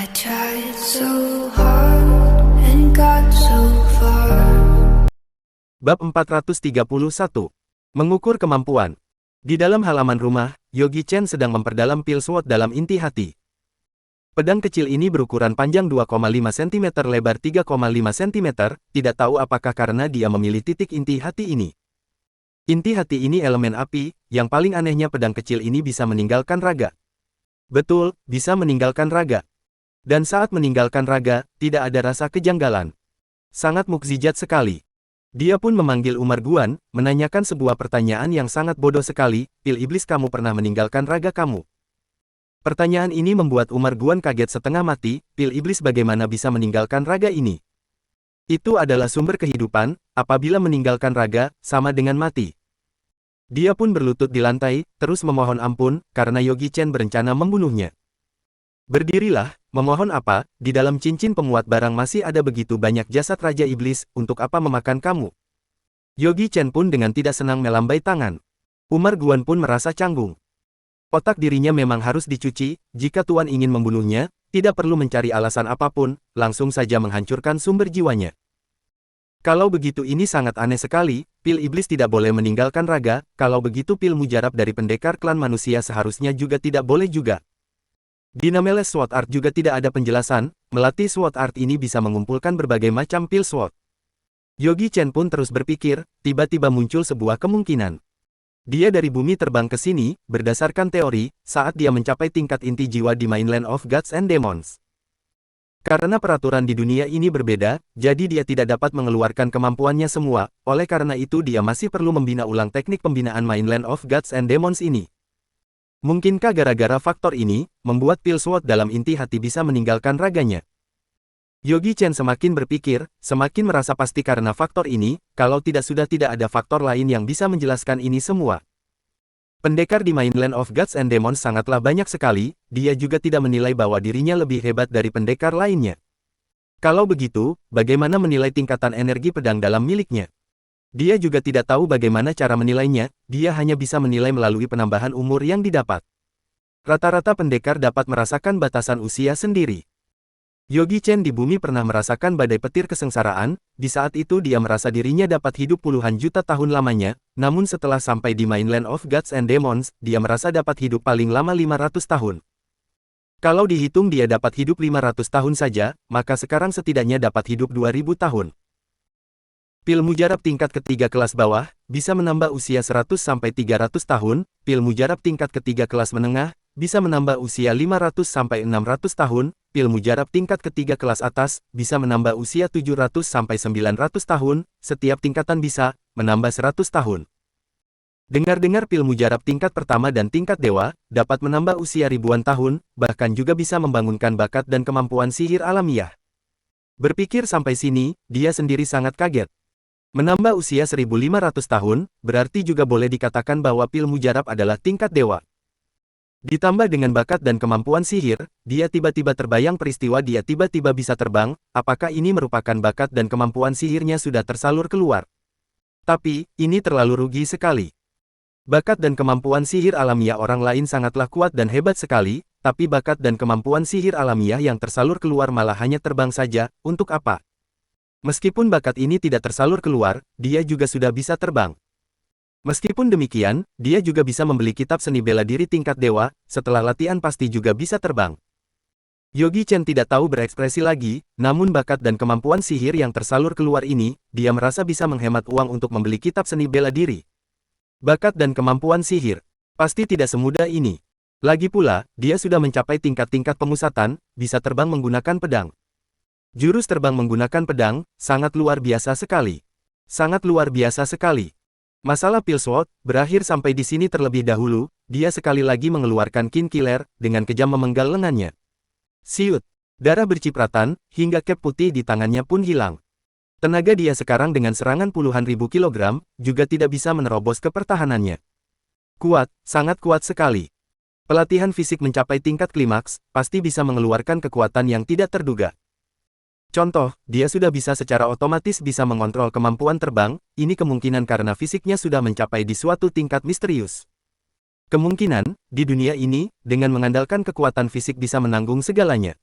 I tried so hard and got so far. Bab 431. Mengukur kemampuan. Di dalam halaman rumah, Yogi Chen sedang memperdalam pil SWOT dalam inti hati. Pedang kecil ini berukuran panjang 2,5 cm, lebar 3,5 cm, tidak tahu apakah karena dia memilih titik inti hati ini. Inti hati ini elemen api, yang paling anehnya pedang kecil ini bisa meninggalkan raga. Betul, bisa meninggalkan raga. Dan saat meninggalkan raga, tidak ada rasa kejanggalan. Sangat mukjizat sekali. Dia pun memanggil Umar Guan, menanyakan sebuah pertanyaan yang sangat bodoh sekali, "Pil iblis, kamu pernah meninggalkan raga kamu?" Pertanyaan ini membuat Umar Guan kaget setengah mati. Pil iblis bagaimana bisa meninggalkan raga ini? Itu adalah sumber kehidupan, apabila meninggalkan raga, sama dengan mati. Dia pun berlutut di lantai, terus memohon ampun, karena Yogi Chen berencana membunuhnya. "Berdirilah, memohon apa? Di dalam cincin pemuat barang masih ada begitu banyak jasad Raja Iblis, untuk apa memakan kamu?" Yogi Chen pun dengan tidak senang melambai tangan. Umar Guan pun merasa canggung. Otak dirinya memang harus dicuci, jika Tuan ingin membunuhnya, tidak perlu mencari alasan apapun, langsung saja menghancurkan sumber jiwanya. Kalau begitu ini sangat aneh sekali, pil iblis tidak boleh meninggalkan raga, kalau begitu pil mujarab dari pendekar klan manusia seharusnya juga tidak boleh juga. Di Nameles SWOT Art juga tidak ada penjelasan, melatih SWOT Art ini bisa mengumpulkan berbagai macam pil SWOT. Yogi Chen pun terus berpikir, tiba-tiba muncul sebuah kemungkinan. Dia dari bumi terbang ke sini, berdasarkan teori, saat dia mencapai tingkat inti jiwa di Mainland of Gods and Demons. Karena peraturan di dunia ini berbeda, jadi dia tidak dapat mengeluarkan kemampuannya semua, oleh karena itu dia masih perlu membina ulang teknik pembinaan Mainland of Gods and Demons ini. Mungkinkah gara-gara faktor ini, membuat pil SWOT dalam inti hati bisa meninggalkan raganya? Yogi Chen semakin berpikir, semakin merasa pasti karena faktor ini, kalau tidak sudah tidak ada faktor lain yang bisa menjelaskan ini semua. Pendekar di Mainland of Gods and Demons sangatlah banyak sekali, dia juga tidak menilai bahwa dirinya lebih hebat dari pendekar lainnya. Kalau begitu, bagaimana menilai tingkatan energi pedang dalam miliknya? Dia juga tidak tahu bagaimana cara menilainya, dia hanya bisa menilai melalui penambahan umur yang didapat. Rata-rata pendekar dapat merasakan batasan usia sendiri. Yogi Chen di bumi pernah merasakan badai petir kesengsaraan, di saat itu dia merasa dirinya dapat hidup puluhan juta tahun lamanya, namun setelah sampai di Mainland of Gods and Demons, dia merasa dapat hidup paling lama 500 tahun. Kalau dihitung dia dapat hidup 500 tahun saja, maka sekarang setidaknya dapat hidup 2000 tahun. Pil mujarab tingkat ketiga kelas bawah, bisa menambah usia 100-300 tahun, pil mujarab tingkat ketiga kelas menengah, bisa menambah usia 500-600 tahun, pil mujarab tingkat ketiga kelas atas, bisa menambah usia 700-900 tahun, setiap tingkatan bisa menambah 100 tahun. Dengar-dengar pil mujarab tingkat pertama dan tingkat dewa, dapat menambah usia ribuan tahun, bahkan juga bisa membangunkan bakat dan kemampuan sihir alamiah. Berpikir sampai sini, dia sendiri sangat kaget. Menambah usia 1500 tahun, berarti juga boleh dikatakan bahwa pil mujarab adalah tingkat dewa. Ditambah dengan bakat dan kemampuan sihir, dia tiba-tiba terbayang peristiwa dia tiba-tiba bisa terbang, apakah ini merupakan bakat dan kemampuan sihirnya sudah tersalur keluar? Tapi, ini terlalu rugi sekali. Bakat dan kemampuan sihir alamiah orang lain sangatlah kuat dan hebat sekali, tapi bakat dan kemampuan sihir alamiah yang tersalur keluar malah hanya terbang saja, untuk apa? Meskipun bakat ini tidak tersalur keluar, dia juga sudah bisa terbang. Meskipun demikian, dia juga bisa membeli kitab seni bela diri tingkat dewa, setelah latihan pasti juga bisa terbang. Yogi Chen tidak tahu berekspresi lagi, namun bakat dan kemampuan sihir yang tersalur keluar ini, dia merasa bisa menghemat uang untuk membeli kitab seni bela diri. Bakat dan kemampuan sihir, pasti tidak semudah ini. Lagi pula, dia sudah mencapai tingkat-tingkat pemusatan, bisa terbang menggunakan pedang. Jurus terbang menggunakan pedang, sangat luar biasa sekali. Sangat luar biasa sekali. Masalah pil SWOT, berakhir sampai di sini terlebih dahulu, dia sekali lagi mengeluarkan kin killer, dengan kejam memenggal lengannya. Siut. Darah bercipratan, hingga cap putih di tangannya pun hilang. Tenaga dia sekarang dengan serangan puluhan ribu kilogram, juga tidak bisa menerobos ke pertahanannya. Kuat, sangat kuat sekali. Pelatihan fisik mencapai tingkat klimaks, pasti bisa mengeluarkan kekuatan yang tidak terduga. Contoh, dia sudah bisa secara otomatis bisa mengontrol kemampuan terbang, ini kemungkinan karena fisiknya sudah mencapai di suatu tingkat misterius. Kemungkinan, di dunia ini, dengan mengandalkan kekuatan fisik bisa menanggung segalanya.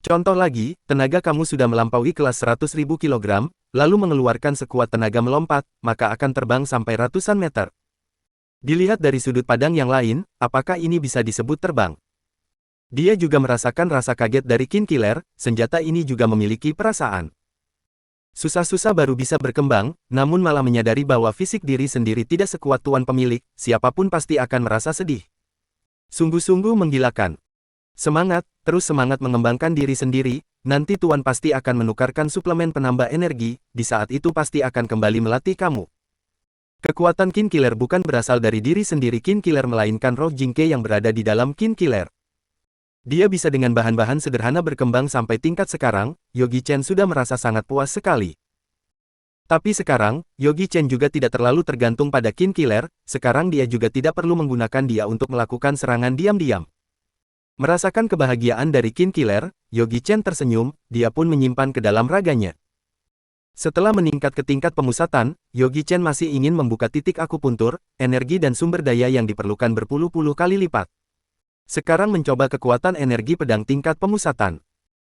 Contoh lagi, tenaga kamu sudah melampaui kelas 100.000 kg, lalu mengeluarkan sekuat tenaga melompat, maka akan terbang sampai ratusan meter. Dilihat dari sudut pandang yang lain, apakah ini bisa disebut terbang? Dia juga merasakan rasa kaget dari Kin Killer, senjata ini juga memiliki perasaan. Susah-susah baru bisa berkembang, namun malah menyadari bahwa fisik diri sendiri tidak sekuat tuan pemilik, siapapun pasti akan merasa sedih. Sungguh-sungguh menggilakan. Semangat, terus semangat mengembangkan diri sendiri, nanti tuan pasti akan menukarkan suplemen penambah energi, di saat itu pasti akan kembali melatih kamu. Kekuatan Kin Killer bukan berasal dari diri sendiri Kin Killer melainkan roh Jingke yang berada di dalam Kin Killer. Dia bisa dengan bahan-bahan sederhana berkembang sampai tingkat sekarang, Yogi Chen sudah merasa sangat puas sekali. Tapi sekarang, Yogi Chen juga tidak terlalu tergantung pada Kin Killer, sekarang dia juga tidak perlu menggunakan dia untuk melakukan serangan diam-diam. Merasakan kebahagiaan dari Kin Killer, Yogi Chen tersenyum, dia pun menyimpan ke dalam raganya. Setelah meningkat ke tingkat pemusatan, Yogi Chen masih ingin membuka titik akupuntur, energi dan sumber daya yang diperlukan berpuluh-puluh kali lipat. Sekarang mencoba kekuatan energi pedang tingkat pemusatan.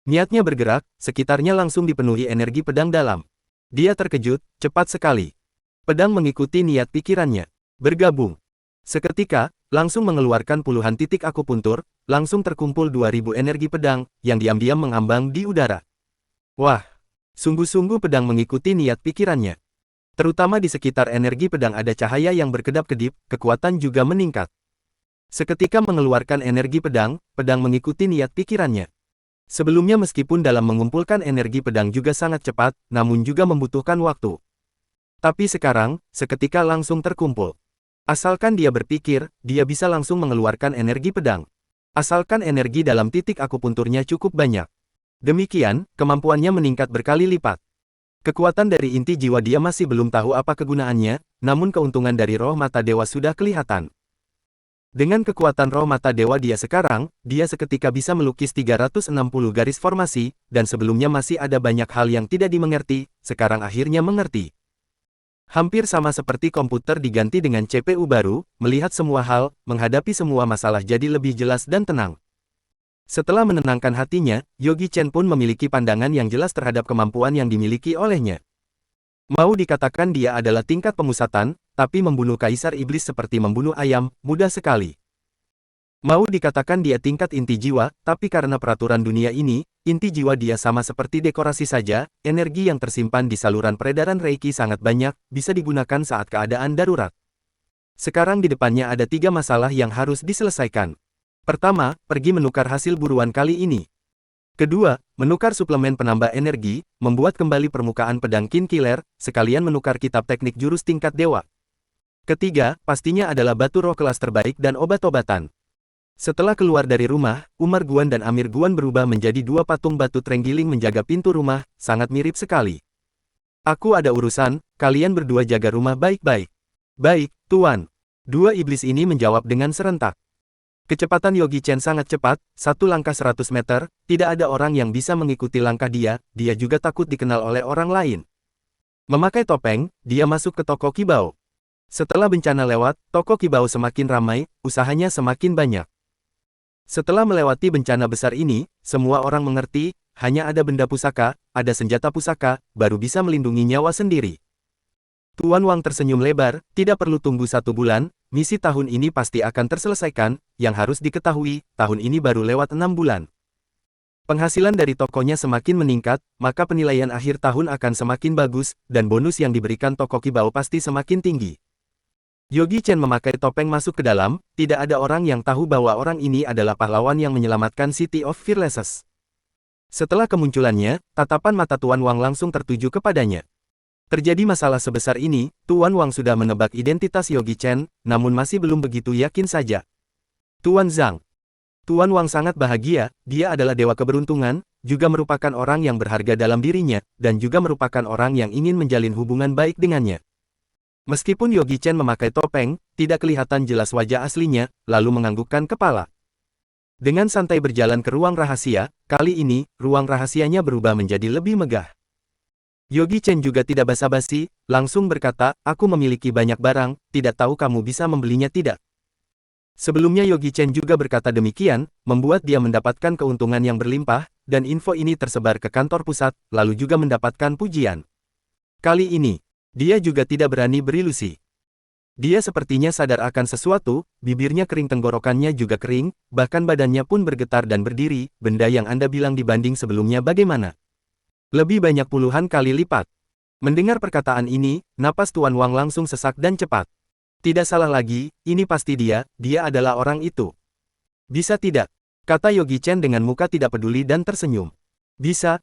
Niatnya bergerak, sekitarnya langsung dipenuhi energi pedang dalam. Dia terkejut, cepat sekali. Pedang mengikuti niat pikirannya. Bergabung. Seketika, langsung mengeluarkan puluhan titik akupuntur, langsung terkumpul 2000 energi pedang, yang diam-diam mengambang di udara. Wah, sungguh-sungguh pedang mengikuti niat pikirannya. Terutama di sekitar energi pedang ada cahaya yang berkedap-kedip, kekuatan juga meningkat. Seketika mengeluarkan energi pedang, pedang mengikuti niat pikirannya. Sebelumnya meskipun dalam mengumpulkan energi pedang juga sangat cepat, namun juga membutuhkan waktu. Tapi sekarang, seketika langsung terkumpul. Asalkan dia berpikir, dia bisa langsung mengeluarkan energi pedang. Asalkan energi dalam titik akupunturnya cukup banyak. Demikian, kemampuannya meningkat berkali lipat. Kekuatan dari inti jiwa dia masih belum tahu apa kegunaannya, namun keuntungan dari roh mata dewa sudah kelihatan. Dengan kekuatan roh mata dewa dia sekarang, dia seketika bisa melukis 360 garis formasi, dan sebelumnya masih ada banyak hal yang tidak dimengerti, sekarang akhirnya mengerti. Hampir sama seperti komputer diganti dengan CPU baru, melihat semua hal, menghadapi semua masalah jadi lebih jelas dan tenang. Setelah menenangkan hatinya, Yogi Chen pun memiliki pandangan yang jelas terhadap kemampuan yang dimiliki olehnya. Mau dikatakan dia adalah tingkat pemusatan, tapi membunuh kaisar iblis seperti membunuh ayam, mudah sekali. Mau dikatakan dia tingkat inti jiwa, tapi karena peraturan dunia ini, inti jiwa dia sama seperti dekorasi saja, energi yang tersimpan di saluran peredaran Reiki sangat banyak, bisa digunakan saat keadaan darurat. Sekarang di depannya ada 3 masalah yang harus diselesaikan. Pertama, pergi menukar hasil buruan kali ini. Kedua, menukar suplemen penambah energi, membuat kembali permukaan pedang Kin Killer, sekalian menukar kitab teknik jurus tingkat dewa. Ketiga, pastinya adalah batu roh kelas terbaik dan obat-obatan. Setelah keluar dari rumah, Umar Guan dan Amir Guan berubah menjadi 2 patung batu terenggiling menjaga pintu rumah, sangat mirip sekali. Aku ada urusan, kalian berdua jaga rumah baik-baik. Baik, Tuan. 2 iblis ini menjawab dengan serentak. Kecepatan Yogi Chen sangat cepat, 1 langkah 100 meter, tidak ada orang yang bisa mengikuti langkah dia juga takut dikenal oleh orang lain. Memakai topeng, dia masuk ke toko Kibao. Setelah bencana lewat, toko Kibao semakin ramai, usahanya semakin banyak. Setelah melewati bencana besar ini, semua orang mengerti, hanya ada benda pusaka, ada senjata pusaka, baru bisa melindungi nyawa sendiri. Tuan Wang tersenyum lebar, tidak perlu tunggu 1 bulan, misi tahun ini pasti akan terselesaikan, yang harus diketahui, tahun ini baru lewat 6 bulan. Penghasilan dari tokonya semakin meningkat, maka penilaian akhir tahun akan semakin bagus, dan bonus yang diberikan toko Kibao pasti semakin tinggi. Yogi Chen memakai topeng masuk ke dalam, tidak ada orang yang tahu bahwa orang ini adalah pahlawan yang menyelamatkan City of Fearlesses. Setelah kemunculannya, tatapan mata Tuan Wang langsung tertuju kepadanya. Terjadi masalah sebesar ini, Tuan Wang sudah menebak identitas Yogi Chen, namun masih belum begitu yakin saja. Tuan Zhang. Tuan Wang sangat bahagia, dia adalah dewa keberuntungan, juga merupakan orang yang berharga dalam dirinya, dan juga merupakan orang yang ingin menjalin hubungan baik dengannya. Meskipun Yogi Chen memakai topeng, tidak kelihatan jelas wajah aslinya, lalu menganggukkan kepala. Dengan santai berjalan ke ruang rahasia, kali ini, ruang rahasianya berubah menjadi lebih megah. Yogi Chen juga tidak basa-basi, langsung berkata, aku memiliki banyak barang, tidak tahu kamu bisa membelinya tidak. Sebelumnya Yogi Chen juga berkata demikian, membuat dia mendapatkan keuntungan yang berlimpah, dan info ini tersebar ke kantor pusat, lalu juga mendapatkan pujian. Kali ini, dia juga tidak berani berilusi. Dia sepertinya sadar akan sesuatu, bibirnya kering, tenggorokannya juga kering, bahkan badannya pun bergetar dan berdiri. Benda yang Anda bilang dibanding sebelumnya bagaimana? Lebih banyak puluhan kali lipat. Mendengar perkataan ini, napas Tuan Wang langsung sesak dan cepat. Tidak salah lagi, ini pasti dia adalah orang itu. Bisa tidak? Kata Yogi Chen dengan muka tidak peduli dan tersenyum. Bisa.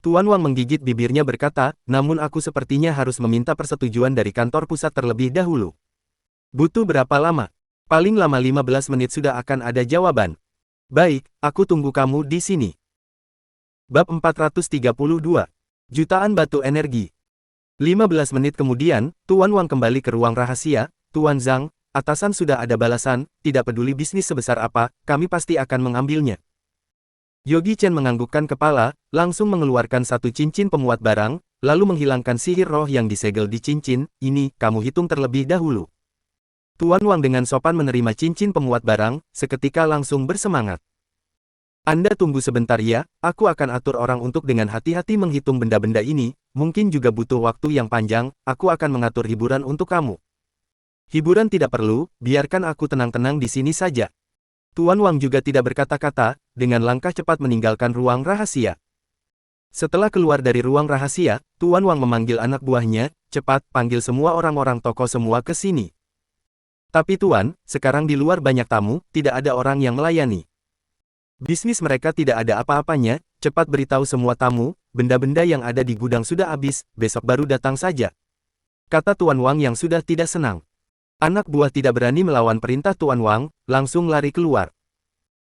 Tuan Wang menggigit bibirnya berkata, namun aku sepertinya harus meminta persetujuan dari kantor pusat terlebih dahulu. Butuh berapa lama? Paling lama 15 menit sudah akan ada jawaban. Baik, aku tunggu kamu di sini. Bab 432. Jutaan batu energi. 15 menit kemudian, Tuan Wang kembali ke ruang rahasia. Tuan Zhang, atasan sudah ada balasan, tidak peduli bisnis sebesar apa, kami pasti akan mengambilnya. Yogi Chen menganggukkan kepala, langsung mengeluarkan satu cincin pemuat barang, lalu menghilangkan sihir roh yang disegel di cincin. Ini, kamu hitung terlebih dahulu. Tuan Wang dengan sopan menerima cincin pemuat barang, seketika langsung bersemangat. Anda tunggu sebentar ya, aku akan atur orang untuk dengan hati-hati menghitung benda-benda ini, mungkin juga butuh waktu yang panjang, aku akan mengatur hiburan untuk kamu. Hiburan tidak perlu, biarkan aku tenang-tenang di sini saja. Tuan Wang juga tidak berkata-kata, dengan langkah cepat meninggalkan ruang rahasia. Setelah keluar dari ruang rahasia, Tuan Wang memanggil anak buahnya, cepat, panggil semua orang-orang toko semua ke sini. Tapi Tuan, sekarang di luar banyak tamu, tidak ada orang yang melayani. Bisnis mereka tidak ada apa-apanya, cepat beritahu semua tamu, benda-benda yang ada di gudang sudah habis, besok baru datang saja. Kata Tuan Wang yang sudah tidak senang. Anak buah tidak berani melawan perintah Tuan Wang, langsung lari keluar.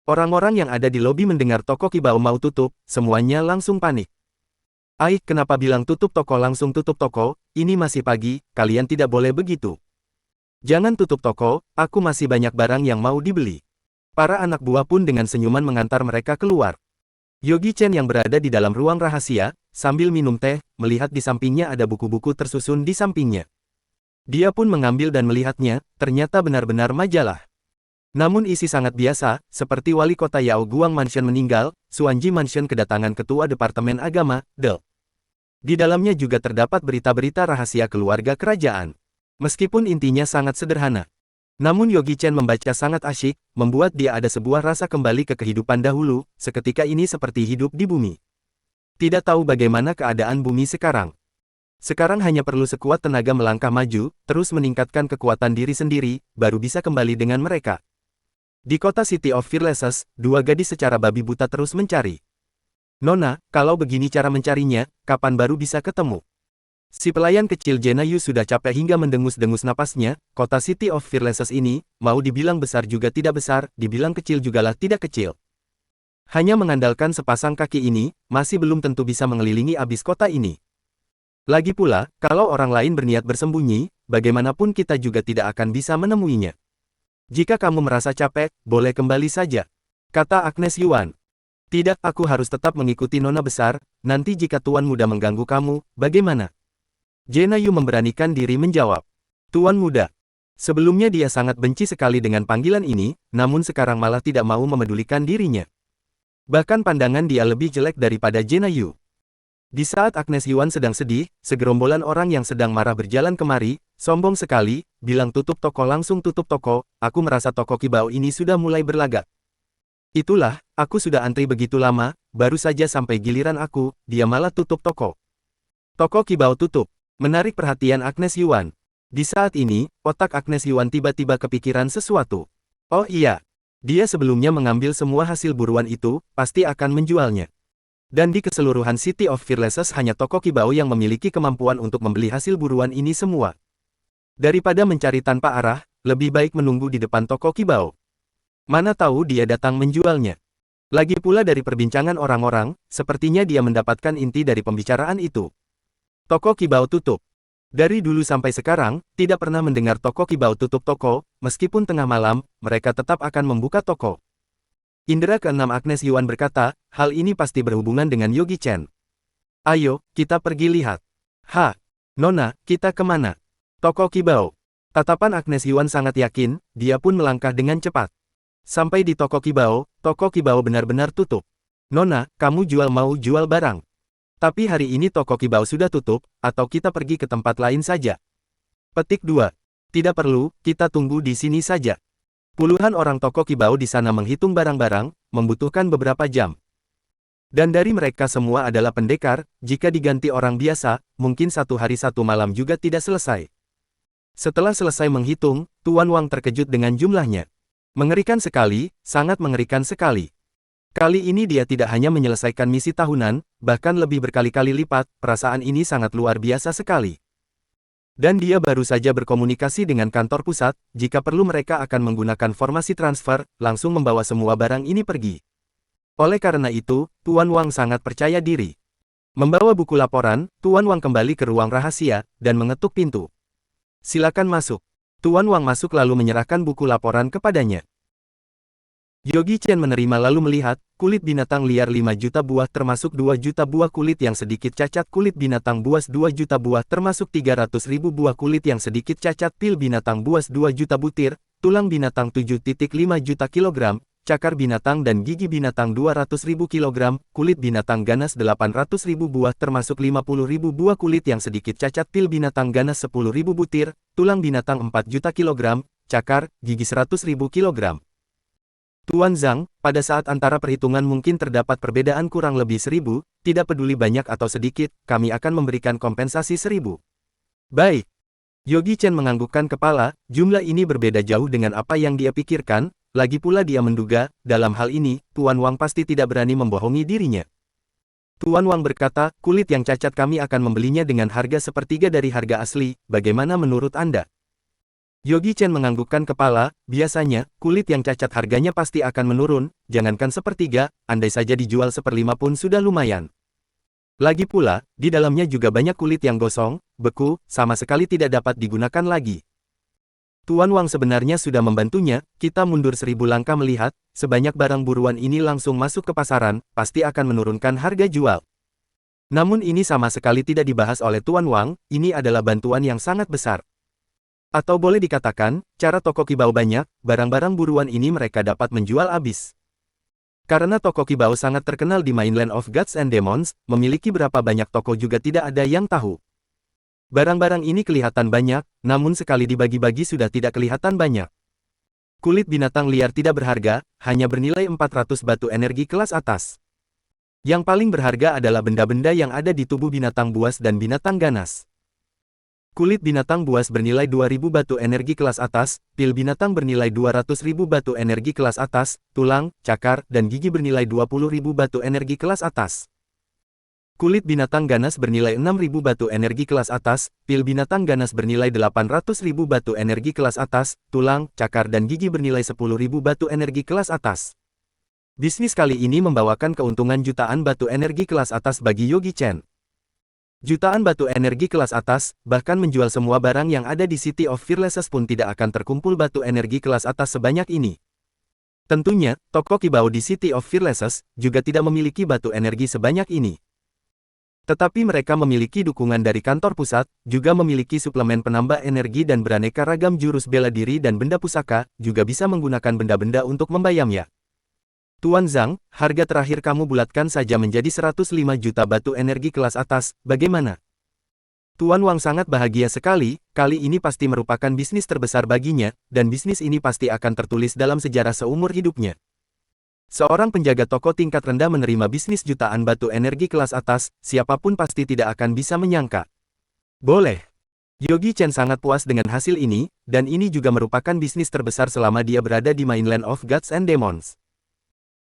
Orang-orang yang ada di lobi mendengar toko Qibao mau tutup, semuanya langsung panik. Kenapa bilang tutup toko langsung tutup toko, ini masih pagi, kalian tidak boleh begitu. Jangan tutup toko, aku masih banyak barang yang mau dibeli. Para anak buah pun dengan senyuman mengantar mereka keluar. Yogi Chen yang berada di dalam ruang rahasia, sambil minum teh, melihat di sampingnya ada buku-buku tersusun di sampingnya. Dia pun mengambil dan melihatnya, ternyata benar-benar majalah. Namun isi sangat biasa, seperti wali kota Yao Guang Mansion meninggal, Suanji Mansion kedatangan ketua Departemen Agama, Del. Di dalamnya juga terdapat berita-berita rahasia keluarga kerajaan. Meskipun intinya sangat sederhana. Namun Yogi Chen membaca sangat asyik, membuat dia ada sebuah rasa kembali ke kehidupan dahulu, seketika ini seperti hidup di bumi. Tidak tahu bagaimana keadaan bumi sekarang. Sekarang hanya perlu sekuat tenaga melangkah maju, terus meningkatkan kekuatan diri sendiri, baru bisa kembali dengan mereka. Di kota City of Fearlessness, dua gadis secara babi buta terus mencari. Nona, kalau begini cara mencarinya, kapan baru bisa ketemu? Si pelayan kecil Jenayu sudah capek hingga mendengus-dengus napasnya. Kota City of Fearlessness ini, mau dibilang besar juga tidak besar, dibilang kecil jugalah tidak kecil. Hanya mengandalkan sepasang kaki ini, masih belum tentu bisa mengelilingi abis kota ini. Lagi pula, kalau orang lain berniat bersembunyi, bagaimanapun kita juga tidak akan bisa menemuinya. Jika kamu merasa capek, boleh kembali saja. Kata Agnes Yuan. Tidak, aku harus tetap mengikuti Nona besar, nanti jika Tuan Muda mengganggu kamu, bagaimana? Jenayu memberanikan diri menjawab. Tuan Muda. Sebelumnya dia sangat benci sekali dengan panggilan ini, namun sekarang malah tidak mau memedulikan dirinya. Bahkan pandangan dia lebih jelek daripada Jenayu. Di saat Agnes Yuan sedang sedih, segerombolan orang yang sedang marah berjalan kemari, sombong sekali, bilang tutup toko langsung tutup toko, aku merasa toko Qibao ini sudah mulai berlagak. Itulah, aku sudah antri begitu lama, baru saja sampai giliran aku, dia malah tutup toko. Toko Qibao tutup, menarik perhatian Agnes Yuan. Di saat ini, otak Agnes Yuan tiba-tiba kepikiran sesuatu. Oh iya, dia sebelumnya mengambil semua hasil buruan itu, pasti akan menjualnya. Dan di keseluruhan City of Fearlessness hanya toko Qibao yang memiliki kemampuan untuk membeli hasil buruan ini semua. Daripada mencari tanpa arah, lebih baik menunggu di depan toko Qibao. Mana tahu dia datang menjualnya. Lagi pula dari perbincangan orang-orang, sepertinya dia mendapatkan inti dari pembicaraan itu. Toko Qibao tutup. Dari dulu sampai sekarang, tidak pernah mendengar toko Qibao tutup toko, meskipun tengah malam, mereka tetap akan membuka toko. Indera keenam Agnes Yuan berkata, hal ini pasti berhubungan dengan Yogi Chen. Ayo, kita pergi lihat. Nona, kita kemana? Toko Qibao. Tatapan Agnes Yuan sangat yakin, dia pun melangkah dengan cepat. Sampai di toko Qibao benar-benar tutup. Nona, kamu mau jual barang. Tapi hari ini toko Kibao sudah tutup, atau kita pergi ke tempat lain saja. Petik 2. Tidak perlu, kita tunggu di sini saja. Puluhan orang toko Kibao di sana menghitung barang-barang, membutuhkan beberapa jam. Dan dari mereka semua adalah pendekar, jika diganti orang biasa, mungkin 1 hari 1 malam juga tidak selesai. Setelah selesai menghitung, Tuan Wang terkejut dengan jumlahnya. Mengerikan sekali, sangat mengerikan sekali. Kali ini dia tidak hanya menyelesaikan misi tahunan, bahkan lebih berkali-kali lipat, perasaan ini sangat luar biasa sekali. Dan dia baru saja berkomunikasi dengan kantor pusat, jika perlu mereka akan menggunakan formasi transfer, langsung membawa semua barang ini pergi. Oleh karena itu, Tuan Wang sangat percaya diri. Membawa buku laporan, Tuan Wang kembali ke ruang rahasia, dan mengetuk pintu. Silakan masuk. Tuan Wang masuk lalu menyerahkan buku laporan kepadanya. Yogi Chen menerima lalu melihat, kulit binatang liar 5 juta buah termasuk 2 juta buah kulit yang sedikit cacat, kulit binatang buas 2 juta buah termasuk 300.000 buah kulit yang sedikit cacat, pil binatang buas 2 juta butir, tulang binatang 7,5 juta kilogram, cakar binatang dan gigi binatang 200.000 kilogram, kulit binatang ganas 800.000 buah termasuk 50.000 buah kulit yang sedikit cacat, pil binatang ganas 10.000 butir, tulang binatang 4 juta kilogram, cakar, gigi 100.000 kilogram. Tuan Zhang, pada saat antara perhitungan mungkin terdapat perbedaan kurang lebih 1.000, tidak peduli banyak atau sedikit, kami akan memberikan kompensasi 1.000. Baik. Yogi Chen menganggukkan kepala, jumlah ini berbeda jauh dengan apa yang dia pikirkan, lagi pula dia menduga, dalam hal ini, Tuan Wang pasti tidak berani membohongi dirinya. Tuan Wang berkata, kulit yang cacat kami akan membelinya dengan harga sepertiga dari harga asli, bagaimana menurut Anda? Yogi Chen menganggukkan kepala, biasanya, kulit yang cacat harganya pasti akan menurun, jangankan sepertiga, andai saja dijual 1/5 pun sudah lumayan. Lagi pula, di dalamnya juga banyak kulit yang gosong, beku, sama sekali tidak dapat digunakan lagi. Tuan Wang sebenarnya sudah membantunya, kita mundur 1.000 langkah melihat, sebanyak barang buruan ini langsung masuk ke pasaran, pasti akan menurunkan harga jual. Namun ini sama sekali tidak dibahas oleh Tuan Wang, ini adalah bantuan yang sangat besar. Atau boleh dikatakan, cara toko Kibao banyak, barang-barang buruan ini mereka dapat menjual habis. Karena toko Kibao sangat terkenal di Mainland of Gods and Demons, memiliki berapa banyak toko juga tidak ada yang tahu. Barang-barang ini kelihatan banyak, namun sekali dibagi-bagi sudah tidak kelihatan banyak. Kulit binatang liar tidak berharga, hanya bernilai 400 batu energi kelas atas. Yang paling berharga adalah benda-benda yang ada di tubuh binatang buas dan binatang ganas. Kulit binatang buas bernilai 2.000 batu energi kelas atas, pil binatang bernilai 200.000 batu energi kelas atas, tulang, cakar, dan gigi bernilai 20.000 batu energi kelas atas. Kulit binatang ganas bernilai 6.000 batu energi kelas atas, pil binatang ganas bernilai 800.000 batu energi kelas atas, tulang, cakar dan gigi bernilai 10.000 batu energi kelas atas. Bisnis kali ini membawakan keuntungan jutaan batu energi kelas atas bagi Yogi Chen. Jutaan batu energi kelas atas, bahkan menjual semua barang yang ada di City of Fearlessness pun tidak akan terkumpul batu energi kelas atas sebanyak ini. Tentunya, toko Kibao di City of Fearlessness juga tidak memiliki batu energi sebanyak ini. Tetapi mereka memiliki dukungan dari kantor pusat, juga memiliki suplemen penambah energi dan beraneka ragam jurus bela diri dan benda pusaka, juga bisa menggunakan benda-benda untuk membayamnya. Tuan Zhang, harga terakhir kamu bulatkan saja menjadi 105 juta batu energi kelas atas, bagaimana? Tuan Wang sangat bahagia sekali, kali ini pasti merupakan bisnis terbesar baginya, dan bisnis ini pasti akan tertulis dalam sejarah seumur hidupnya. Seorang penjaga toko tingkat rendah menerima bisnis jutaan batu energi kelas atas, siapapun pasti tidak akan bisa menyangka. Boleh. Yogi Chen sangat puas dengan hasil ini, dan ini juga merupakan bisnis terbesar selama dia berada di Mainland of Gods and Demons.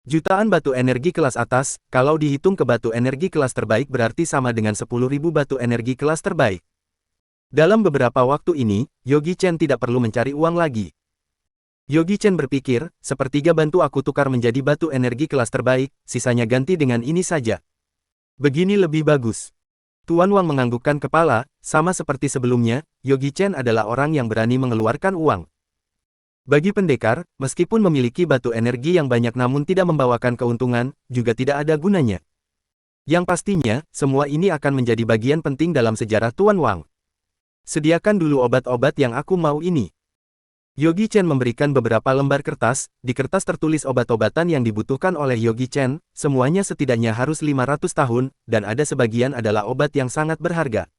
Jutaan batu energi kelas atas, kalau dihitung ke batu energi kelas terbaik berarti sama dengan 10.000 batu energi kelas terbaik. Dalam beberapa waktu ini, Yogi Chen tidak perlu mencari uang lagi. Yogi Chen berpikir, sepertiga bantu aku tukar menjadi batu energi kelas terbaik, sisanya ganti dengan ini saja. Begini lebih bagus. Tuan Wang menganggukkan kepala, sama seperti sebelumnya, Yogi Chen adalah orang yang berani mengeluarkan uang. Bagi pendekar, meskipun memiliki batu energi yang banyak namun tidak membawakan keuntungan, juga tidak ada gunanya. Yang pastinya, semua ini akan menjadi bagian penting dalam sejarah Tuan Wang. Sediakan dulu obat-obat yang aku mau ini. Yogi Chen memberikan beberapa lembar kertas, di kertas tertulis obat-obatan yang dibutuhkan oleh Yogi Chen, semuanya setidaknya harus 500 tahun, dan ada sebagian adalah obat yang sangat berharga.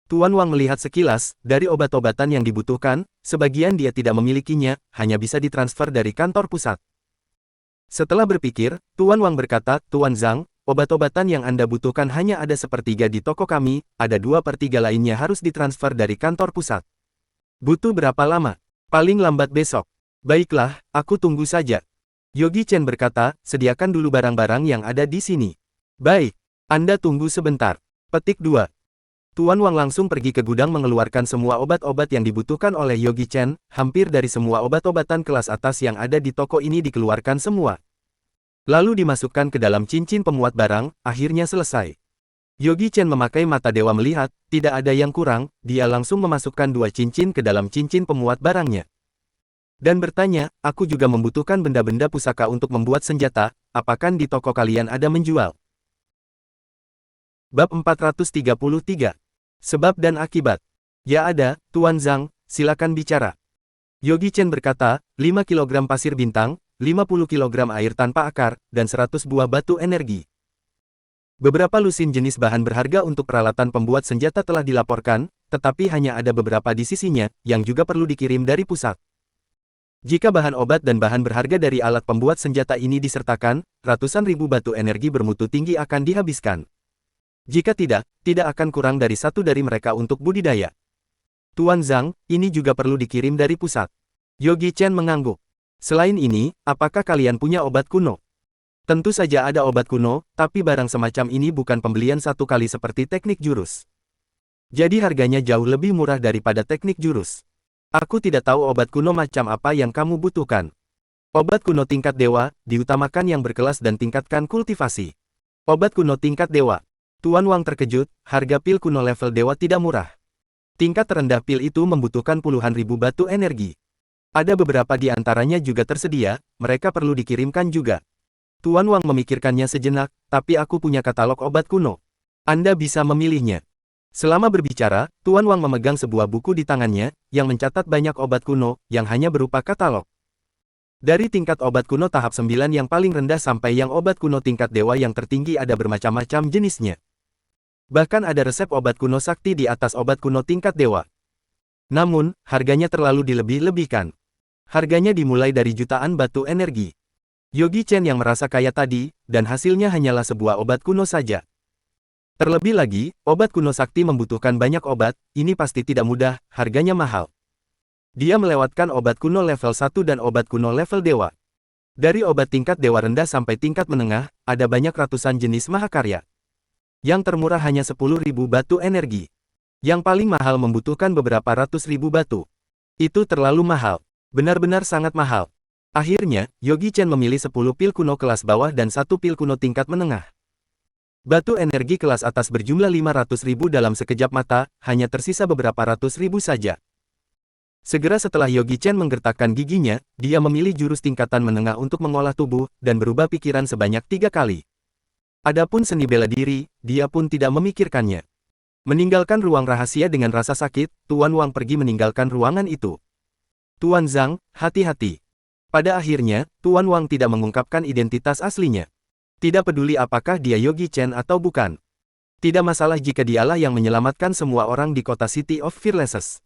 Tuan Wang melihat sekilas, dari obat-obatan yang dibutuhkan, sebagian dia tidak memilikinya, hanya bisa ditransfer dari kantor pusat. Setelah berpikir, Tuan Wang berkata, Tuan Zhang, obat-obatan yang Anda butuhkan hanya ada sepertiga di toko kami, ada 2/3 lainnya harus ditransfer dari kantor pusat. Butuh berapa lama? Paling lambat besok. Baiklah, aku tunggu saja. Yogi Chen berkata, sediakan dulu barang-barang yang ada di sini. Baik, Anda tunggu sebentar. Petik 2. Tuan Wang langsung pergi ke gudang mengeluarkan semua obat-obat yang dibutuhkan oleh Yogi Chen, hampir dari semua obat-obatan kelas atas yang ada di toko ini dikeluarkan semua. Lalu dimasukkan ke dalam cincin pemuat barang, akhirnya selesai. Yogi Chen memakai mata dewa melihat, tidak ada yang kurang, dia langsung memasukkan 2 cincin ke dalam cincin pemuat barangnya. Dan bertanya, aku juga membutuhkan benda-benda pusaka untuk membuat senjata, apakah di toko kalian ada menjual? Bab 433. Sebab dan akibat. Ya ada, Tuan Zhang, silakan bicara. Yogi Chen berkata, 5 kg pasir bintang, 50 kg air tanpa akar, dan 100 buah batu energi. Beberapa lusin jenis bahan berharga untuk peralatan pembuat senjata telah dilaporkan, tetapi hanya ada beberapa di sisinya, yang juga perlu dikirim dari pusat. Jika bahan obat dan bahan berharga dari alat pembuat senjata ini disertakan, ratusan ribu batu energi bermutu tinggi akan dihabiskan. Jika tidak akan kurang dari 1 dari mereka untuk budidaya. Tuan Zhang, ini juga perlu dikirim dari pusat. Yogi Chen mengangguk. Selain ini, apakah kalian punya obat kuno? Tentu saja ada obat kuno, tapi barang semacam ini bukan pembelian satu kali seperti teknik jurus. Jadi harganya jauh lebih murah daripada teknik jurus. Aku tidak tahu obat kuno macam apa yang kamu butuhkan. Obat kuno tingkat dewa, diutamakan yang berkelas dan tingkatkan kultivasi. Obat kuno tingkat dewa. Tuan Wang terkejut, harga pil kuno level dewa tidak murah. Tingkat terendah pil itu membutuhkan puluhan ribu batu energi. Ada beberapa di antaranya juga tersedia, mereka perlu dikirimkan juga. Tuan Wang memikirkannya sejenak, tapi aku punya katalog obat kuno. Anda bisa memilihnya. Selama berbicara, Tuan Wang memegang sebuah buku di tangannya, yang mencatat banyak obat kuno, yang hanya berupa katalog. Dari tingkat obat kuno tahap 9 yang paling rendah sampai yang obat kuno tingkat dewa yang tertinggi ada bermacam-macam jenisnya. Bahkan ada resep obat kuno sakti di atas obat kuno tingkat dewa. Namun, harganya terlalu dilebih-lebihkan. Harganya dimulai dari jutaan batu energi. Yogi Chen yang merasa kaya tadi, dan hasilnya hanyalah sebuah obat kuno saja. Terlebih lagi, obat kuno sakti membutuhkan banyak obat, ini pasti tidak mudah, harganya mahal. Dia melewatkan obat kuno level 1 dan obat kuno level dewa. Dari obat tingkat dewa rendah sampai tingkat menengah, ada banyak ratusan jenis mahakarya. Yang termurah hanya 10.000 batu energi. Yang paling mahal membutuhkan beberapa ratus ribu batu. Itu terlalu mahal. Benar-benar sangat mahal. Akhirnya, Yogi Chen memilih 10 pil kuno kelas bawah dan 1 pil kuno tingkat menengah. Batu energi kelas atas berjumlah 500.000 dalam sekejap mata, hanya tersisa beberapa ratus ribu saja. Segera setelah Yogi Chen menggertakkan giginya, dia memilih jurus tingkatan menengah untuk mengolah tubuh, dan berubah pikiran sebanyak 3 kali. Adapun seni bela diri, dia pun tidak memikirkannya. Meninggalkan ruang rahasia dengan rasa sakit, Tuan Wang pergi meninggalkan ruangan itu. Tuan Zhang, hati-hati. Pada akhirnya, Tuan Wang tidak mengungkapkan identitas aslinya. Tidak peduli apakah dia Yogi Chen atau bukan. Tidak masalah jika dialah yang menyelamatkan semua orang di kota City of Fearlesses.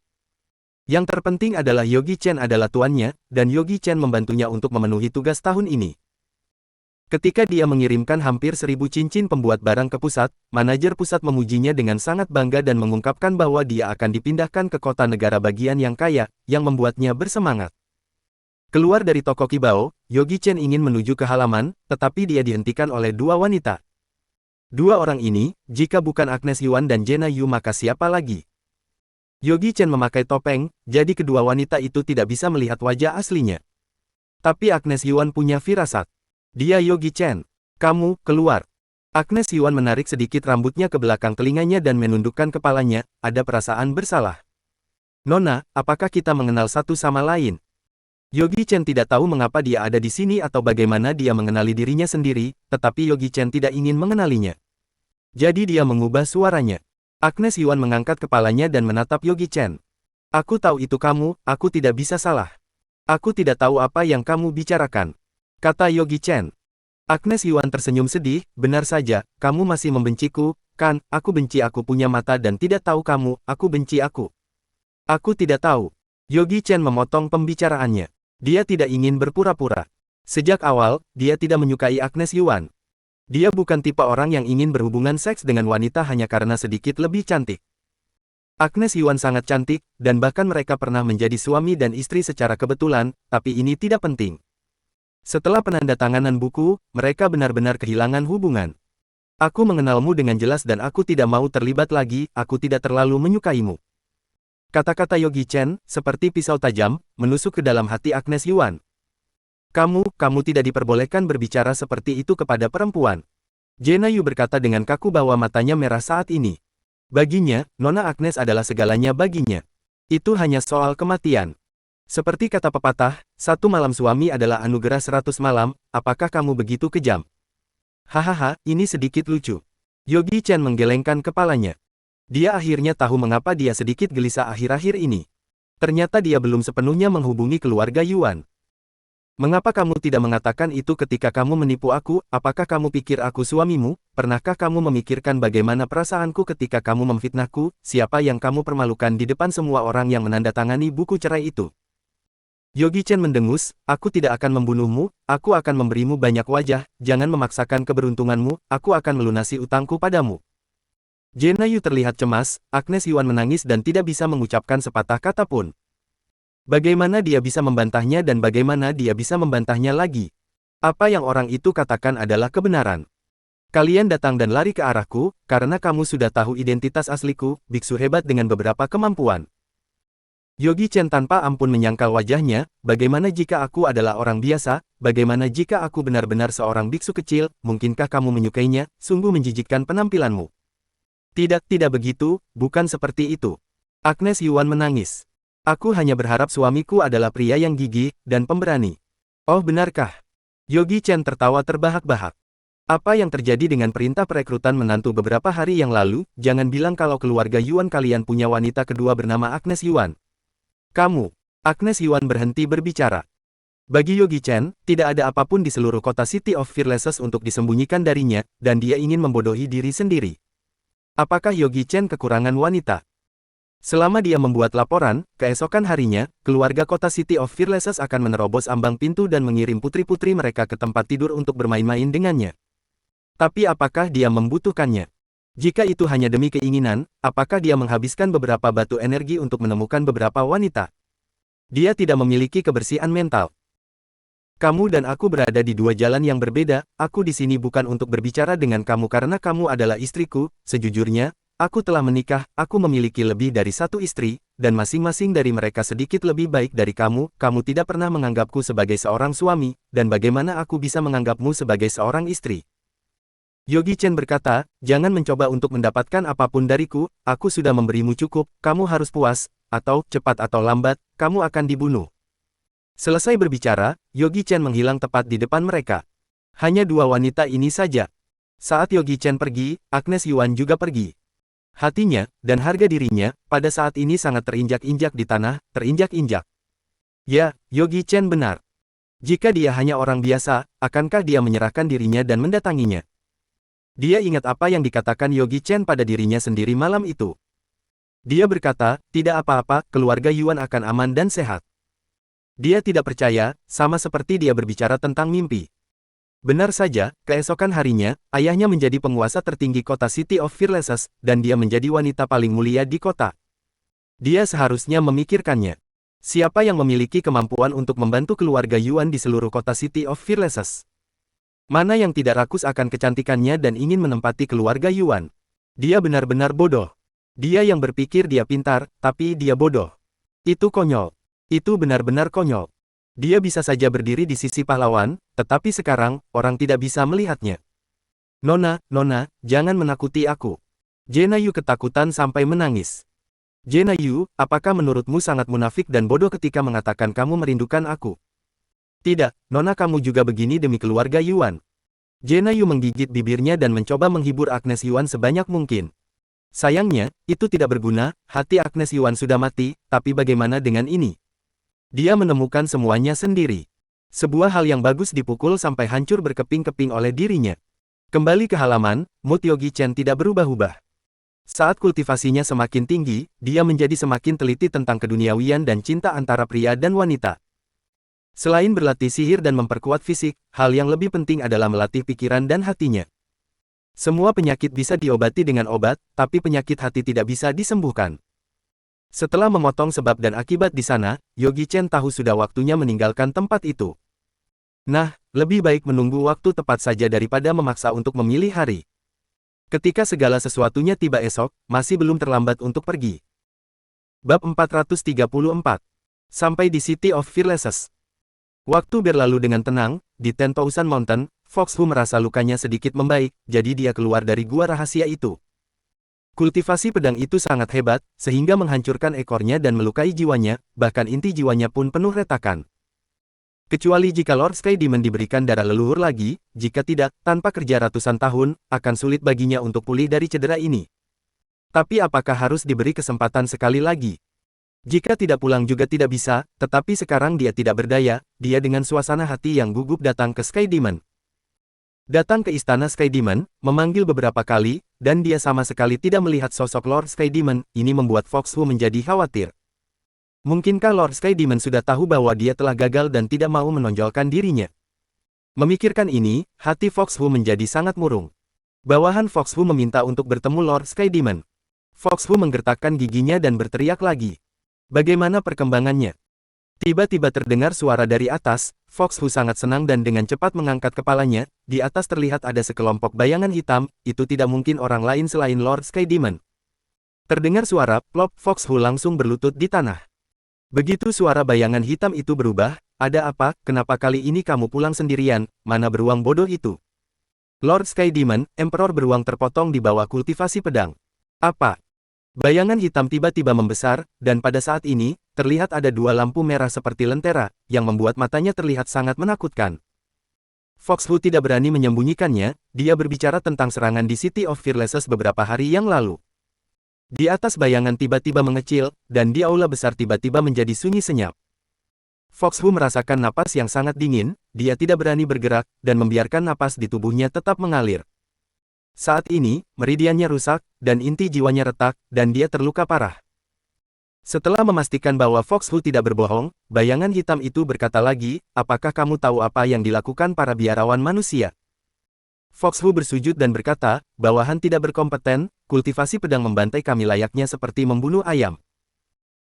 Yang terpenting adalah Yogi Chen adalah tuannya, dan Yogi Chen membantunya untuk memenuhi tugas tahun ini. Ketika dia mengirimkan hampir 1000 cincin pembuat barang ke pusat, manajer pusat memujinya dengan sangat bangga dan mengungkapkan bahwa dia akan dipindahkan ke kota negara bagian yang kaya, yang membuatnya bersemangat. Keluar dari toko Kibao, Yogi Chen ingin menuju ke halaman, tetapi dia dihentikan oleh 2 wanita. 2 orang ini, jika bukan Agnes Yuan dan Jena Yu maka siapa lagi? Yogi Chen memakai topeng, jadi kedua wanita itu tidak bisa melihat wajah aslinya. Tapi Agnes Yuan punya firasat. Dia Yogi Chen. Kamu, keluar. Agnes Yuan menarik sedikit rambutnya ke belakang telinganya dan menundukkan kepalanya, ada perasaan bersalah. Nona, apakah kita mengenal satu sama lain? Yogi Chen tidak tahu mengapa dia ada di sini atau bagaimana dia mengenali dirinya sendiri, tetapi Yogi Chen tidak ingin mengenalinya. Jadi dia mengubah suaranya. Agnes Yuan mengangkat kepalanya dan menatap Yogi Chen. Aku tahu itu kamu, aku tidak bisa salah. Aku tidak tahu apa yang kamu bicarakan, kata Yogi Chen. Agnes Yuan tersenyum sedih, benar saja, kamu masih membenciku, kan, aku benci aku punya mata dan tidak tahu kamu, aku benci aku. Aku tidak tahu. Yogi Chen memotong pembicaraannya. Dia tidak ingin berpura-pura. Sejak awal, dia tidak menyukai Agnes Yuan. Dia bukan tipe orang yang ingin berhubungan seks dengan wanita hanya karena sedikit lebih cantik. Agnes Yuan sangat cantik, dan bahkan mereka pernah menjadi suami dan istri secara kebetulan, tapi ini tidak penting. Setelah penandatanganan buku, mereka benar-benar kehilangan hubungan. Aku mengenalmu dengan jelas dan aku tidak mau terlibat lagi, aku tidak terlalu menyukaimu. Kata-kata Yogi Chen, seperti pisau tajam, menusuk ke dalam hati Agnes Yuan. Kamu tidak diperbolehkan berbicara seperti itu kepada perempuan. Jena Yu berkata dengan kaku bahwa matanya merah saat ini. Baginya, Nona Agnes adalah segalanya baginya. Itu hanya soal kematian. Seperti kata pepatah, satu malam suami adalah anugerah 100 malam, apakah kamu begitu kejam? Hahaha, ini sedikit lucu. Yogi Chen menggelengkan kepalanya. Dia akhirnya tahu mengapa dia sedikit gelisah akhir-akhir ini. Ternyata dia belum sepenuhnya menghubungi keluarga Yuan. Mengapa kamu tidak mengatakan itu ketika kamu menipu aku? Apakah kamu pikir aku suamimu? Pernahkah kamu memikirkan bagaimana perasaanku ketika kamu memfitnahku? Siapa yang kamu permalukan di depan semua orang yang menandatangani buku cerai itu? Yogi Chen mendengus, aku tidak akan membunuhmu, aku akan memberimu banyak wajah, jangan memaksakan keberuntunganmu, aku akan melunasi utangku padamu. Jena Yu terlihat cemas, Agnes Yuan menangis dan tidak bisa mengucapkan sepatah kata pun. Bagaimana dia bisa membantahnya dan bagaimana dia bisa membantahnya lagi? Apa yang orang itu katakan adalah kebenaran. Kalian datang dan lari ke arahku, karena kamu sudah tahu identitas asliku, biksu hebat dengan beberapa kemampuan. Yogi Chen tanpa ampun menyangkal wajahnya, bagaimana jika aku adalah orang biasa, bagaimana jika aku benar-benar seorang biksu kecil, mungkinkah kamu menyukainya, sungguh menjijikkan penampilanmu. Tidak begitu, bukan seperti itu. Agnes Yuan menangis. Aku hanya berharap suamiku adalah pria yang gigih dan pemberani. Oh benarkah? Yogi Chen tertawa terbahak-bahak. Apa yang terjadi dengan perintah perekrutan menantu beberapa hari yang lalu? Jangan bilang kalau keluarga Yuan kalian punya wanita kedua bernama Agnes Yuan. Kamu. Agnes Yuan berhenti berbicara. Bagi Yogi Chen, tidak ada apapun di seluruh kota City of Fearlessness untuk disembunyikan darinya, dan dia ingin membodohi diri sendiri. Apakah Yogi Chen kekurangan wanita? Selama dia membuat laporan, keesokan harinya, keluarga kota City of Fearlessness akan menerobos ambang pintu dan mengirim putri-putri mereka ke tempat tidur untuk bermain-main dengannya. Tapi apakah dia membutuhkannya? Jika itu hanya demi keinginan, apakah dia menghabiskan beberapa batu energi untuk menemukan beberapa wanita? Dia tidak memiliki kebersihan mental. Kamu dan aku berada di dua jalan yang berbeda, aku di sini bukan untuk berbicara dengan kamu karena kamu adalah istriku, sejujurnya, aku telah menikah, aku memiliki lebih dari satu istri, dan masing-masing dari mereka sedikit lebih baik dari kamu tidak pernah menganggapku sebagai seorang suami, dan bagaimana aku bisa menganggapmu sebagai seorang istri? Yogi Chen berkata, jangan mencoba untuk mendapatkan apapun dariku, aku sudah memberimu cukup, kamu harus puas, atau, cepat atau lambat, kamu akan dibunuh. Selesai berbicara, Yogi Chen menghilang tepat di depan mereka. Hanya dua wanita ini saja. Saat Yogi Chen pergi, Agnes Yuan juga pergi. Hatinya, dan harga dirinya, pada saat ini sangat terinjak-injak di tanah, terinjak-injak. Ya, Yogi Chen benar. Jika dia hanya orang biasa, akankah dia menyerahkan dirinya dan mendatanginya? Dia ingat apa yang dikatakan Yogi Chen pada dirinya sendiri malam itu. Dia berkata, tidak apa-apa, keluarga Yuan akan aman dan sehat. Dia tidak percaya, sama seperti dia berbicara tentang mimpi. Benar saja, keesokan harinya, ayahnya menjadi penguasa tertinggi kota City of Fearlessness, dan dia menjadi wanita paling mulia di kota. Dia seharusnya memikirkannya. Siapa yang memiliki kemampuan untuk membantu keluarga Yuan di seluruh kota City of Fearlessness? Mana yang tidak rakus akan kecantikannya dan ingin menempati keluarga Yuan? Dia benar-benar bodoh. Dia yang berpikir dia pintar, tapi dia bodoh. Itu konyol. Itu benar-benar konyol. Dia bisa saja berdiri di sisi pahlawan, tetapi sekarang, orang tidak bisa melihatnya. Nona, jangan menakuti aku. Jena Yu ketakutan sampai menangis. Jena Yu, apakah menurutmu sangat munafik dan bodoh ketika mengatakan kamu merindukan aku? Tidak, Nona kamu juga begini demi keluarga Yuan. Jena Yu menggigit bibirnya dan mencoba menghibur Agnes Yuan sebanyak mungkin. Sayangnya, itu tidak berguna, hati Agnes Yuan sudah mati, tapi bagaimana dengan ini? Dia menemukan semuanya sendiri. Sebuah hal yang bagus dipukul sampai hancur berkeping-keping oleh dirinya. Kembali ke halaman, mood Yogi Chen tidak berubah-ubah. Saat kultivasinya semakin tinggi, dia menjadi semakin teliti tentang keduniawian dan cinta antara pria dan wanita. Selain berlatih sihir dan memperkuat fisik, hal yang lebih penting adalah melatih pikiran dan hatinya. Semua penyakit bisa diobati dengan obat, tapi penyakit hati tidak bisa disembuhkan. Setelah memotong sebab dan akibat di sana, Yogi Chen tahu sudah waktunya meninggalkan tempat itu. Nah, lebih baik menunggu waktu tepat saja daripada memaksa untuk memilih hari. Ketika segala sesuatunya tiba esok, masih belum terlambat untuk pergi. Bab 434. Sampai di City of Fearlessness. Waktu berlalu dengan tenang, di Ten Thousand Mountain, Fox Hu merasa lukanya sedikit membaik, jadi dia keluar dari gua rahasia itu. Kultivasi pedang itu sangat hebat, sehingga menghancurkan ekornya dan melukai jiwanya, bahkan inti jiwanya pun penuh retakan. Kecuali jika Lord Sky Demon diberikan darah leluhur lagi, jika tidak, tanpa kerja ratusan tahun, akan sulit baginya untuk pulih dari cedera ini. Tapi apakah harus diberi kesempatan sekali lagi? Jika tidak pulang juga tidak bisa, tetapi sekarang dia tidak berdaya, dia dengan suasana hati yang gugup datang ke Sky Demon. Datang ke istana Sky Demon, memanggil beberapa kali, dan dia sama sekali tidak melihat sosok Lord Sky Demon, ini membuat Fox Hu menjadi khawatir. Mungkinkah Lord Sky Demon sudah tahu bahwa dia telah gagal dan tidak mau menonjolkan dirinya? Memikirkan ini, hati Fox Hu menjadi sangat murung. Bawahan Fox Hu meminta untuk bertemu Lord Sky Demon. Fox Hu menggertakkan giginya dan berteriak lagi. Bagaimana perkembangannya? Tiba-tiba terdengar suara dari atas, Fox Hu sangat senang dan dengan cepat mengangkat kepalanya, di atas terlihat ada sekelompok bayangan hitam, itu tidak mungkin orang lain selain Lord Sky Demon. Terdengar suara, plop, Fox Hu langsung berlutut di tanah. Begitu suara bayangan hitam itu berubah, ada apa, kenapa kali ini kamu pulang sendirian, mana beruang bodoh itu? Lord Sky Demon, Emperor beruang terpotong di bawah kultivasi pedang. Apa? Bayangan hitam tiba-tiba membesar, dan pada saat ini, terlihat ada dua lampu merah seperti lentera, yang membuat matanya terlihat sangat menakutkan. Fox Hu tidak berani menyembunyikannya, dia berbicara tentang serangan di City of Fearlessness beberapa hari yang lalu. Di atas bayangan tiba-tiba mengecil, dan di aula besar tiba-tiba menjadi sunyi senyap. Fox Hu merasakan napas yang sangat dingin, dia tidak berani bergerak, dan membiarkan napas di tubuhnya tetap mengalir. Saat ini, meridiannya rusak, dan inti jiwanya retak, dan dia terluka parah. Setelah memastikan bahwa Fox Hu tidak berbohong, bayangan hitam itu berkata lagi, apakah kamu tahu apa yang dilakukan para biarawan manusia? Fox Hu bersujud dan berkata, bawahan tidak berkompeten, kultivasi pedang membantai kami layaknya seperti membunuh ayam.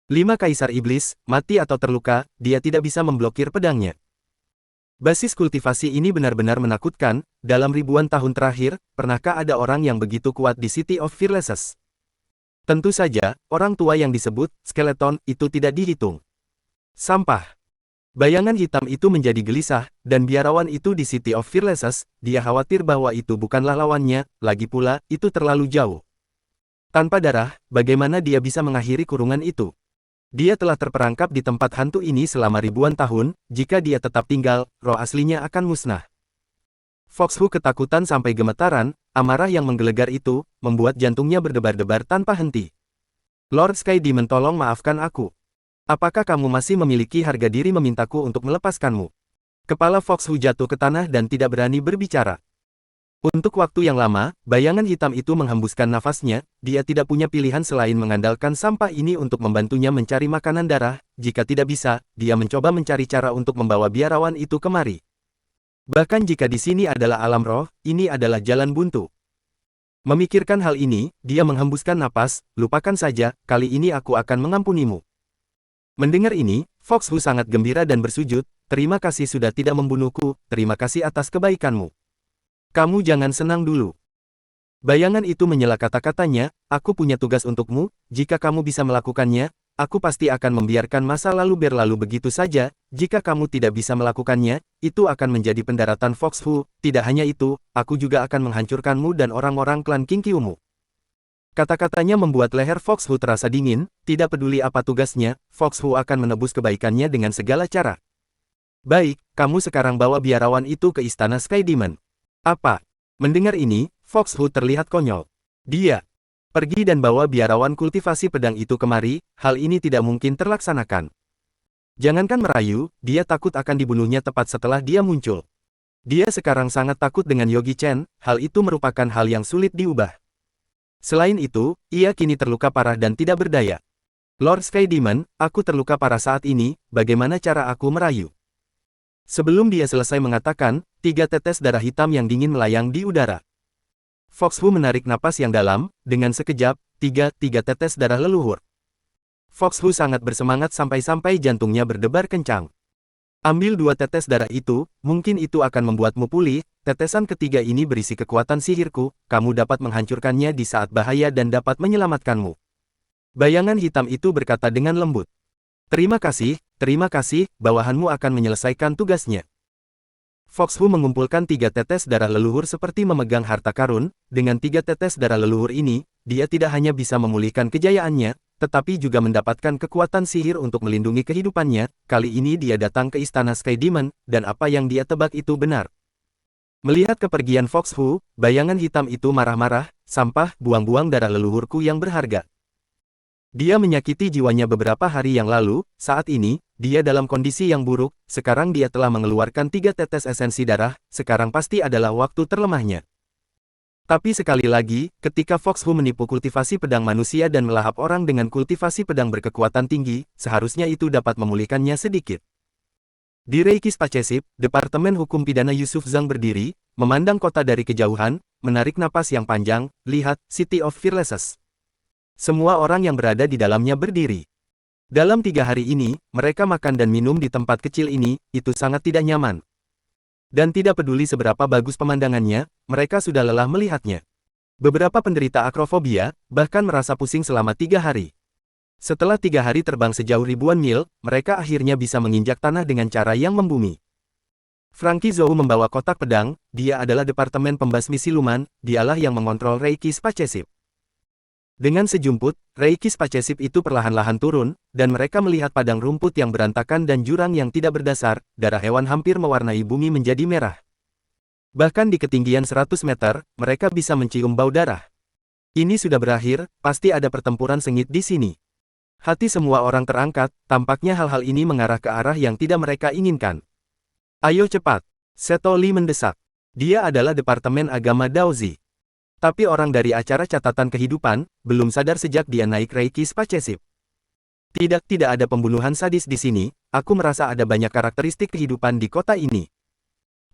5 kaisar iblis, mati atau terluka, dia tidak bisa memblokir pedangnya. Basis kultivasi ini benar-benar menakutkan, dalam ribuan tahun terakhir, pernahkah ada orang yang begitu kuat di City of Fearlessness? Tentu saja, orang tua yang disebut skeleton itu tidak dihitung. Sampah. Bayangan hitam itu menjadi gelisah, dan biarawan itu di City of Fearlessness, dia khawatir bahwa itu bukanlah lawannya, lagi pula, itu terlalu jauh. Tanpa darah, bagaimana dia bisa mengakhiri kurungan itu? Dia telah terperangkap di tempat hantu ini selama ribuan tahun, jika dia tetap tinggal, roh aslinya akan musnah. Fox Hu ketakutan sampai gemetaran, amarah yang menggelegar itu, membuat jantungnya berdebar-debar tanpa henti. Lord Sky Demon, tolong maafkan aku. Apakah kamu masih memiliki harga diri memintaku untuk melepaskanmu? Kepala Fox Hu jatuh ke tanah dan tidak berani berbicara. Untuk waktu yang lama, bayangan hitam itu menghembuskan nafasnya, dia tidak punya pilihan selain mengandalkan sampah ini untuk membantunya mencari makanan darah, jika tidak bisa, dia mencoba mencari cara untuk membawa biarawan itu kemari. Bahkan jika di sini adalah alam roh, ini adalah jalan buntu. Memikirkan hal ini, dia menghembuskan napas, lupakan saja, kali ini aku akan mengampunimu. Mendengar ini, Fox Hu sangat gembira dan bersujud, terima kasih sudah tidak membunuhku, terima kasih atas kebaikanmu. Kamu jangan senang dulu. Bayangan itu menyela kata-katanya, aku punya tugas untukmu, jika kamu bisa melakukannya, aku pasti akan membiarkan masa lalu berlalu begitu saja, jika kamu tidak bisa melakukannya, itu akan menjadi pendaratan Fox Hu, tidak hanya itu, aku juga akan menghancurkanmu dan orang-orang klan King Qiumu. Kata-katanya membuat leher Fox Hu terasa dingin, tidak peduli apa tugasnya, Fox Hu akan menebus kebaikannya dengan segala cara. Baik, kamu sekarang bawa biarawan itu ke istana Sky Demon. Apa? Mendengar ini, Fox Hu terlihat konyol. Dia Pergi dan bawa biarawan kultivasi pedang itu kemari, hal ini tidak mungkin terlaksanakan. Jangankan merayu, dia takut akan dibunuhnya tepat setelah dia muncul. Dia sekarang sangat takut dengan Yogi Chen, hal itu merupakan hal yang sulit diubah. Selain itu, ia kini terluka parah dan tidak berdaya. Lord Sky Demon, aku terluka parah saat ini, bagaimana cara aku merayu? Sebelum dia selesai mengatakan, 3 tetes darah hitam yang dingin melayang di udara. Fox Hu menarik napas yang dalam, dengan sekejap, tiga tetes darah leluhur. Fox Hu sangat bersemangat sampai-sampai jantungnya berdebar kencang. Ambil 2 tetes darah itu, mungkin itu akan membuatmu pulih, tetesan ketiga ini berisi kekuatan sihirku, kamu dapat menghancurkannya di saat bahaya dan dapat menyelamatkanmu. Bayangan hitam itu berkata dengan lembut. Terima kasih, bawahanmu akan menyelesaikan tugasnya. Fox Hu mengumpulkan 3 tetes darah leluhur seperti memegang harta karun, dengan 3 tetes darah leluhur ini, dia tidak hanya bisa memulihkan kejayaannya, tetapi juga mendapatkan kekuatan sihir untuk melindungi kehidupannya. Kali ini dia datang ke istana Sky Demon, dan apa yang dia tebak itu benar. Melihat kepergian Fox Hu, bayangan hitam itu marah-marah, sampah, buang-buang darah leluhurku yang berharga. Dia menyakiti jiwanya beberapa hari yang lalu, saat ini, dia dalam kondisi yang buruk, sekarang dia telah mengeluarkan 3 tetes esensi darah, sekarang pasti adalah waktu terlemahnya. Tapi sekali lagi, ketika Fox Hu menipu kultivasi pedang manusia dan melahap orang dengan kultivasi pedang berkekuatan tinggi, seharusnya itu dapat memulihkannya sedikit. Di Reiki Spaceship, Departemen Hukum Pidana Yusuf Zhang berdiri, memandang kota dari kejauhan, menarik napas yang panjang, lihat, City of Fearlesses. Semua orang yang berada di dalamnya berdiri. Dalam 3 hari ini, mereka makan dan minum di tempat kecil ini, itu sangat tidak nyaman. Dan tidak peduli seberapa bagus pemandangannya, mereka sudah lelah melihatnya. Beberapa penderita akrofobia, bahkan merasa pusing selama 3 hari. Setelah 3 hari terbang sejauh ribuan mil, mereka akhirnya bisa menginjak tanah dengan cara yang membumi. Frankie Zhou membawa kotak pedang, dia adalah Departemen Pembasmi Siluman, dialah yang mengontrol Reiki Spaceship. Dengan sejumput, Reiki Spaceship itu perlahan-lahan turun, dan mereka melihat padang rumput yang berantakan dan jurang yang tidak berdasar, darah hewan hampir mewarnai bumi menjadi merah. Bahkan di ketinggian 100 meter, mereka bisa mencium bau darah. Ini sudah berakhir, pasti ada pertempuran sengit di sini. Hati semua orang terangkat, tampaknya hal-hal ini mengarah ke arah yang tidak mereka inginkan. Ayo cepat, Seto Li mendesak. Dia adalah Departemen Agama Daozi. Tapi orang dari acara catatan kehidupan, belum sadar sejak dia naik Reiki Spaceship. Tidak ada pembunuhan sadis di sini, aku merasa ada banyak karakteristik kehidupan di kota ini.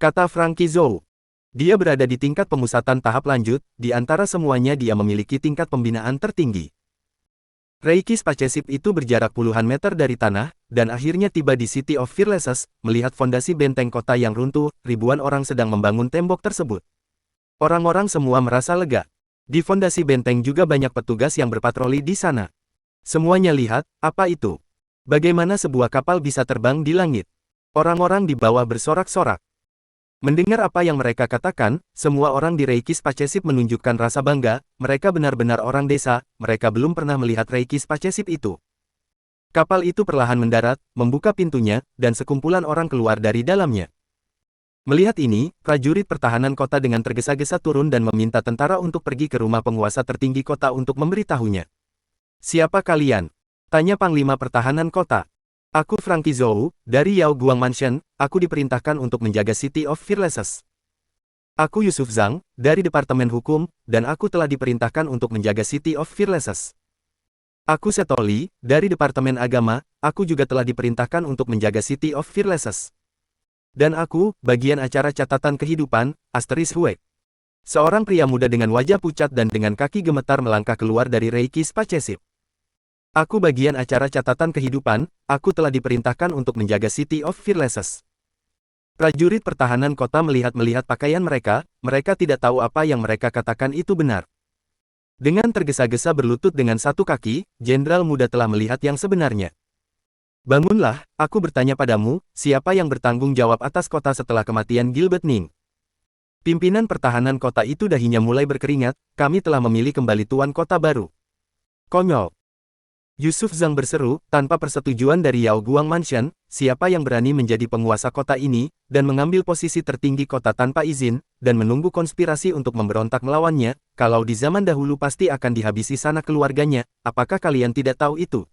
Kata Frankie Zhou. Dia berada di tingkat pemusatan tahap lanjut, di antara semuanya dia memiliki tingkat pembinaan tertinggi. Reiki Spaceship itu berjarak puluhan meter dari tanah, dan akhirnya tiba di City of Fearlesses, melihat fondasi benteng kota yang runtuh, ribuan orang sedang membangun tembok tersebut. Orang-orang semua merasa lega. Di fondasi benteng juga banyak petugas yang berpatroli di sana. Semuanya lihat, apa itu? Bagaimana sebuah kapal bisa terbang di langit? Orang-orang di bawah bersorak-sorak. Mendengar apa yang mereka katakan, semua orang di Reiki Spaceship menunjukkan rasa bangga, mereka benar-benar orang desa, mereka belum pernah melihat Reiki Spaceship itu. Kapal itu perlahan mendarat, membuka pintunya, dan sekumpulan orang keluar dari dalamnya. Melihat ini, prajurit pertahanan kota dengan tergesa-gesa turun dan meminta tentara untuk pergi ke rumah penguasa tertinggi kota untuk memberitahunya. Siapa kalian? Tanya Panglima Pertahanan Kota. Aku Frankie Zhou, dari Yao Guang Mansion, aku diperintahkan untuk menjaga City of Fearlesses. Aku Yusuf Zhang, dari Departemen Hukum, dan aku telah diperintahkan untuk menjaga City of Fearlesses. Aku Seto Li, dari Departemen Agama, aku juga telah diperintahkan untuk menjaga City of Fearlesses. Dan aku, bagian acara catatan kehidupan, Asteris Huek. Seorang pria muda dengan wajah pucat dan dengan kaki gemetar melangkah keluar dari Reiki Spaceship. Aku bagian acara catatan kehidupan, aku telah diperintahkan untuk menjaga City of Fearlesses. Prajurit pertahanan kota melihat pakaian mereka, mereka tidak tahu apa yang mereka katakan itu benar. Dengan tergesa-gesa berlutut dengan satu kaki, jenderal muda telah melihat yang sebenarnya. Bangunlah, aku bertanya padamu, siapa yang bertanggung jawab atas kota setelah kematian Gilbert Ning? Pimpinan pertahanan kota itu dahinya mulai berkeringat, kami telah memilih kembali tuan kota baru. Konyol. Yusuf Zhang berseru, tanpa persetujuan dari Yao Guang Mansion, siapa yang berani menjadi penguasa kota ini, dan mengambil posisi tertinggi kota tanpa izin, dan menunggu konspirasi untuk memberontak melawannya, kalau di zaman dahulu pasti akan dihabisi sanak keluarganya, apakah kalian tidak tahu itu?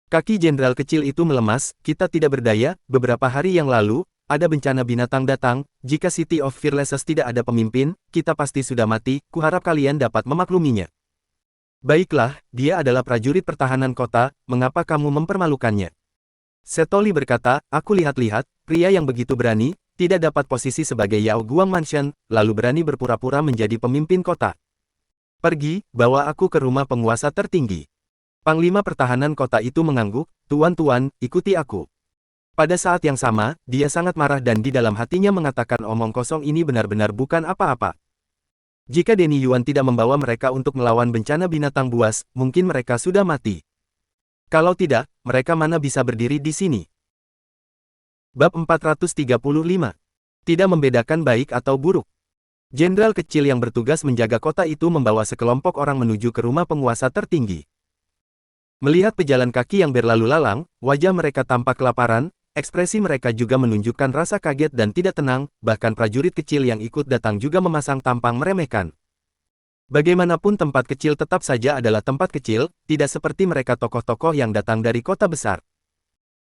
Kaki jenderal kecil itu melemas, kita tidak berdaya, beberapa hari yang lalu, ada bencana binatang datang, jika City of Fearlesses tidak ada pemimpin, kita pasti sudah mati, kuharap kalian dapat memakluminya. Baiklah, dia adalah prajurit pertahanan kota, mengapa kamu mempermalukannya? Setoli berkata, aku lihat-lihat, pria yang begitu berani, tidak dapat posisi sebagai Yao Guang Mansion, lalu berani berpura-pura menjadi pemimpin kota. Pergi, bawa aku ke rumah penguasa tertinggi. Panglima pertahanan kota itu mengangguk, tuan-tuan, ikuti aku. Pada saat yang sama, dia sangat marah dan di dalam hatinya mengatakan omong kosong ini benar-benar bukan apa-apa. Jika Denny Yuan tidak membawa mereka untuk melawan bencana binatang buas, mungkin mereka sudah mati. Kalau tidak, mereka mana bisa berdiri di sini? Bab 435. Tidak membedakan baik atau buruk. Jenderal kecil yang bertugas menjaga kota itu membawa sekelompok orang menuju ke rumah penguasa tertinggi. Melihat pejalan kaki yang berlalu lalang, wajah mereka tampak kelaparan, ekspresi mereka juga menunjukkan rasa kaget dan tidak tenang, bahkan prajurit kecil yang ikut datang juga memasang tampang meremehkan. Bagaimanapun tempat kecil tetap saja adalah tempat kecil, tidak seperti mereka tokoh-tokoh yang datang dari kota besar.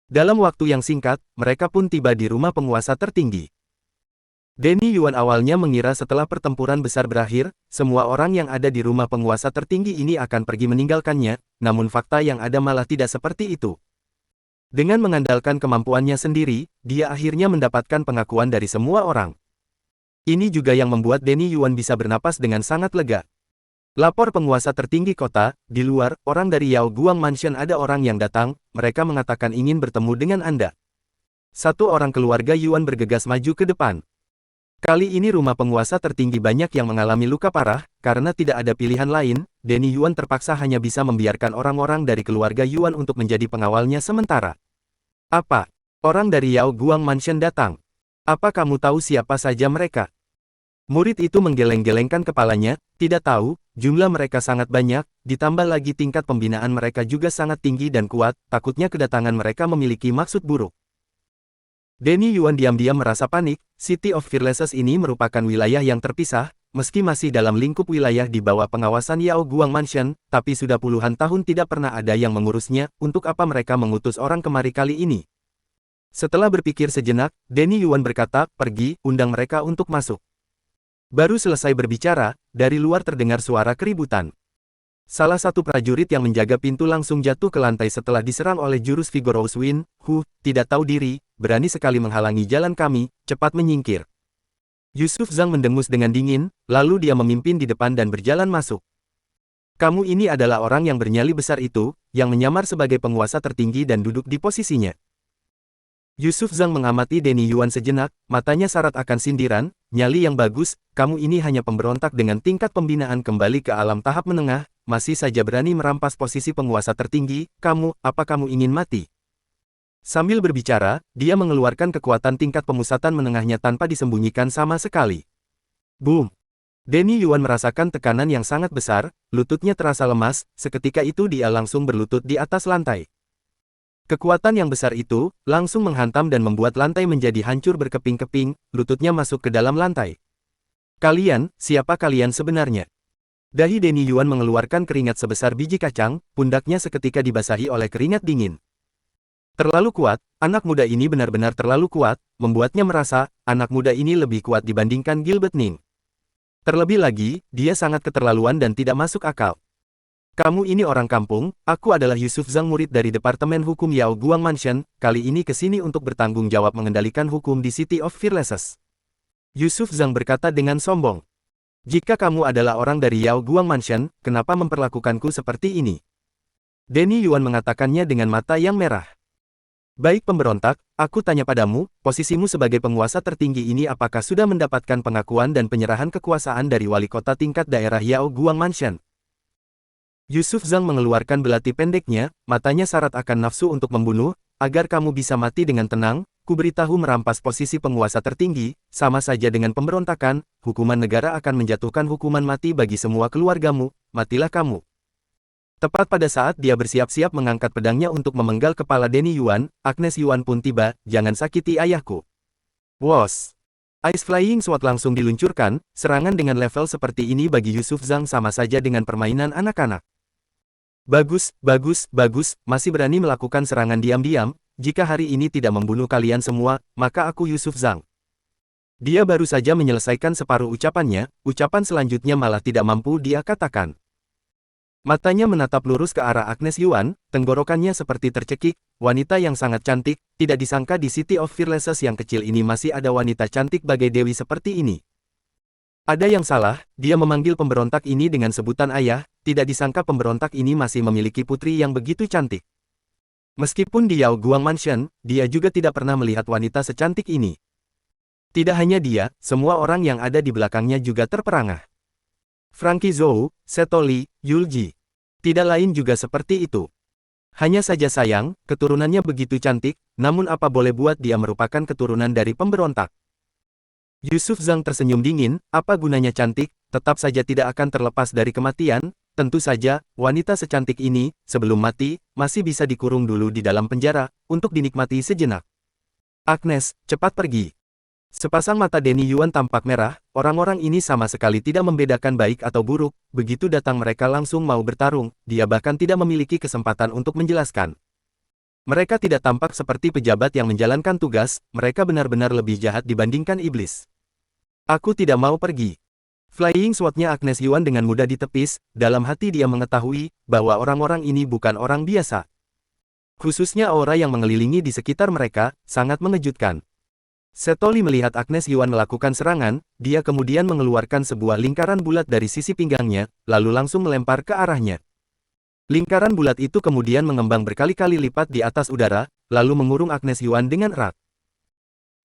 Dalam waktu yang singkat, mereka pun tiba di rumah penguasa tertinggi. Denny Yuan awalnya mengira setelah pertempuran besar berakhir, semua orang yang ada di rumah penguasa tertinggi ini akan pergi meninggalkannya, namun fakta yang ada malah tidak seperti itu. Dengan mengandalkan kemampuannya sendiri, dia akhirnya mendapatkan pengakuan dari semua orang. Ini juga yang membuat Denny Yuan bisa bernapas dengan sangat lega. Lapor penguasa tertinggi kota, di luar, orang dari Yao Guang Mansion ada orang yang datang, mereka mengatakan ingin bertemu dengan Anda. Satu orang keluarga Yuan bergegas maju ke depan. Kali ini rumah penguasa tertinggi banyak yang mengalami luka parah, karena tidak ada pilihan lain, Denny Yuan terpaksa hanya bisa membiarkan orang-orang dari keluarga Yuan untuk menjadi pengawalnya sementara. Apa? Orang dari Yao Guang Mansion datang. Apa kamu tahu siapa saja mereka? Murid itu menggeleng-gelengkan kepalanya, tidak tahu, jumlah mereka sangat banyak, ditambah lagi tingkat pembinaan mereka juga sangat tinggi dan kuat, takutnya kedatangan mereka memiliki maksud buruk. Denny Yuan diam-diam merasa panik, City of Fearlesses ini merupakan wilayah yang terpisah, meski masih dalam lingkup wilayah di bawah pengawasan Yao Guang Mansion, tapi sudah puluhan tahun tidak pernah ada yang mengurusnya, untuk apa mereka mengutus orang kemari kali ini? Setelah berpikir sejenak, Denny Yuan berkata, pergi, undang mereka untuk masuk. Baru selesai berbicara, dari luar terdengar suara keributan. Salah satu prajurit yang menjaga pintu langsung jatuh ke lantai setelah diserang oleh jurus Vigorous Wind. Tidak tahu diri, berani sekali menghalangi jalan kami, cepat menyingkir. Yusuf Zhang mendengus dengan dingin, lalu dia memimpin di depan dan berjalan masuk. Kamu ini adalah orang yang bernyali besar itu, yang menyamar sebagai penguasa tertinggi dan duduk di posisinya. Yusuf Zhang mengamati Denny Yuan sejenak, matanya syarat akan sindiran, nyali yang bagus, kamu ini hanya pemberontak dengan tingkat pembinaan kembali ke alam tahap menengah, masih saja berani merampas posisi penguasa tertinggi, apa kamu ingin mati? Sambil berbicara, dia mengeluarkan kekuatan tingkat pemusatan menengahnya tanpa disembunyikan sama sekali. Boom! Denny Yuan merasakan tekanan yang sangat besar, lututnya terasa lemas, seketika itu dia langsung berlutut di atas lantai. Kekuatan yang besar itu, langsung menghantam dan membuat lantai menjadi hancur berkeping-keping, lututnya masuk ke dalam lantai. Kalian, siapa kalian sebenarnya? Dahi Denny Yuan mengeluarkan keringat sebesar biji kacang, pundaknya seketika dibasahi oleh keringat dingin. Terlalu kuat, anak muda ini benar-benar terlalu kuat, membuatnya merasa, anak muda ini lebih kuat dibandingkan Gilbert Ning. Terlebih lagi, dia sangat keterlaluan dan tidak masuk akal. Kamu ini orang kampung, aku adalah Yusuf Zhang murid dari Departemen Hukum Yao Guang Mansion, kali ini ke sini untuk bertanggung jawab mengendalikan hukum di City of Fearlesses. Yusuf Zhang berkata dengan sombong. Jika kamu adalah orang dari Yao Guang Mansion, kenapa memperlakukanku seperti ini? Denny Yuan mengatakannya dengan mata yang merah. Baik pemberontak, aku tanya padamu, posisimu sebagai penguasa tertinggi ini apakah sudah mendapatkan pengakuan dan penyerahan kekuasaan dari wali kota tingkat daerah Yao Guang Mansion? Yusuf Zhang mengeluarkan belati pendeknya, matanya syarat akan nafsu untuk membunuh, agar kamu bisa mati dengan tenang, kuberitahu merampas posisi penguasa tertinggi, sama saja dengan pemberontakan, hukuman negara akan menjatuhkan hukuman mati bagi semua keluargamu, matilah kamu. Tepat pada saat dia bersiap-siap mengangkat pedangnya untuk memenggal kepala Denny Yuan, Agnes Yuan pun tiba, jangan sakiti ayahku. Wos! Ice Flying Sword langsung diluncurkan, serangan dengan level seperti ini bagi Yusuf Zhang sama saja dengan permainan anak-anak. Bagus, bagus, bagus, masih berani melakukan serangan diam-diam, jika hari ini tidak membunuh kalian semua, maka aku Yusuf Zhang. Dia baru saja menyelesaikan separuh ucapannya, ucapan selanjutnya malah tidak mampu dia katakan. Matanya menatap lurus ke arah Agnes Yuan, tenggorokannya seperti tercekik, wanita yang sangat cantik, tidak disangka di City of Fearlesses yang kecil ini masih ada wanita cantik bagai dewi seperti ini. Ada yang salah, dia memanggil pemberontak ini dengan sebutan ayah, tidak disangka pemberontak ini masih memiliki putri yang begitu cantik. Meskipun di Yao Guang Mansion, dia juga tidak pernah melihat wanita secantik ini. Tidak hanya dia, semua orang yang ada di belakangnya juga terperangah. Frankie Zhou, Seto Li, Yulji. Tidak lain juga seperti itu. Hanya saja sayang, keturunannya begitu cantik, namun apa boleh buat dia merupakan keturunan dari pemberontak. Yusuf Zhang tersenyum dingin, apa gunanya cantik, tetap saja tidak akan terlepas dari kematian, tentu saja, wanita secantik ini, sebelum mati, masih bisa dikurung dulu di dalam penjara, untuk dinikmati sejenak. Agnes, cepat pergi. Sepasang mata Denny Yuan tampak merah, orang-orang ini sama sekali tidak membedakan baik atau buruk, begitu datang mereka langsung mau bertarung, dia bahkan tidak memiliki kesempatan untuk menjelaskan. Mereka tidak tampak seperti pejabat yang menjalankan tugas, mereka benar-benar lebih jahat dibandingkan iblis. Aku tidak mau pergi. Flying Sword-nya Agnes Yuan dengan mudah ditepis, dalam hati dia mengetahui, bahwa orang-orang ini bukan orang biasa. Khususnya aura yang mengelilingi di sekitar mereka, sangat mengejutkan. Seto Li melihat Agnes Yuan melakukan serangan, dia kemudian mengeluarkan sebuah lingkaran bulat dari sisi pinggangnya, lalu langsung melempar ke arahnya. Lingkaran bulat itu kemudian mengembang berkali-kali lipat di atas udara, lalu mengurung Agnes Yuan dengan erat.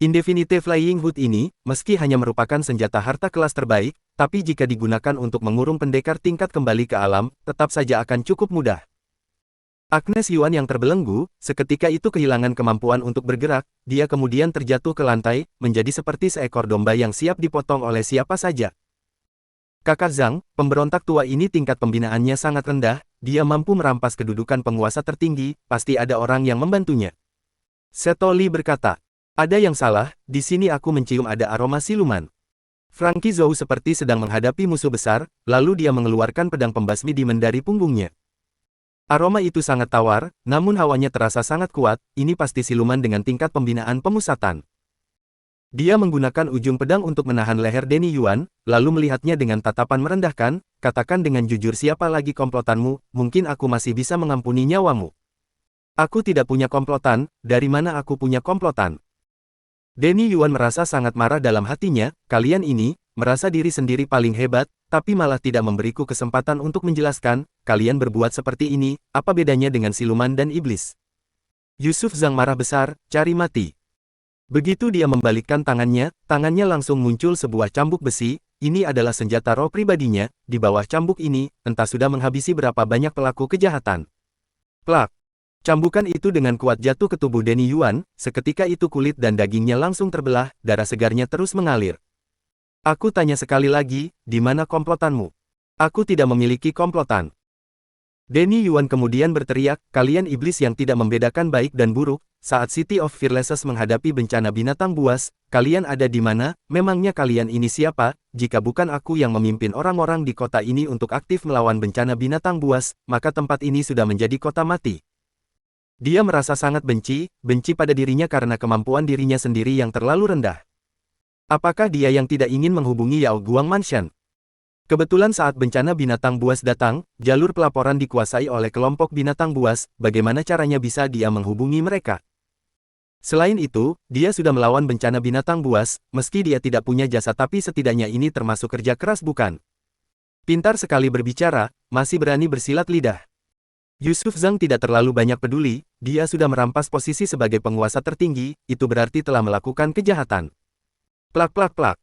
Indefinite Flying Hood ini, meski hanya merupakan senjata harta kelas terbaik, tapi jika digunakan untuk mengurung pendekar tingkat kembali ke alam, tetap saja akan cukup mudah. Agnes Yuan yang terbelenggu, seketika itu kehilangan kemampuan untuk bergerak, dia kemudian terjatuh ke lantai, menjadi seperti seekor domba yang siap dipotong oleh siapa saja. Kakak Zhang, pemberontak tua ini tingkat pembinaannya sangat rendah, dia mampu merampas kedudukan penguasa tertinggi, pasti ada orang yang membantunya. Seto Li berkata, ada yang salah, di sini aku mencium ada aroma siluman. Frankie Zhou seperti sedang menghadapi musuh besar, lalu dia mengeluarkan pedang pembasmi demon dari punggungnya. Aroma itu sangat tawar, namun hawanya terasa sangat kuat, ini pasti siluman dengan tingkat pembinaan pemusatan. Dia menggunakan ujung pedang untuk menahan leher Denny Yuan, lalu melihatnya dengan tatapan merendahkan, katakan dengan jujur siapa lagi komplotanmu, mungkin aku masih bisa mengampuni nyawamu. Aku tidak punya komplotan, dari mana aku punya komplotan? Denny Yuan merasa sangat marah dalam hatinya, kalian ini, merasa diri sendiri paling hebat, tapi malah tidak memberiku kesempatan untuk menjelaskan, kalian berbuat seperti ini, apa bedanya dengan siluman dan iblis? Yusuf Zhang marah besar, cari mati. Begitu dia membalikkan tangannya langsung muncul sebuah cambuk besi, ini adalah senjata roh pribadinya, di bawah cambuk ini, entah sudah menghabisi berapa banyak pelaku kejahatan. Plak! Cambukan itu dengan kuat jatuh ke tubuh Denny Yuan, seketika itu kulit dan dagingnya langsung terbelah, darah segarnya terus mengalir. Aku tanya sekali lagi, di mana komplotanmu? Aku tidak memiliki komplotan. Denny Yuan kemudian berteriak, kalian iblis yang tidak membedakan baik dan buruk, saat City of Fearlesses menghadapi bencana binatang buas, kalian ada di mana, memangnya kalian ini siapa, jika bukan aku yang memimpin orang-orang di kota ini untuk aktif melawan bencana binatang buas, maka tempat ini sudah menjadi kota mati. Dia merasa sangat benci pada dirinya karena kemampuan dirinya sendiri yang terlalu rendah. Apakah dia yang tidak ingin menghubungi Yao Guang Mansion? Kebetulan saat bencana binatang buas datang, jalur pelaporan dikuasai oleh kelompok binatang buas, bagaimana caranya bisa dia menghubungi mereka? Selain itu, dia sudah melawan bencana binatang buas, meski dia tidak punya jasa tapi setidaknya ini termasuk kerja keras bukan? Pintar sekali berbicara, masih berani bersilat lidah. Yusuf Zhang tidak terlalu banyak peduli, dia sudah merampas posisi sebagai penguasa tertinggi, itu berarti telah melakukan kejahatan. Plak plak plak.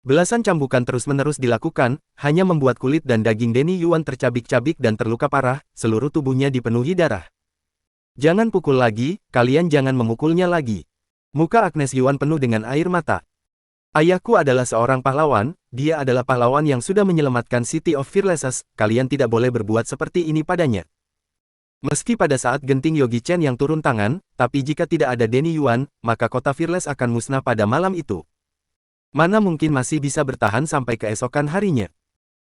Belasan cambukan terus-menerus dilakukan, hanya membuat kulit dan daging Denny Yuan tercabik-cabik dan terluka parah, seluruh tubuhnya dipenuhi darah. Jangan pukul lagi, kalian jangan memukulnya lagi. Muka Agnes Yuan penuh dengan air mata. Ayahku adalah seorang pahlawan, dia adalah pahlawan yang sudah menyelamatkan City of Fearlesses, kalian tidak boleh berbuat seperti ini padanya. Meski pada saat genting Yogi Chen yang turun tangan, tapi jika tidak ada Denny Yuan, maka kota Fearless akan musnah pada malam itu. Mana mungkin masih bisa bertahan sampai keesokan harinya.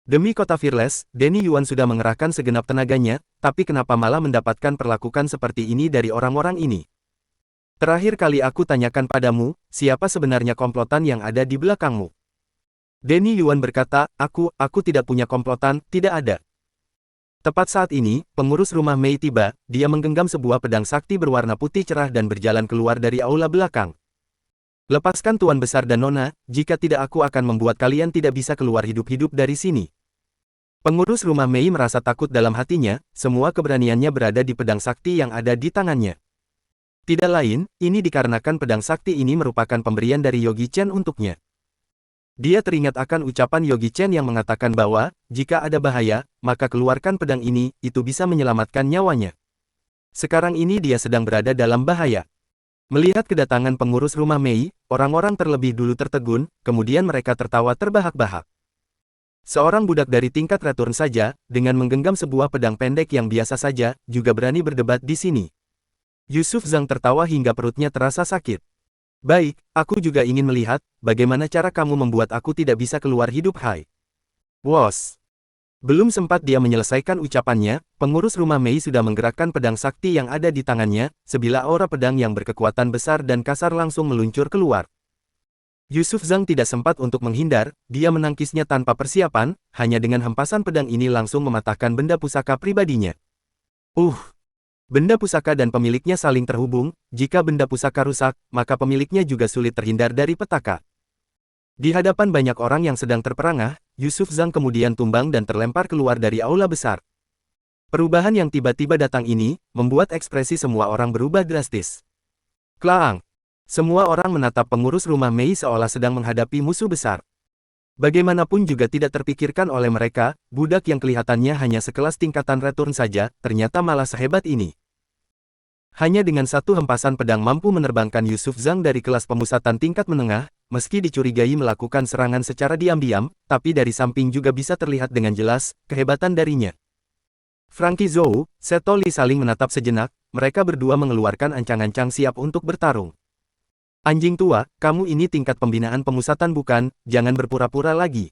Demi kota Fearless, Danny Yuan sudah mengerahkan segenap tenaganya, tapi kenapa malah mendapatkan perlakuan seperti ini dari orang-orang ini? Terakhir kali aku tanyakan padamu, siapa sebenarnya komplotan yang ada di belakangmu? Danny Yuan berkata, aku tidak punya komplotan, tidak ada. Tepat saat ini, pengurus rumah Mei tiba, dia menggenggam sebuah pedang sakti berwarna putih cerah dan berjalan keluar dari aula belakang. Lepaskan Tuan Besar dan Nona, jika tidak aku akan membuat kalian tidak bisa keluar hidup-hidup dari sini. Pengurus rumah Mei merasa takut dalam hatinya, semua keberaniannya berada di pedang sakti yang ada di tangannya. Tidak lain, ini dikarenakan pedang sakti ini merupakan pemberian dari Yogi Chen untuknya. Dia teringat akan ucapan Yogi Chen yang mengatakan bahwa, jika ada bahaya, maka keluarkan pedang ini, itu bisa menyelamatkan nyawanya. Sekarang ini dia sedang berada dalam bahaya. Melihat kedatangan pengurus rumah Mei, orang-orang terlebih dulu tertegun, kemudian mereka tertawa terbahak-bahak. Seorang budak dari tingkat return saja, dengan menggenggam sebuah pedang pendek yang biasa saja, juga berani berdebat di sini. Yusuf Zhang tertawa hingga perutnya terasa sakit. Baik, aku juga ingin melihat, bagaimana cara kamu membuat aku tidak bisa keluar hidup hai. Wos. Belum sempat dia menyelesaikan ucapannya, pengurus rumah Mei sudah menggerakkan pedang sakti yang ada di tangannya, sebilah aura pedang yang berkekuatan besar dan kasar langsung meluncur keluar. Yusuf Zhang tidak sempat untuk menghindar, dia menangkisnya tanpa persiapan, hanya dengan hempasan pedang ini langsung mematahkan benda pusaka pribadinya. Benda pusaka dan pemiliknya saling terhubung, jika benda pusaka rusak, maka pemiliknya juga sulit terhindar dari petaka. Di hadapan banyak orang yang sedang terperangah, Yusuf Zhang kemudian tumbang dan terlempar keluar dari aula besar. Perubahan yang tiba-tiba datang ini, membuat ekspresi semua orang berubah drastis. Klaang! Semua orang menatap pengurus rumah Mei seolah sedang menghadapi musuh besar. Bagaimanapun juga tidak terpikirkan oleh mereka, budak yang kelihatannya hanya sekelas tingkatan return saja, ternyata malah sehebat ini. Hanya dengan satu hempasan pedang mampu menerbangkan Yusuf Zhang dari kelas pemusatan tingkat menengah, meski dicurigai melakukan serangan secara diam-diam, tapi dari samping juga bisa terlihat dengan jelas, kehebatan darinya. Frankie Zhou, Seto Li saling menatap sejenak, mereka berdua mengeluarkan ancang-ancang siap untuk bertarung. Anjing tua, kamu ini tingkat pembinaan pemusatan bukan, jangan berpura-pura lagi.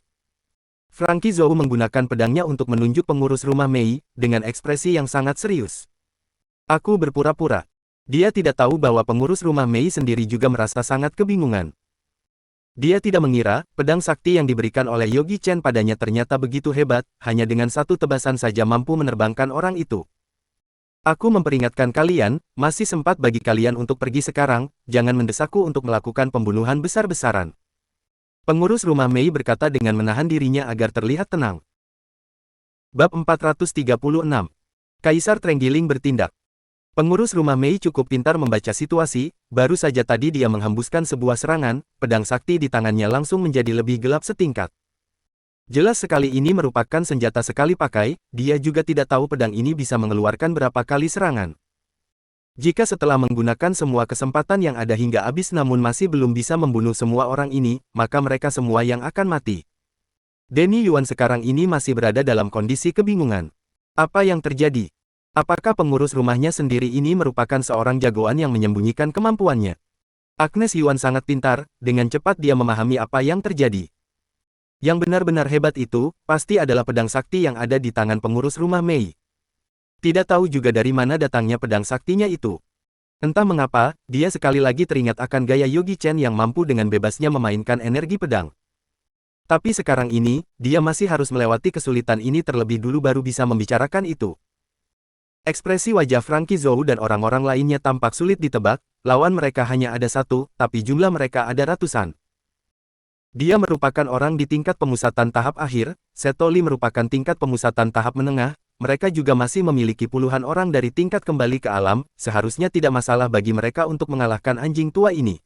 Frankie Zhou menggunakan pedangnya untuk menunjuk pengurus rumah Mei, dengan ekspresi yang sangat serius. Aku berpura-pura. Dia tidak tahu bahwa pengurus rumah Mei sendiri juga merasa sangat kebingungan. Dia tidak mengira, pedang sakti yang diberikan oleh Yogi Chen padanya ternyata begitu hebat, hanya dengan satu tebasan saja mampu menerbangkan orang itu. Aku memperingatkan kalian, masih sempat bagi kalian untuk pergi sekarang, jangan mendesakku untuk melakukan pembunuhan besar-besaran. Pengurus rumah Mei berkata dengan menahan dirinya agar terlihat tenang. Bab 436. Kaisar Trenggiling bertindak. Pengurus rumah Mei cukup pintar membaca situasi, baru saja tadi dia menghembuskan sebuah serangan, pedang sakti di tangannya langsung menjadi lebih gelap setingkat. Jelas sekali ini merupakan senjata sekali pakai, dia juga tidak tahu pedang ini bisa mengeluarkan berapa kali serangan. Jika setelah menggunakan semua kesempatan yang ada hingga habis namun masih belum bisa membunuh semua orang ini, maka mereka semua yang akan mati. Danny Yuan sekarang ini masih berada dalam kondisi kebingungan. Apa yang terjadi? Apakah pengurus rumahnya sendiri ini merupakan seorang jagoan yang menyembunyikan kemampuannya? Agnes Yuan sangat pintar, dengan cepat dia memahami apa yang terjadi. Yang benar-benar hebat itu, pasti adalah pedang sakti yang ada di tangan pengurus rumah Mei. Tidak tahu juga dari mana datangnya pedang saktinya itu. Entah mengapa, dia sekali lagi teringat akan gaya Yogi Chen yang mampu dengan bebasnya memainkan energi pedang. Tapi sekarang ini, dia masih harus melewati kesulitan ini terlebih dulu baru bisa membicarakan itu. Ekspresi wajah Frankie Zhou dan orang-orang lainnya tampak sulit ditebak, lawan mereka hanya ada satu, tapi jumlah mereka ada ratusan. Dia merupakan orang di tingkat pemusatan tahap akhir, Seto Li merupakan tingkat pemusatan tahap menengah, mereka juga masih memiliki puluhan orang dari tingkat kembali ke alam, seharusnya tidak masalah bagi mereka untuk mengalahkan anjing tua ini.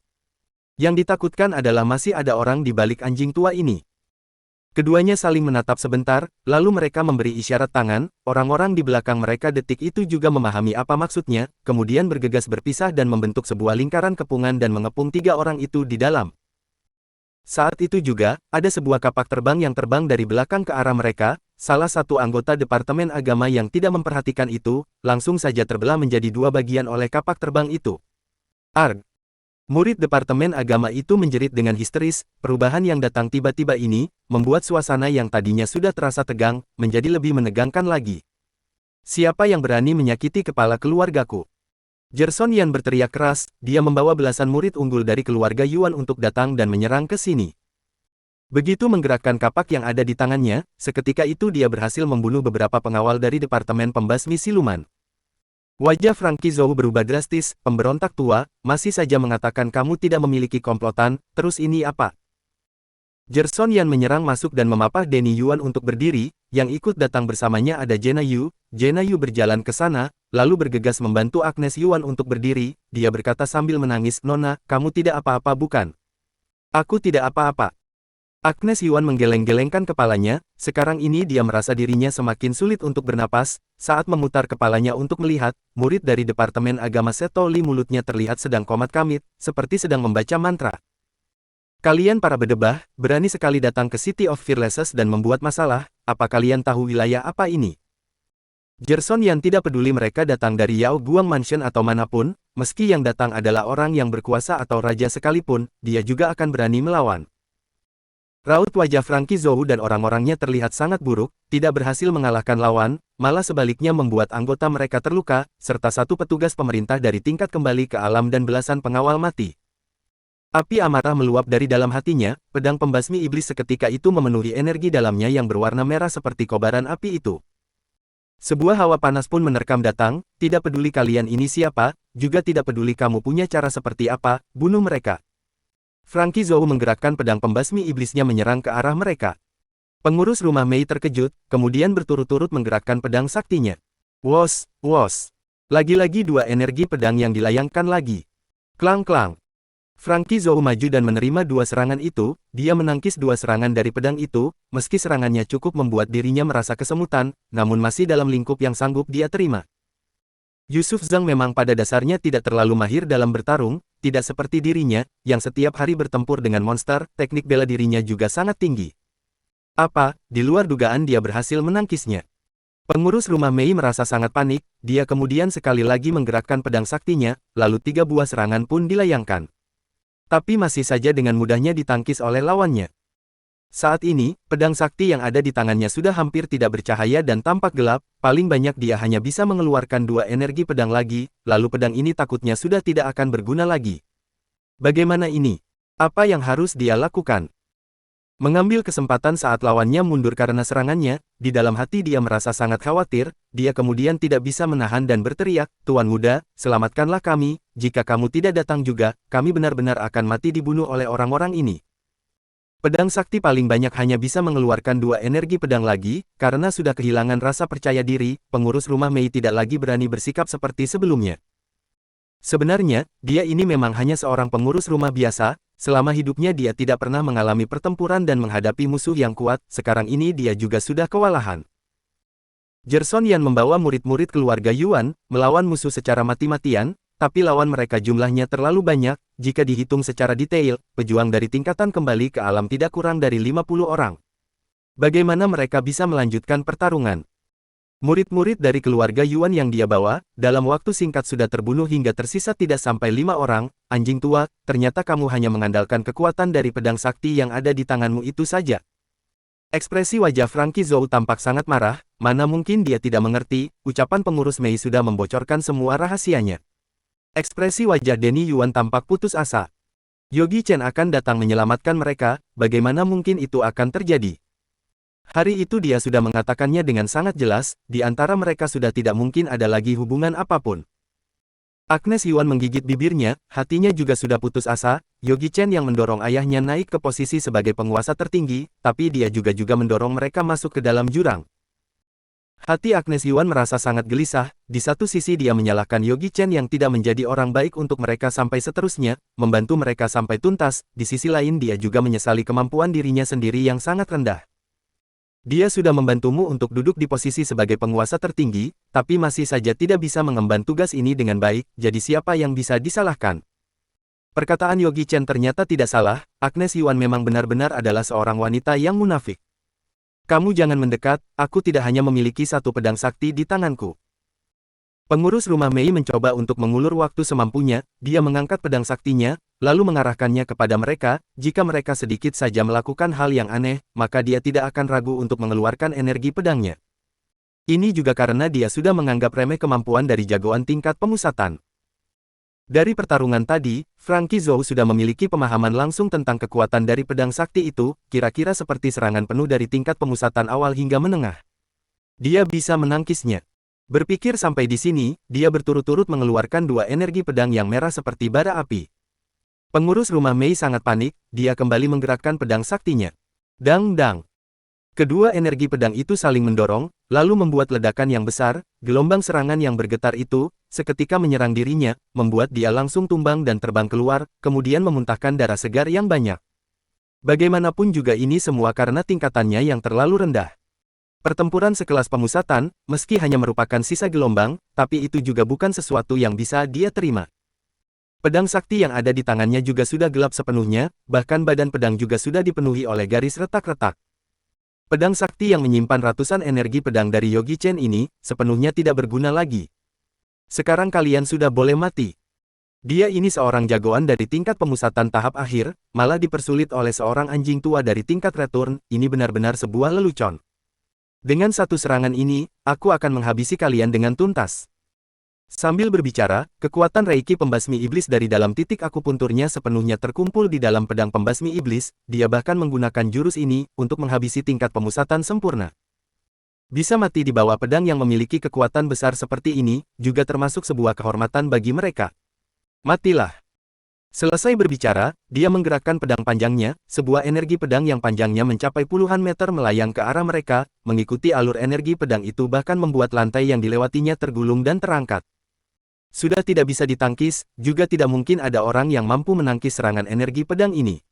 Yang ditakutkan adalah masih ada orang di balik anjing tua ini. Keduanya saling menatap sebentar, lalu mereka memberi isyarat tangan, orang-orang di belakang mereka detik itu juga memahami apa maksudnya, kemudian bergegas berpisah dan membentuk sebuah lingkaran kepungan dan mengepung tiga orang itu di dalam. Saat itu juga, ada sebuah kapak terbang yang terbang dari belakang ke arah mereka, salah satu anggota Departemen Agama yang tidak memperhatikan itu, langsung saja terbelah menjadi dua bagian oleh kapak terbang itu. Arg! Murid Departemen Agama itu menjerit dengan histeris, perubahan yang datang tiba-tiba ini, membuat suasana yang tadinya sudah terasa tegang, menjadi lebih menegangkan lagi. Siapa yang berani menyakiti kepala keluargaku? Jerson Yan berteriak keras, dia membawa belasan murid unggul dari keluarga Yuan untuk datang dan menyerang ke sini. Begitu menggerakkan kapak yang ada di tangannya, seketika itu dia berhasil membunuh beberapa pengawal dari Departemen Pembasmi Siluman. Wajah Frankie Zhou berubah drastis, pemberontak tua, masih saja mengatakan kamu tidak memiliki komplotan, terus ini apa? Jerson Yan menyerang masuk dan memapah Denny Yuan untuk berdiri, yang ikut datang bersamanya ada Jena Yu berjalan ke sana, lalu bergegas membantu Agnes Yuan untuk berdiri, dia berkata sambil menangis, Nona, kamu tidak apa-apa bukan? Aku tidak apa-apa. Agnes Yuan menggeleng-gelengkan kepalanya, sekarang ini dia merasa dirinya semakin sulit untuk bernapas, saat memutar kepalanya untuk melihat, murid dari Departemen Agama Seto Li mulutnya terlihat sedang komat kamit, seperti sedang membaca mantra. Kalian para bedebah, berani sekali datang ke City of Fearlesses dan membuat masalah, apa kalian tahu wilayah apa ini? Jerson Yan tidak peduli mereka datang dari Yao Guang Mansion atau manapun, meski yang datang adalah orang yang berkuasa atau raja sekalipun, dia juga akan berani melawan. Raut wajah Frankie Zhou dan orang-orangnya terlihat sangat buruk, tidak berhasil mengalahkan lawan, malah sebaliknya membuat anggota mereka terluka, serta satu petugas pemerintah dari tingkat kembali ke alam dan belasan pengawal mati. Api amarah meluap dari dalam hatinya, pedang pembasmi iblis seketika itu memenuhi energi dalamnya yang berwarna merah seperti kobaran api itu. Sebuah hawa panas pun menerkam datang, tidak peduli kalian ini siapa, juga tidak peduli kamu punya cara seperti apa, bunuh mereka. Frankie Zhou menggerakkan pedang pembasmi iblisnya menyerang ke arah mereka. Pengurus rumah Mei terkejut, kemudian berturut-turut menggerakkan pedang saktinya. Wos, wos. Lagi-lagi dua energi pedang yang dilayangkan lagi. Klang-klang. Frankie Zhou maju dan menerima dua serangan itu, dia menangkis dua serangan dari pedang itu, meski serangannya cukup membuat dirinya merasa kesemutan, namun masih dalam lingkup yang sanggup dia terima. Yusuf Zhang memang pada dasarnya tidak terlalu mahir dalam bertarung, tidak seperti dirinya, yang setiap hari bertempur dengan monster, teknik bela dirinya juga sangat tinggi. Apa, di luar dugaan dia berhasil menangkisnya. Pengurus rumah Mei merasa sangat panik, dia kemudian sekali lagi menggerakkan pedang saktinya, lalu 3 buah serangan pun dilayangkan. Tapi masih saja dengan mudahnya ditangkis oleh lawannya. Saat ini, pedang sakti yang ada di tangannya sudah hampir tidak bercahaya dan tampak gelap, paling banyak dia hanya bisa mengeluarkan 2 energi pedang lagi, lalu pedang ini takutnya sudah tidak akan berguna lagi. Bagaimana ini? Apa yang harus dia lakukan? Mengambil kesempatan saat lawannya mundur karena serangannya, di dalam hati dia merasa sangat khawatir, dia kemudian tidak bisa menahan dan berteriak, Tuan Muda, selamatkanlah kami, jika kamu tidak datang juga, kami benar-benar akan mati dibunuh oleh orang-orang ini. Pedang sakti paling banyak hanya bisa mengeluarkan 2 energi pedang lagi, karena sudah kehilangan rasa percaya diri, pengurus rumah Mei tidak lagi berani bersikap seperti sebelumnya. Sebenarnya, dia ini memang hanya seorang pengurus rumah biasa, selama hidupnya dia tidak pernah mengalami pertempuran dan menghadapi musuh yang kuat, sekarang ini dia juga sudah kewalahan. Jerson Yan membawa murid-murid keluarga Yuan, melawan musuh secara mati-matian, tapi lawan mereka jumlahnya terlalu banyak, jika dihitung secara detail, pejuang dari tingkatan kembali ke alam tidak kurang dari 50 orang. Bagaimana mereka bisa melanjutkan pertarungan? Murid-murid dari keluarga Yuan yang dia bawa, dalam waktu singkat sudah terbunuh hingga tersisa tidak sampai 5 orang, anjing tua, ternyata kamu hanya mengandalkan kekuatan dari pedang sakti yang ada di tanganmu itu saja. Ekspresi wajah Frankie Zhou tampak sangat marah, mana mungkin dia tidak mengerti, ucapan pengurus Mei sudah membocorkan semua rahasianya. Ekspresi wajah Denny Yuan tampak putus asa. Yogi Chen akan datang menyelamatkan mereka, bagaimana mungkin itu akan terjadi? Hari itu dia sudah mengatakannya dengan sangat jelas, di antara mereka sudah tidak mungkin ada lagi hubungan apapun. Agnes Yuan menggigit bibirnya, hatinya juga sudah putus asa, Yogi Chen yang mendorong ayahnya naik ke posisi sebagai penguasa tertinggi, tapi dia juga mendorong mereka masuk ke dalam jurang. Hati Agnes Yuan merasa sangat gelisah, di satu sisi dia menyalahkan Yogi Chen yang tidak menjadi orang baik untuk mereka sampai seterusnya, membantu mereka sampai tuntas, di sisi lain dia juga menyesali kemampuan dirinya sendiri yang sangat rendah. Dia sudah membantumu untuk duduk di posisi sebagai penguasa tertinggi, tapi masih saja tidak bisa mengemban tugas ini dengan baik, jadi siapa yang bisa disalahkan? Perkataan Yogi Chen ternyata tidak salah, Agnes Yuan memang benar-benar adalah seorang wanita yang munafik. Kamu jangan mendekat, aku tidak hanya memiliki satu pedang sakti di tanganku. Pengurus rumah Mei mencoba untuk mengulur waktu semampunya, dia mengangkat pedang saktinya, lalu mengarahkannya kepada mereka. Jika mereka sedikit saja melakukan hal yang aneh, maka dia tidak akan ragu untuk mengeluarkan energi pedangnya. Ini juga karena dia sudah menganggap remeh kemampuan dari jagoan tingkat pemusatan. Dari pertarungan tadi, Frankie Zhou sudah memiliki pemahaman langsung tentang kekuatan dari pedang sakti itu, kira-kira seperti serangan penuh dari tingkat pemusatan awal hingga menengah. Dia bisa menangkisnya. Berpikir sampai di sini, dia berturut-turut mengeluarkan dua energi pedang yang merah seperti bara api. Pengurus rumah Mei sangat panik, dia kembali menggerakkan pedang saktinya. Dang-dang. Kedua energi pedang itu saling mendorong, lalu membuat ledakan yang besar. Gelombang serangan yang bergetar itu seketika menyerang dirinya, membuat dia langsung tumbang dan terbang keluar, kemudian memuntahkan darah segar yang banyak. Bagaimanapun juga ini semua karena tingkatannya yang terlalu rendah. Pertempuran sekelas pemusatan, meski hanya merupakan sisa gelombang, tapi itu juga bukan sesuatu yang bisa dia terima. Pedang sakti yang ada di tangannya juga sudah gelap sepenuhnya, bahkan badan pedang juga sudah dipenuhi oleh garis retak-retak. Pedang sakti yang menyimpan ratusan energi pedang dari Yogi Chen ini, sepenuhnya tidak berguna lagi. Sekarang kalian sudah boleh mati. Dia ini seorang jagoan dari tingkat pemusatan tahap akhir, malah dipersulit oleh seorang anjing tua dari tingkat return, ini benar-benar sebuah lelucon. Dengan satu serangan ini, aku akan menghabisi kalian dengan tuntas. Sambil berbicara, kekuatan Reiki pembasmi iblis dari dalam titik akupunturnya sepenuhnya terkumpul di dalam pedang pembasmi iblis, dia bahkan menggunakan jurus ini untuk menghabisi tingkat pemusatan sempurna. Bisa mati di bawah pedang yang memiliki kekuatan besar seperti ini, juga termasuk sebuah kehormatan bagi mereka. Matilah. Selesai berbicara, dia menggerakkan pedang panjangnya, sebuah energi pedang yang panjangnya mencapai puluhan meter melayang ke arah mereka, mengikuti alur energi pedang itu bahkan membuat lantai yang dilewatinya tergulung dan terangkat. Sudah tidak bisa ditangkis, juga tidak mungkin ada orang yang mampu menangkis serangan energi pedang ini.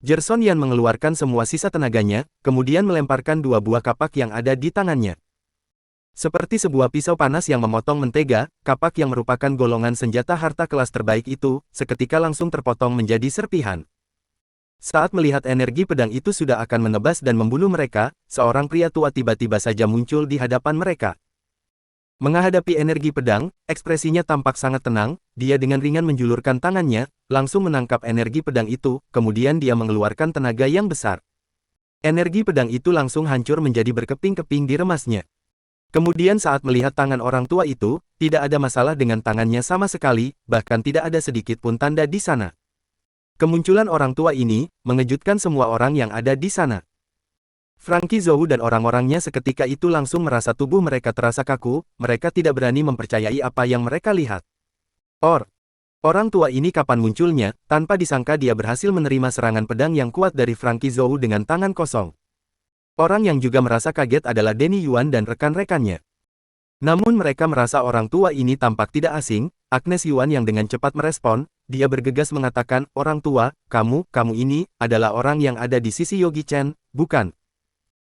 Jerson Yan mengeluarkan semua sisa tenaganya, kemudian melemparkan dua buah kapak yang ada di tangannya. Seperti sebuah pisau panas yang memotong mentega, kapak yang merupakan golongan senjata harta kelas terbaik itu, seketika langsung terpotong menjadi serpihan. Saat melihat energi pedang itu sudah akan menebas dan membunuh mereka, seorang pria tua tiba-tiba saja muncul di hadapan mereka. Menghadapi energi pedang, ekspresinya tampak sangat tenang, dia dengan ringan menjulurkan tangannya, langsung menangkap energi pedang itu, kemudian dia mengeluarkan tenaga yang besar. Energi pedang itu langsung hancur menjadi berkeping-keping di remasnya. Kemudian saat melihat tangan orang tua itu, tidak ada masalah dengan tangannya sama sekali, bahkan tidak ada sedikit pun tanda di sana. Kemunculan orang tua ini, mengejutkan semua orang yang ada di sana. Frankie Zhou dan orang-orangnya seketika itu langsung merasa tubuh mereka terasa kaku, mereka tidak berani mempercayai apa yang mereka lihat. Orang tua ini kapan munculnya, tanpa disangka dia berhasil menerima serangan pedang yang kuat dari Frankie Zhou dengan tangan kosong. Orang yang juga merasa kaget adalah Denny Yuan dan rekan-rekannya. Namun mereka merasa orang tua ini tampak tidak asing, Agnes Yuan yang dengan cepat merespon, dia bergegas mengatakan, orang tua, kamu ini, adalah orang yang ada di sisi Yogi Chen, bukan?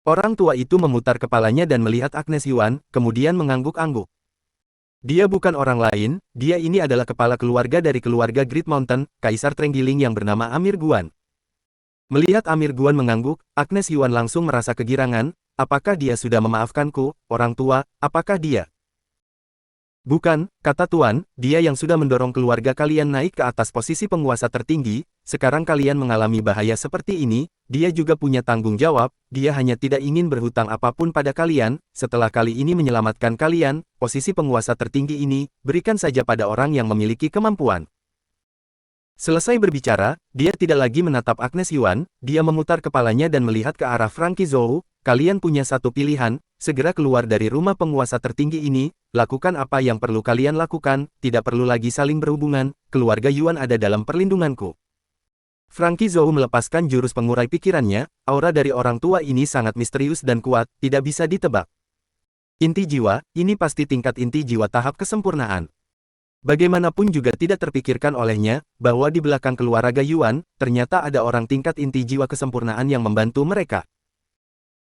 Orang tua itu memutar kepalanya dan melihat Agnes Yuan, kemudian mengangguk-angguk. Dia bukan orang lain, dia ini adalah kepala keluarga dari keluarga Great Mountain, Kaisar Trenggiling yang bernama Amir Guan. Melihat Amir Guan mengangguk, Agnes Yuan langsung merasa kegirangan, apakah dia sudah memaafkanku, orang tua, apakah dia? Bukan, kata Tuan, dia yang sudah mendorong keluarga kalian naik ke atas posisi penguasa tertinggi, sekarang kalian mengalami bahaya seperti ini, dia juga punya tanggung jawab, dia hanya tidak ingin berhutang apapun pada kalian, setelah kali ini menyelamatkan kalian, posisi penguasa tertinggi ini, berikan saja pada orang yang memiliki kemampuan. Selesai berbicara, dia tidak lagi menatap Agnes Yuan, dia memutar kepalanya dan melihat ke arah Frankie Zhou, kalian punya satu pilihan, segera keluar dari rumah penguasa tertinggi ini, lakukan apa yang perlu kalian lakukan, tidak perlu lagi saling berhubungan, keluarga Yuan ada dalam perlindunganku. Frankie Zhou melepaskan jurus pengurai pikirannya, aura dari orang tua ini sangat misterius dan kuat, tidak bisa ditebak. Inti jiwa, ini pasti tingkat inti jiwa tahap kesempurnaan. Bagaimanapun juga tidak terpikirkan olehnya, bahwa di belakang keluarga Yuan, ternyata ada orang tingkat inti jiwa kesempurnaan yang membantu mereka.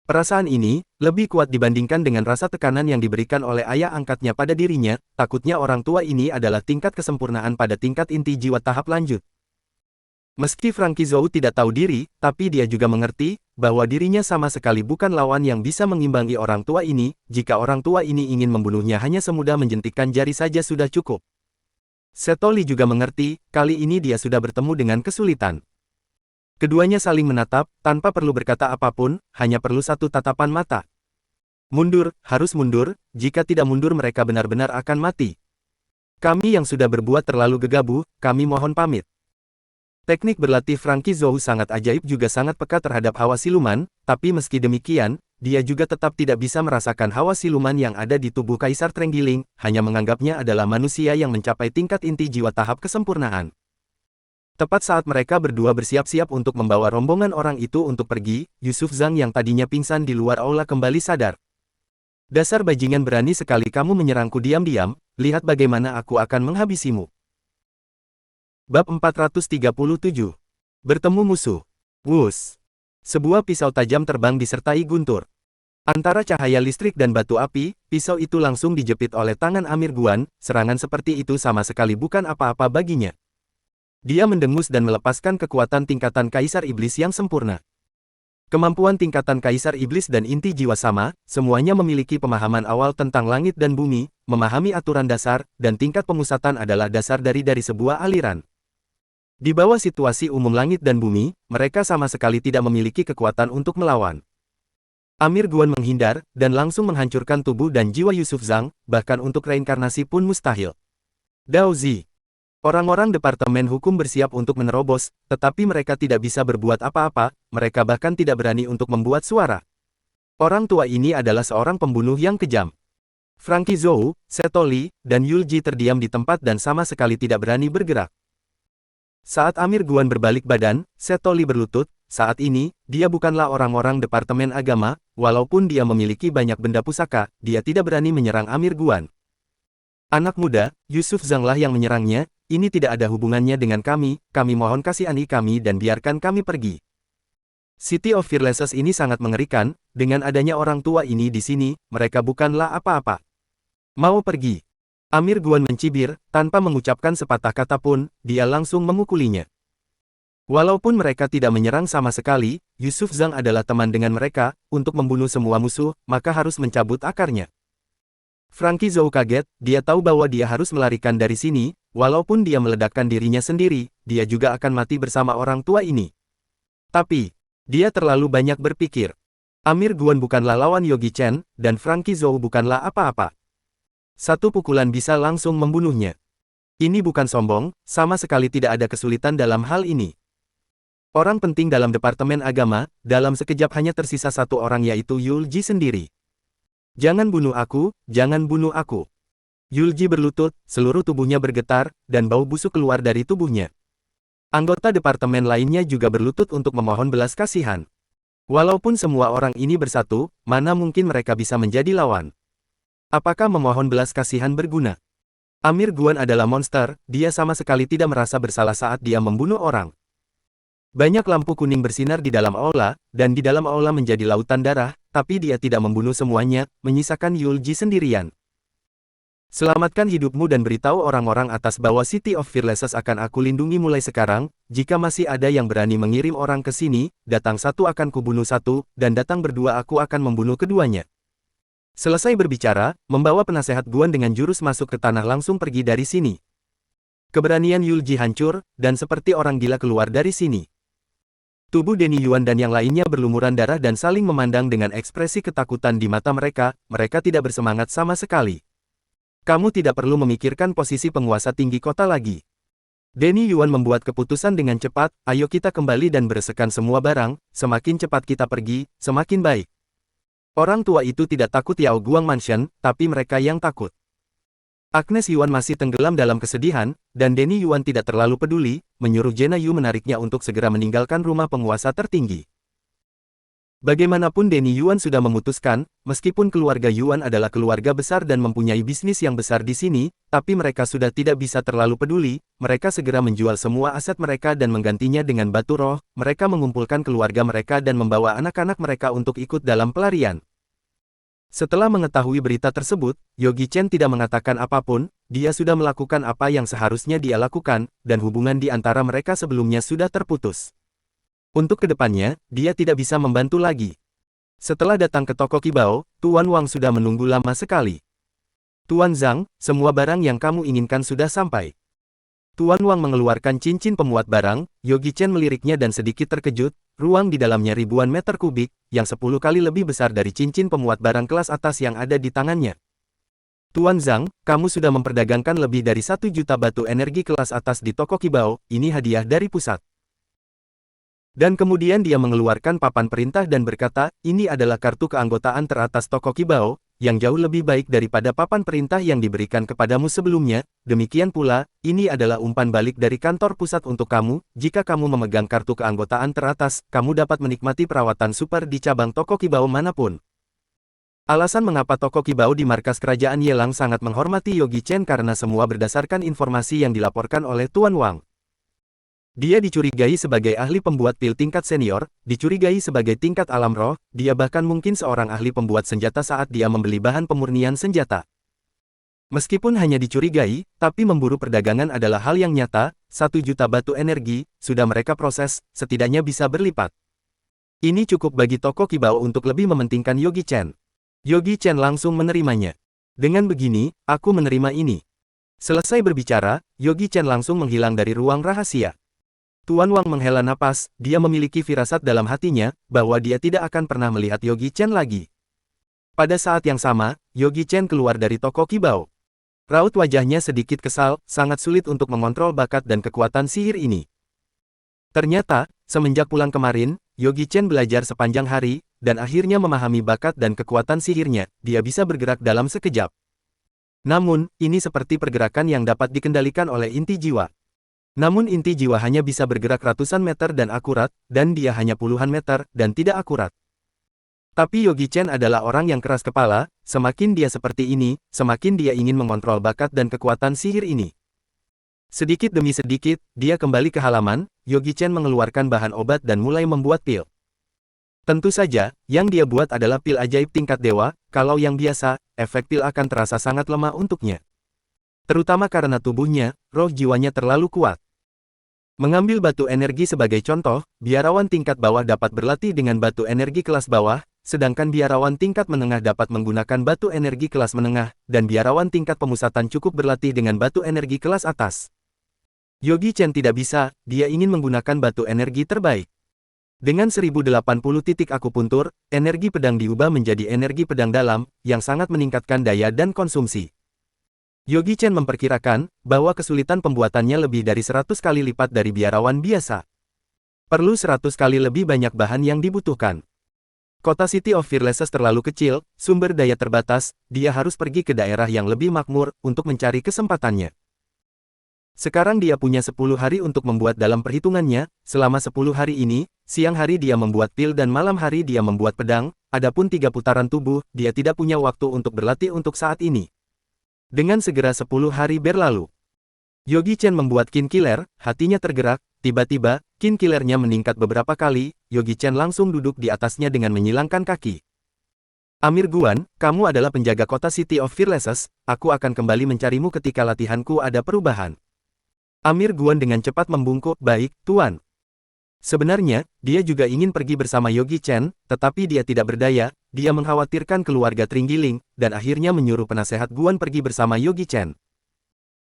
Perasaan ini, lebih kuat dibandingkan dengan rasa tekanan yang diberikan oleh ayah angkatnya pada dirinya, takutnya orang tua ini adalah tingkat kesempurnaan pada tingkat inti jiwa tahap lanjut. Meski Frankie Zhou tidak tahu diri, tapi dia juga mengerti, bahwa dirinya sama sekali bukan lawan yang bisa mengimbangi orang tua ini, jika orang tua ini ingin membunuhnya hanya semudah menjentikkan jari saja sudah cukup. Setoli juga mengerti, kali ini dia sudah bertemu dengan kesulitan. Keduanya saling menatap, tanpa perlu berkata apapun, hanya perlu satu tatapan mata. Mundur, harus mundur, jika tidak mundur mereka benar-benar akan mati. Kami yang sudah berbuat terlalu gegabah, kami mohon pamit. Teknik berlatih Frankie Zhou sangat ajaib juga sangat peka terhadap hawa siluman, tapi meski demikian, dia juga tetap tidak bisa merasakan hawa siluman yang ada di tubuh Kaisar Trenggiling, hanya menganggapnya adalah manusia yang mencapai tingkat inti jiwa tahap kesempurnaan. Tepat saat mereka berdua bersiap-siap untuk membawa rombongan orang itu untuk pergi, Yusuf Zhang yang tadinya pingsan di luar aula kembali sadar. Dasar bajingan, berani sekali kamu menyerangku diam-diam, lihat bagaimana aku akan menghabisimu. Bab 437. Bertemu musuh. Wus. Sebuah pisau tajam terbang disertai guntur. Antara cahaya listrik dan batu api, pisau itu langsung dijepit oleh tangan Amir Guan, serangan seperti itu sama sekali bukan apa-apa baginya. Dia mendengus dan melepaskan kekuatan tingkatan Kaisar Iblis yang sempurna. Kemampuan tingkatan Kaisar Iblis dan inti jiwa sama, semuanya memiliki pemahaman awal tentang langit dan bumi, memahami aturan dasar, dan tingkat pemusatan adalah dasar dari sebuah aliran. Di bawah situasi umum langit dan bumi, mereka sama sekali tidak memiliki kekuatan untuk melawan. Amir Guan menghindar, dan langsung menghancurkan tubuh dan jiwa Yusuf Zhang, bahkan untuk reinkarnasi pun mustahil. Dao Zi. Orang-orang Departemen Hukum bersiap untuk menerobos, tetapi mereka tidak bisa berbuat apa-apa, mereka bahkan tidak berani untuk membuat suara. Orang tua ini adalah seorang pembunuh yang kejam. Frankie Zhou, Setoli, dan Yulji terdiam di tempat dan sama sekali tidak berani bergerak. Saat Amir Guan berbalik badan, Setoli berlutut, saat ini, dia bukanlah orang-orang Departemen Agama, walaupun dia memiliki banyak benda pusaka, dia tidak berani menyerang Amir Guan. Anak muda, Yusuf Zhang lah yang menyerangnya, ini tidak ada hubungannya dengan kami mohon kasihani kami dan biarkan kami pergi. City of Fearlesses ini sangat mengerikan, dengan adanya orang tua ini di sini, mereka bukanlah apa-apa. Mau pergi? Amir Guan mencibir, tanpa mengucapkan sepatah kata pun, dia langsung memukulinya. Walaupun mereka tidak menyerang sama sekali, Yusuf Zhang adalah teman dengan mereka, untuk membunuh semua musuh, maka harus mencabut akarnya. Frankie Zhou kaget, dia tahu bahwa dia harus melarikan dari sini, walaupun dia meledakkan dirinya sendiri, dia juga akan mati bersama orang tua ini. Tapi, dia terlalu banyak berpikir. Amir Guan bukanlah lawan Yogi Chen, dan Frankie Zhou bukanlah apa-apa. Satu pukulan bisa langsung membunuhnya. Ini bukan sombong, sama sekali tidak ada kesulitan dalam hal ini. Orang penting dalam Departemen Agama, dalam sekejap hanya tersisa satu orang yaitu Yulji sendiri. Jangan bunuh aku, jangan bunuh aku. Yulji berlutut, seluruh tubuhnya bergetar, dan bau busuk keluar dari tubuhnya. Anggota departemen lainnya juga berlutut untuk memohon belas kasihan. Walaupun semua orang ini bersatu, mana mungkin mereka bisa menjadi lawan? Apakah memohon belas kasihan berguna? Amir Guan adalah monster, dia sama sekali tidak merasa bersalah saat dia membunuh orang. Banyak lampu kuning bersinar di dalam aula, dan di dalam aula menjadi lautan darah, tapi dia tidak membunuh semuanya, menyisakan Yulji sendirian. Selamatkan hidupmu dan beritahu orang-orang atas bahwa City of Fearlesses akan aku lindungi mulai sekarang, jika masih ada yang berani mengirim orang ke sini, datang satu akan kubunuh satu, dan datang berdua aku akan membunuh keduanya. Selesai berbicara, membawa penasehat Guan dengan jurus masuk ke tanah langsung pergi dari sini. Keberanian Yulji hancur, dan seperti orang gila keluar dari sini. Tubuh Denny Yuan dan yang lainnya berlumuran darah dan saling memandang dengan ekspresi ketakutan di mata mereka, mereka tidak bersemangat sama sekali. Kamu tidak perlu memikirkan posisi penguasa tinggi kota lagi. Denny Yuan membuat keputusan dengan cepat, ayo kita kembali dan bereskan semua barang, semakin cepat kita pergi, semakin baik. Orang tua itu tidak takut Yao Guang Mansion, tapi mereka yang takut. Agnes Yuan masih tenggelam dalam kesedihan, dan Denny Yuan tidak terlalu peduli, menyuruh Jena Yu menariknya untuk segera meninggalkan rumah penguasa tertinggi. Bagaimanapun Denny Yuan sudah memutuskan, meskipun keluarga Yuan adalah keluarga besar dan mempunyai bisnis yang besar di sini, tapi mereka sudah tidak bisa terlalu peduli, mereka segera menjual semua aset mereka dan menggantinya dengan batu roh, mereka mengumpulkan keluarga mereka dan membawa anak-anak mereka untuk ikut dalam pelarian. Setelah mengetahui berita tersebut, Yogi Chen tidak mengatakan apapun, dia sudah melakukan apa yang seharusnya dia lakukan, dan hubungan di antara mereka sebelumnya sudah terputus. Untuk kedepannya, dia tidak bisa membantu lagi. Setelah datang ke toko Qibao, Tuan Wang sudah menunggu lama sekali. Tuan Zhang, semua barang yang kamu inginkan sudah sampai. Tuan Wang mengeluarkan cincin pemuat barang, Yogi Chen meliriknya dan sedikit terkejut, ruang di dalamnya ribuan meter kubik, yang 10 kali lebih besar dari cincin pemuat barang kelas atas yang ada di tangannya. Tuan Zhang, kamu sudah memperdagangkan lebih dari 1 juta batu energi kelas atas di toko Qibao, ini hadiah dari pusat. Dan kemudian dia mengeluarkan papan perintah dan berkata, ini adalah kartu keanggotaan teratas toko Qibao, yang jauh lebih baik daripada papan perintah yang diberikan kepadamu sebelumnya. Demikian pula, ini adalah umpan balik dari kantor pusat untuk kamu. Jika kamu memegang kartu keanggotaan teratas, kamu dapat menikmati perawatan super di cabang toko Qibao manapun. Alasan mengapa toko Qibao di markas kerajaan Yelang sangat menghormati Yogi Chen karena semua berdasarkan informasi yang dilaporkan oleh Tuan Wang. Dia dicurigai sebagai ahli pembuat pil tingkat senior, dicurigai sebagai tingkat alam roh, dia bahkan mungkin seorang ahli pembuat senjata saat dia membeli bahan pemurnian senjata. Meskipun hanya dicurigai, tapi memburu perdagangan adalah hal yang nyata. 1 juta batu energi, sudah mereka proses, setidaknya bisa berlipat. Ini cukup bagi toko Qibao untuk lebih mementingkan Yogi Chen. Yogi Chen langsung menerimanya. Dengan begini, aku menerima ini. Selesai berbicara, Yogi Chen langsung menghilang dari ruang rahasia. Tuan Wang menghela napas, dia memiliki firasat dalam hatinya, bahwa dia tidak akan pernah melihat Yogi Chen lagi. Pada saat yang sama, Yogi Chen keluar dari toko Qibao. Raut wajahnya sedikit kesal, sangat sulit untuk mengontrol bakat dan kekuatan sihir ini. Ternyata, semenjak pulang kemarin, Yogi Chen belajar sepanjang hari, dan akhirnya memahami bakat dan kekuatan sihirnya, dia bisa bergerak dalam sekejap. Namun, ini seperti pergerakan yang dapat dikendalikan oleh inti jiwa. Namun inti jiwa hanya bisa bergerak ratusan meter dan akurat, dan dia hanya puluhan meter, dan tidak akurat. Tapi Yogi Chen adalah orang yang keras kepala, semakin dia seperti ini, semakin dia ingin mengontrol bakat dan kekuatan sihir ini. Sedikit demi sedikit, dia kembali ke halaman, Yogi Chen mengeluarkan bahan obat dan mulai membuat pil. Tentu saja, yang dia buat adalah pil ajaib tingkat dewa, kalau yang biasa, efek pil akan terasa sangat lemah untuknya. Terutama karena tubuhnya, roh jiwanya terlalu kuat. Mengambil batu energi sebagai contoh, biarawan tingkat bawah dapat berlatih dengan batu energi kelas bawah, sedangkan biarawan tingkat menengah dapat menggunakan batu energi kelas menengah, dan biarawan tingkat pemusatan cukup berlatih dengan batu energi kelas atas. Yogi Chen tidak bisa, dia ingin menggunakan batu energi terbaik. Dengan 1080 titik akupuntur, energi pedang diubah menjadi energi pedang dalam, yang sangat meningkatkan daya dan konsumsi. Yogi Chen memperkirakan, bahwa kesulitan pembuatannya lebih dari 100 kali lipat dari biarawan biasa. Perlu 100 kali lebih banyak bahan yang dibutuhkan. Kota City of Fearlessness terlalu kecil, sumber daya terbatas, dia harus pergi ke daerah yang lebih makmur, untuk mencari kesempatannya. Sekarang dia punya 10 hari untuk membuat dalam perhitungannya, selama 10 hari ini, siang hari dia membuat pil dan malam hari dia membuat pedang, adapun 3 putaran tubuh, dia tidak punya waktu untuk berlatih untuk saat ini. Dengan segera 10 hari berlalu, Yogi Chen membuat Kin Killer, hatinya tergerak, tiba-tiba, Kin Killernya meningkat beberapa kali, Yogi Chen langsung duduk di atasnya dengan menyilangkan kaki. Amir Guan, kamu adalah penjaga kota City of Fearlessness, aku akan kembali mencarimu ketika latihanku ada perubahan. Amir Guan dengan cepat membungkuk, baik, Tuan. Sebenarnya, dia juga ingin pergi bersama Yogi Chen, tetapi dia tidak berdaya, dia mengkhawatirkan keluarga Trenggiling, dan akhirnya menyuruh penasehat Guan pergi bersama Yogi Chen.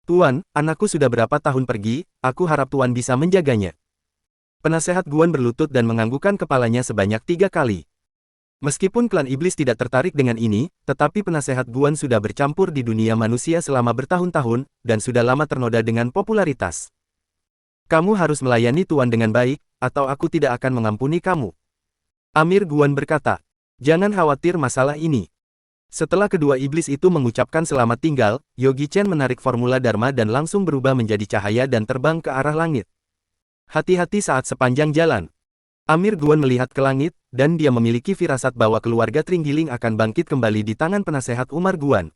Tuan, anakku sudah berapa tahun pergi, aku harap Tuan bisa menjaganya. Penasehat Guan berlutut dan menganggukkan kepalanya sebanyak 3 kali. Meskipun klan iblis tidak tertarik dengan ini, tetapi penasehat Guan sudah bercampur di dunia manusia selama bertahun-tahun, dan sudah lama ternoda dengan popularitas. Kamu harus melayani Tuan dengan baik, atau aku tidak akan mengampuni kamu. Amir Guan berkata, jangan khawatir masalah ini. Setelah kedua iblis itu mengucapkan selamat tinggal, Yogi Chen menarik formula Dharma dan langsung berubah menjadi cahaya dan terbang ke arah langit. Hati-hati saat sepanjang jalan. Amir Guan melihat ke langit, dan dia memiliki firasat bahwa keluarga Trenggiling akan bangkit kembali di tangan penasehat Umar Guan.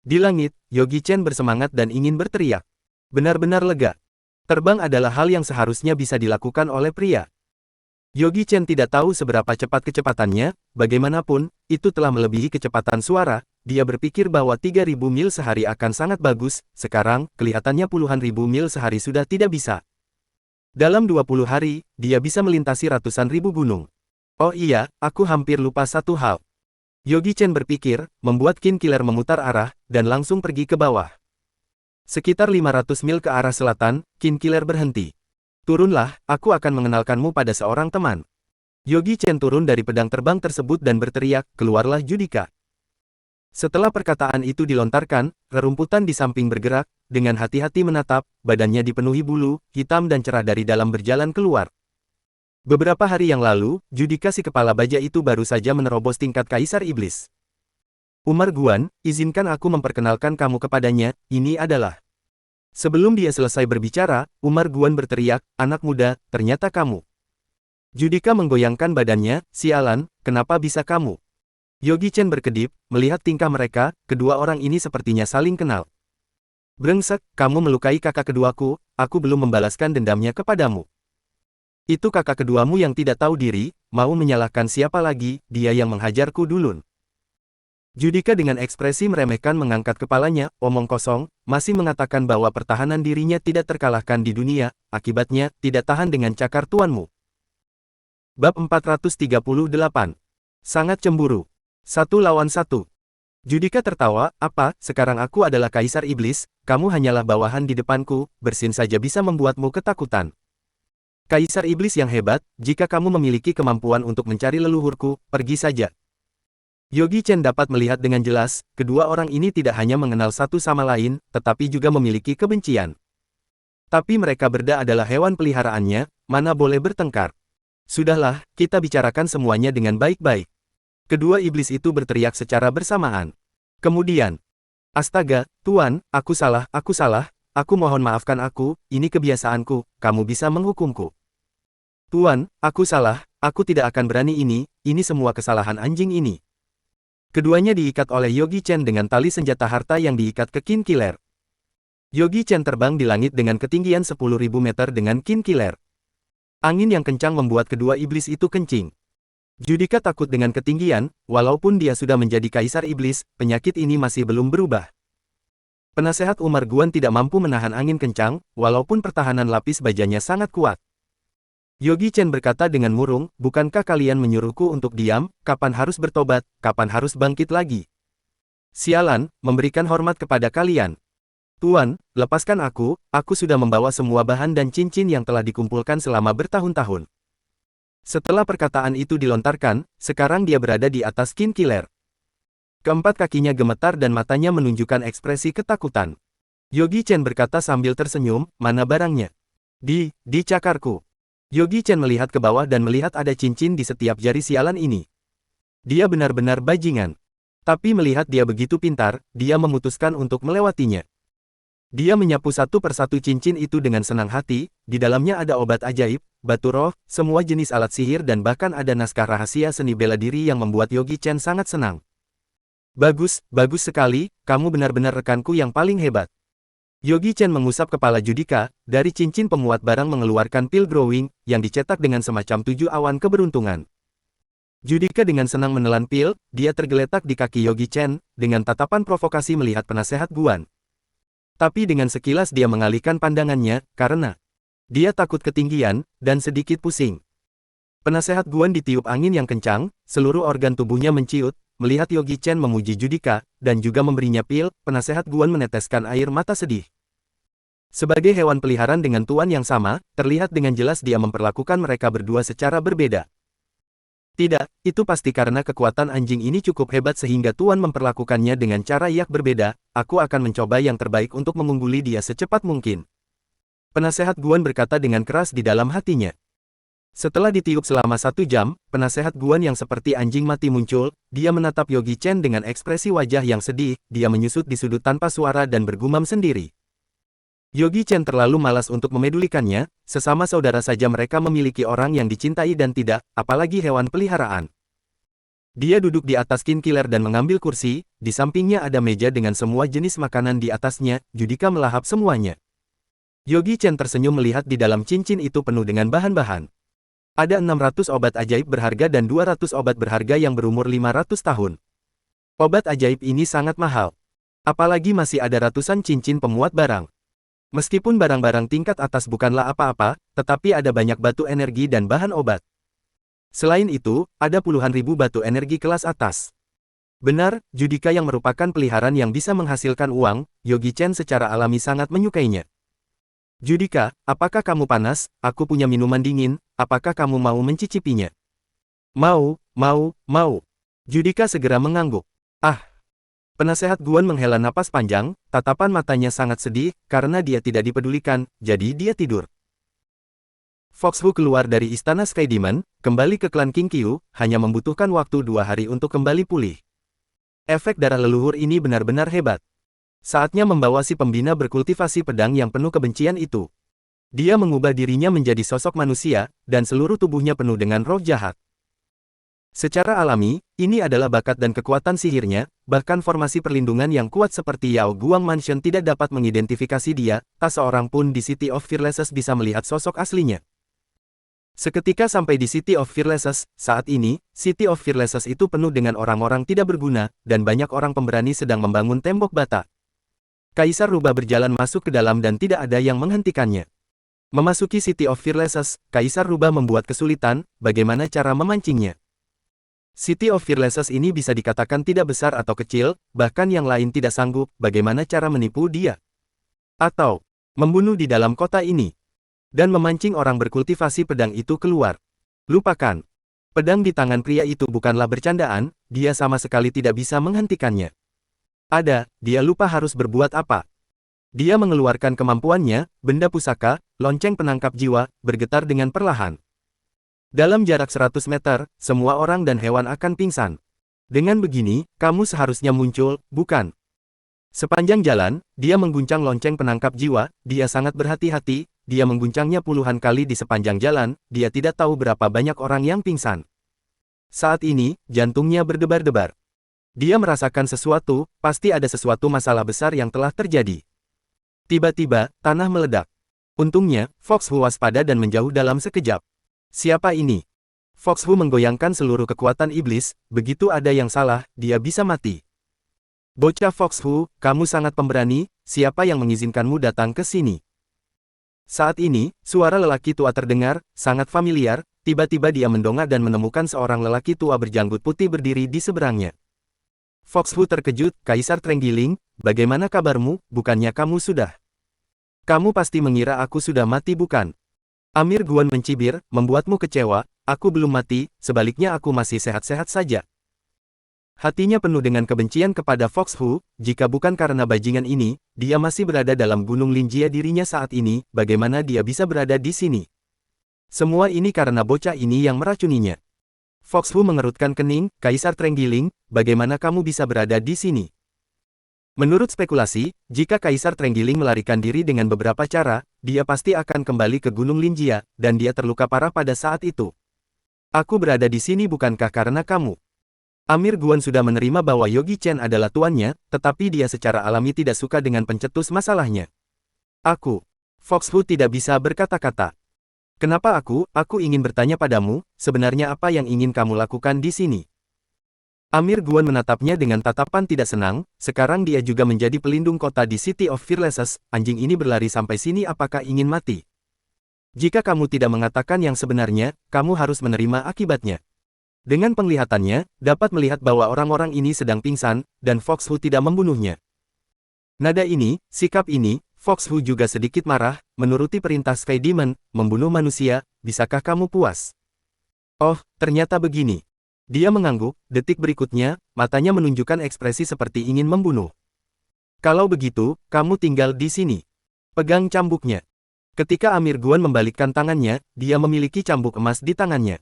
Di langit, Yogi Chen bersemangat dan ingin berteriak. Benar-benar lega. Terbang adalah hal yang seharusnya bisa dilakukan oleh pria. Yogi Chen tidak tahu seberapa cepat kecepatannya, bagaimanapun, itu telah melebihi kecepatan suara, dia berpikir bahwa 3.000 mil sehari akan sangat bagus, sekarang, kelihatannya puluhan ribu mil sehari sudah tidak bisa. Dalam 20 hari, dia bisa melintasi ratusan ribu gunung. Oh iya, aku hampir lupa satu hal. Yogi Chen berpikir, membuat Kin Killer memutar arah, dan langsung pergi ke bawah. Sekitar 500 mil ke arah selatan, King Killer berhenti. Turunlah, aku akan mengenalkanmu pada seorang teman. Yogi Chen turun dari pedang terbang tersebut dan berteriak, keluarlah Judika. Setelah perkataan itu dilontarkan, rerumputan di samping bergerak, dengan hati-hati menatap, badannya dipenuhi bulu, hitam dan cerah dari dalam berjalan keluar. Beberapa hari yang lalu, Judika si kepala baja itu baru saja menerobos tingkat Kaisar Iblis. Umar Guan, izinkan aku memperkenalkan kamu kepadanya, ini adalah. Sebelum dia selesai berbicara, Umar Guan berteriak, anak muda, ternyata kamu. Judika menggoyangkan badannya, sialan, kenapa bisa kamu? Yogi Chen berkedip, melihat tingkah mereka, kedua orang ini sepertinya saling kenal. Brengsek, kamu melukai kakak keduaku, aku belum membalaskan dendamnya kepadamu. Itu kakak keduamu yang tidak tahu diri, mau menyalahkan siapa lagi, dia yang menghajarku dulun. Judika dengan ekspresi meremehkan mengangkat kepalanya, omong kosong, masih mengatakan bahwa pertahanan dirinya tidak terkalahkan di dunia, akibatnya, tidak tahan dengan cakar tuanmu. Bab 438. Sangat cemburu. 1 lawan 1. Judika tertawa, apa, sekarang aku adalah Kaisar Iblis, kamu hanyalah bawahan di depanku, bersin saja bisa membuatmu ketakutan. Kaisar Iblis yang hebat, jika kamu memiliki kemampuan untuk mencari leluhurku, pergi saja. Yogi Chen dapat melihat dengan jelas, kedua orang ini tidak hanya mengenal satu sama lain, tetapi juga memiliki kebencian. Tapi mereka berdua adalah hewan peliharaannya, mana boleh bertengkar. Sudahlah, kita bicarakan semuanya dengan baik-baik. Kedua iblis itu berteriak secara bersamaan. Kemudian, astaga, Tuan, aku salah, aku mohon maafkan aku, ini kebiasaanku, kamu bisa menghukumku. Tuan, aku salah, aku tidak akan berani ini semua kesalahan anjing ini. Keduanya diikat oleh Yogi Chen dengan tali senjata harta yang diikat ke King Killer. Yogi Chen terbang di langit dengan ketinggian 10.000 meter dengan King Killer. Angin yang kencang membuat kedua iblis itu kencing. Judika takut dengan ketinggian, walaupun dia sudah menjadi Kaisar Iblis, penyakit ini masih belum berubah. Penasehat Umar Guan tidak mampu menahan angin kencang, walaupun pertahanan lapis bajanya sangat kuat. Yogi Chen berkata dengan murung, bukankah kalian menyuruhku untuk diam, kapan harus bertobat, kapan harus bangkit lagi? Sialan, memberikan hormat kepada kalian. Tuan, lepaskan aku sudah membawa semua bahan dan cincin yang telah dikumpulkan selama bertahun-tahun. Setelah perkataan itu dilontarkan, sekarang dia berada di atas King Killer. Keempat kakinya gemetar dan matanya menunjukkan ekspresi ketakutan. Yogi Chen berkata sambil tersenyum, mana barangnya? Di cakarku. Yogi Chen melihat ke bawah dan melihat ada cincin di setiap jari sialan ini. Dia benar-benar bajingan. Tapi melihat dia begitu pintar, dia memutuskan untuk melewatinya. Dia menyapu satu persatu cincin itu dengan senang hati, di dalamnya ada obat ajaib, batu roh, semua jenis alat sihir dan bahkan ada naskah rahasia seni bela diri yang membuat Yogi Chen sangat senang. Bagus sekali, kamu benar-benar rekanku yang paling hebat. Yogi Chen mengusap kepala Judika, dari cincin pemuat barang mengeluarkan pil growing, yang dicetak dengan semacam 7 awan keberuntungan. Judika dengan senang menelan pil, dia tergeletak di kaki Yogi Chen, dengan tatapan provokasi melihat penasehat Guan. Tapi dengan sekilas dia mengalihkan pandangannya, karena dia takut ketinggian, dan sedikit pusing. Penasehat Guan ditiup angin yang kencang, seluruh organ tubuhnya menciut, melihat Yogi Chen memuji Judika, dan juga memberinya pil, penasehat Guan meneteskan air mata sedih. Sebagai hewan peliharaan dengan tuan yang sama, terlihat dengan jelas dia memperlakukan mereka berdua secara berbeda. Tidak, itu pasti karena kekuatan anjing ini cukup hebat sehingga tuan memperlakukannya dengan cara yang berbeda, aku akan mencoba yang terbaik untuk mengungguli dia secepat mungkin. Penasehat Guan berkata dengan keras di dalam hatinya. Setelah ditiup selama 1 jam, penasehat Guan yang seperti anjing mati muncul, dia menatap Yogi Chen dengan ekspresi wajah yang sedih, dia menyusut di sudut tanpa suara dan bergumam sendiri. Yogi Chen terlalu malas untuk memedulikannya, sesama saudara saja mereka memiliki orang yang dicintai dan tidak, apalagi hewan peliharaan. Dia duduk di atas King Killer dan mengambil kursi, di sampingnya ada meja dengan semua jenis makanan di atasnya, Judika melahap semuanya. Yogi Chen tersenyum melihat di dalam cincin itu penuh dengan bahan-bahan. Ada 600 obat ajaib berharga dan 200 obat berharga yang berumur 500 tahun. Obat ajaib ini sangat mahal. Apalagi masih ada ratusan cincin pemuat barang. Meskipun barang-barang tingkat atas bukanlah apa-apa, tetapi ada banyak batu energi dan bahan obat. Selain itu, ada puluhan ribu batu energi kelas atas. Benar, Judika yang merupakan peliharaan yang bisa menghasilkan uang, Yogi Chen secara alami sangat menyukainya. Judika, apakah kamu panas? Aku punya minuman dingin, apakah kamu mau mencicipinya? Mau. Judika segera mengangguk. Ah! Penasehat Guan menghela napas panjang, tatapan matanya sangat sedih, karena dia tidak dipedulikan, jadi dia tidur. Fox Hu keluar dari istana Sky Demon, kembali ke klan King Qiu, hanya membutuhkan waktu 2 hari untuk kembali pulih. Efek darah leluhur ini benar-benar hebat. Saatnya membawa si pembina berkultivasi pedang yang penuh kebencian itu. Dia mengubah dirinya menjadi sosok manusia, dan seluruh tubuhnya penuh dengan roh jahat. Secara alami, ini adalah bakat dan kekuatan sihirnya, bahkan formasi perlindungan yang kuat seperti Yao Guang Mansion tidak dapat mengidentifikasi dia, tak seorang pun di City of Fearlesses bisa melihat sosok aslinya. Seketika sampai di City of Fearlesses, saat ini, City of Fearlesses itu penuh dengan orang-orang tidak berguna, dan banyak orang pemberani sedang membangun tembok bata. Kaisar Rubah berjalan masuk ke dalam dan tidak ada yang menghentikannya. Memasuki City of Fearlesses, Kaisar Rubah membuat kesulitan, bagaimana cara memancingnya. City of Fearlesses ini bisa dikatakan tidak besar atau kecil, bahkan yang lain tidak sanggup, bagaimana cara menipu dia. Atau, membunuh di dalam kota ini. Dan memancing orang berkultivasi pedang itu keluar. Lupakan. Pedang di tangan pria itu bukanlah bercandaan, dia sama sekali tidak bisa menghentikannya. Dia lupa harus berbuat apa. Dia mengeluarkan kemampuannya, benda pusaka, lonceng penangkap jiwa, bergetar dengan perlahan. Dalam jarak 100 meter, semua orang dan hewan akan pingsan. Dengan begini, kamu seharusnya muncul, bukan? Sepanjang jalan, dia mengguncang lonceng penangkap jiwa, dia sangat berhati-hati, dia mengguncangnya puluhan kali di sepanjang jalan, dia tidak tahu berapa banyak orang yang pingsan. Saat ini, jantungnya berdebar-debar. Dia merasakan sesuatu, pasti ada sesuatu masalah besar yang telah terjadi. Tiba-tiba, tanah meledak. Untungnya, Fox Hu waspada dan menjauh dalam sekejap. Siapa ini? Fox Hu menggoyangkan seluruh kekuatan iblis, begitu ada yang salah, dia bisa mati. Bocah Fox Hu, kamu sangat pemberani, siapa yang mengizinkanmu datang ke sini? Saat ini, suara lelaki tua terdengar, sangat familiar, tiba-tiba dia mendongak dan menemukan seorang lelaki tua berjanggut putih berdiri di seberangnya. Fox Hu terkejut, Kaisar Trenggiling, bagaimana kabarmu, bukannya kamu sudah? Kamu pasti mengira aku sudah mati bukan? Amir Guan mencibir, membuatmu kecewa, aku belum mati, sebaliknya aku masih sehat-sehat saja. Hatinya penuh dengan kebencian kepada Fox Hu, jika bukan karena bajingan ini, dia masih berada dalam Gunung Linjia dirinya saat ini, bagaimana dia bisa berada di sini? Semua ini karena bocah ini yang meracuninya. Fox Hu mengerutkan kening, Kaisar Trenggiling, bagaimana kamu bisa berada di sini? Menurut spekulasi, jika Kaisar Trenggiling melarikan diri dengan beberapa cara, dia pasti akan kembali ke Gunung Linjia, dan dia terluka parah pada saat itu. Aku berada di sini bukankah karena kamu? Amir Guan sudah menerima bahwa Yogi Chen adalah tuannya, tetapi dia secara alami tidak suka dengan pencetus masalahnya. Fox Hu tidak bisa berkata-kata. Kenapa aku ingin bertanya padamu, sebenarnya apa yang ingin kamu lakukan di sini? Amir Guan menatapnya dengan tatapan tidak senang, sekarang dia juga menjadi pelindung kota di City of Fearlesses, anjing ini berlari sampai sini apakah ingin mati? Jika kamu tidak mengatakan yang sebenarnya, kamu harus menerima akibatnya. Dengan penglihatannya, dapat melihat bahwa orang-orang ini sedang pingsan, dan Fox Hu tidak membunuhnya. Nada ini, sikap ini, Fox Hu juga sedikit marah, menuruti perintah Sky Demon, membunuh manusia, bisakah kamu puas? Oh, ternyata begini. Dia mengangguk, detik berikutnya, matanya menunjukkan ekspresi seperti ingin membunuh. Kalau begitu, kamu tinggal di sini. Pegang cambuknya. Ketika Amir Guan membalikkan tangannya, dia memiliki cambuk emas di tangannya.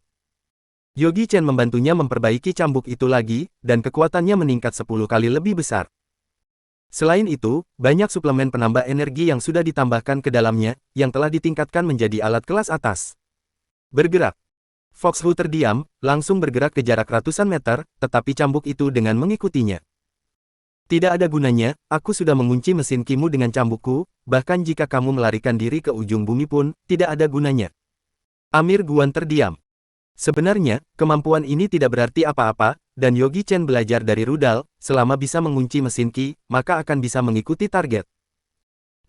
Yogi Chen membantunya memperbaiki cambuk itu lagi, dan kekuatannya meningkat 10 kali lebih besar. Selain itu, banyak suplemen penambah energi yang sudah ditambahkan ke dalamnya, yang telah ditingkatkan menjadi alat kelas atas. Bergerak. Fox Hu terdiam, langsung bergerak ke jarak ratusan meter, tetapi cambuk itu dengan mengikutinya. Tidak ada gunanya, aku sudah mengunci mesin kimu dengan cambukku, bahkan jika kamu melarikan diri ke ujung bumi pun, tidak ada gunanya. Amir Guan terdiam. Sebenarnya, kemampuan ini tidak berarti apa-apa, dan Yogi Chen belajar dari rudal, selama bisa mengunci mesin ki, maka akan bisa mengikuti target.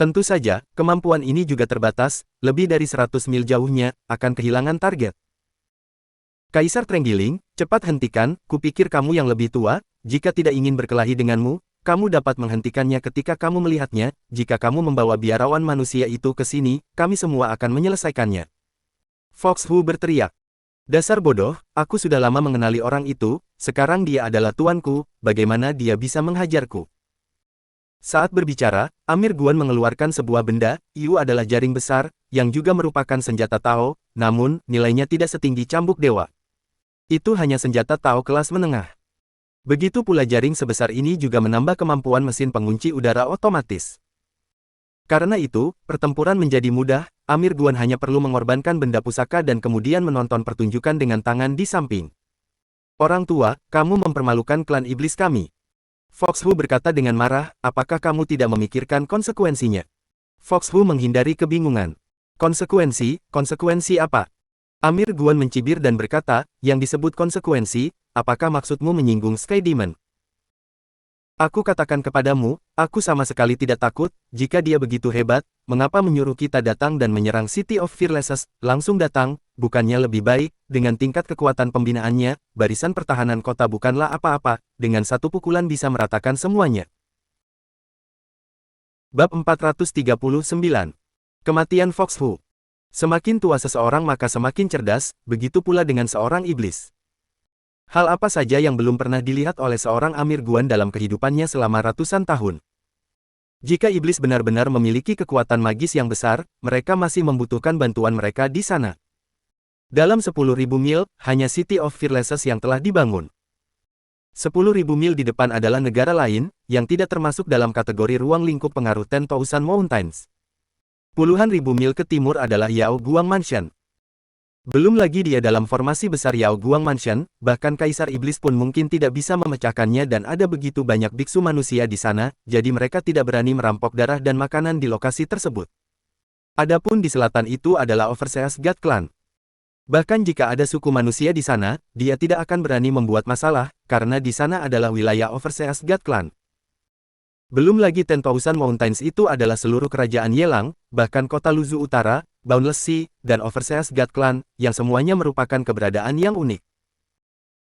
Tentu saja, kemampuan ini juga terbatas, lebih dari 100 mil jauhnya, akan kehilangan target. Kaisar Trenggiling, cepat hentikan, kupikir kamu yang lebih tua, jika tidak ingin berkelahi denganmu, kamu dapat menghentikannya ketika kamu melihatnya, jika kamu membawa biarawan manusia itu ke sini, kami semua akan menyelesaikannya. Fox Hu berteriak. Dasar bodoh, aku sudah lama mengenali orang itu, sekarang dia adalah tuanku, bagaimana dia bisa menghajarku? Saat berbicara, Amir Guan mengeluarkan sebuah benda, Yu adalah jaring besar, yang juga merupakan senjata Tao, namun, nilainya tidak setinggi cambuk dewa. Itu hanya senjata Tao kelas menengah. Begitu pula jaring sebesar ini juga menambah kemampuan mesin pengunci udara otomatis. Karena itu, pertempuran menjadi mudah, Amir Guan hanya perlu mengorbankan benda pusaka dan kemudian menonton pertunjukan dengan tangan di samping. Orang tua, kamu mempermalukan klan iblis kami. Fox Hu berkata dengan marah, apakah kamu tidak memikirkan konsekuensinya? Fox Hu menghindari kebingungan. Konsekuensi apa? Amir Guan mencibir dan berkata, yang disebut konsekuensi, apakah maksudmu menyinggung Sky Demon? Aku katakan kepadamu, aku sama sekali tidak takut, jika dia begitu hebat, mengapa menyuruh kita datang dan menyerang City of Fearlesses, langsung datang, bukannya lebih baik, dengan tingkat kekuatan pembinaannya, barisan pertahanan kota bukanlah apa-apa, dengan satu pukulan bisa meratakan semuanya. Bab 439. Kematian Fox Hu. Semakin tua seseorang maka semakin cerdas, begitu pula dengan seorang iblis. Hal apa saja yang belum pernah dilihat oleh seorang Amir Guan dalam kehidupannya selama ratusan tahun? Jika iblis benar-benar memiliki kekuatan magis yang besar, mereka masih membutuhkan bantuan mereka di sana. Dalam 10.000 mil, hanya City of Fearlesses yang telah dibangun. 10.000 mil di depan adalah negara lain, yang tidak termasuk dalam kategori ruang lingkup pengaruh Ten Thousand Mountains. Puluhan ribu mil ke timur adalah Yao Guang Mansion. Belum lagi dia dalam formasi besar Yao Guang Mansion, bahkan Kaisar Iblis pun mungkin tidak bisa memecahkannya dan ada begitu banyak biksu manusia di sana, jadi mereka tidak berani merampok darah dan makanan di lokasi tersebut. Adapun di selatan itu adalah Overseas God Clan. Bahkan jika ada suku manusia di sana, dia tidak akan berani membuat masalah, karena di sana adalah wilayah Overseas God Clan. Belum lagi Ten Thousand Mountains itu adalah seluruh kerajaan Yelang, bahkan kota Luzu Utara, Boundless Sea, dan Overseas God Clan, yang semuanya merupakan keberadaan yang unik.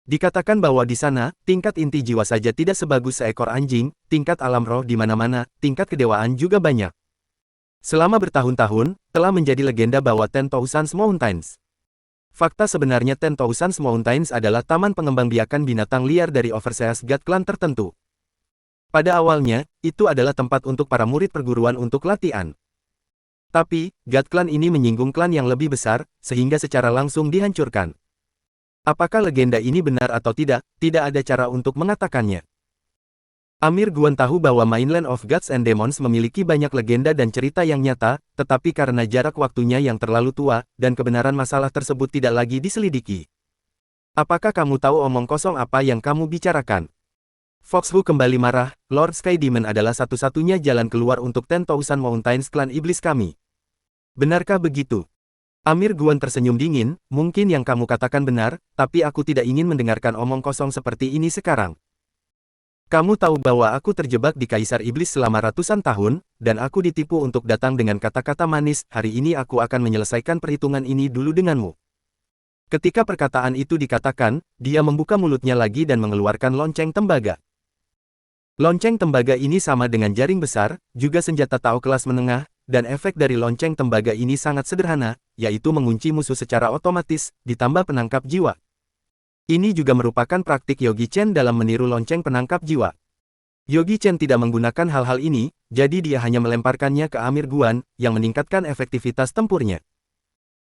Dikatakan bahwa di sana, tingkat inti jiwa saja tidak sebagus seekor anjing, tingkat alam roh di mana-mana, tingkat kedewaan juga banyak. Selama bertahun-tahun, telah menjadi legenda bahwa Ten Thousand Mountains. Fakta sebenarnya Ten Thousand Mountains adalah taman pengembangbiakan binatang liar dari Overseas God Clan tertentu. Pada awalnya, itu adalah tempat untuk para murid perguruan untuk latihan. Tapi, God Clan ini menyinggung klan yang lebih besar, sehingga secara langsung dihancurkan. Apakah legenda ini benar atau tidak, tidak ada cara untuk mengatakannya. Amir Guan tahu bahwa Mainland of Gods and Demons memiliki banyak legenda dan cerita yang nyata, tetapi karena jarak waktunya yang terlalu tua, dan kebenaran masalah tersebut tidak lagi diselidiki. Apakah kamu tahu omong kosong apa yang kamu bicarakan? Fox Hu kembali marah, Lord Sky Demon adalah satu-satunya jalan keluar untuk Ten Thousand Mountains klan iblis kami. Benarkah begitu? Amir Guan tersenyum dingin, mungkin yang kamu katakan benar, tapi aku tidak ingin mendengarkan omong kosong seperti ini sekarang. Kamu tahu bahwa aku terjebak di Kaisar Iblis selama ratusan tahun, dan aku ditipu untuk datang dengan kata-kata manis, hari ini aku akan menyelesaikan perhitungan ini dulu denganmu. Ketika perkataan itu dikatakan, dia membuka mulutnya lagi dan mengeluarkan lonceng tembaga. Lonceng tembaga ini sama dengan jaring besar, juga senjata Tao kelas menengah, dan efek dari lonceng tembaga ini sangat sederhana, yaitu mengunci musuh secara otomatis, ditambah penangkap jiwa. Ini juga merupakan praktik Yogi Chen dalam meniru lonceng penangkap jiwa. Yogi Chen tidak menggunakan hal-hal ini, jadi dia hanya melemparkannya ke Amir Guan, yang meningkatkan efektivitas tempurnya.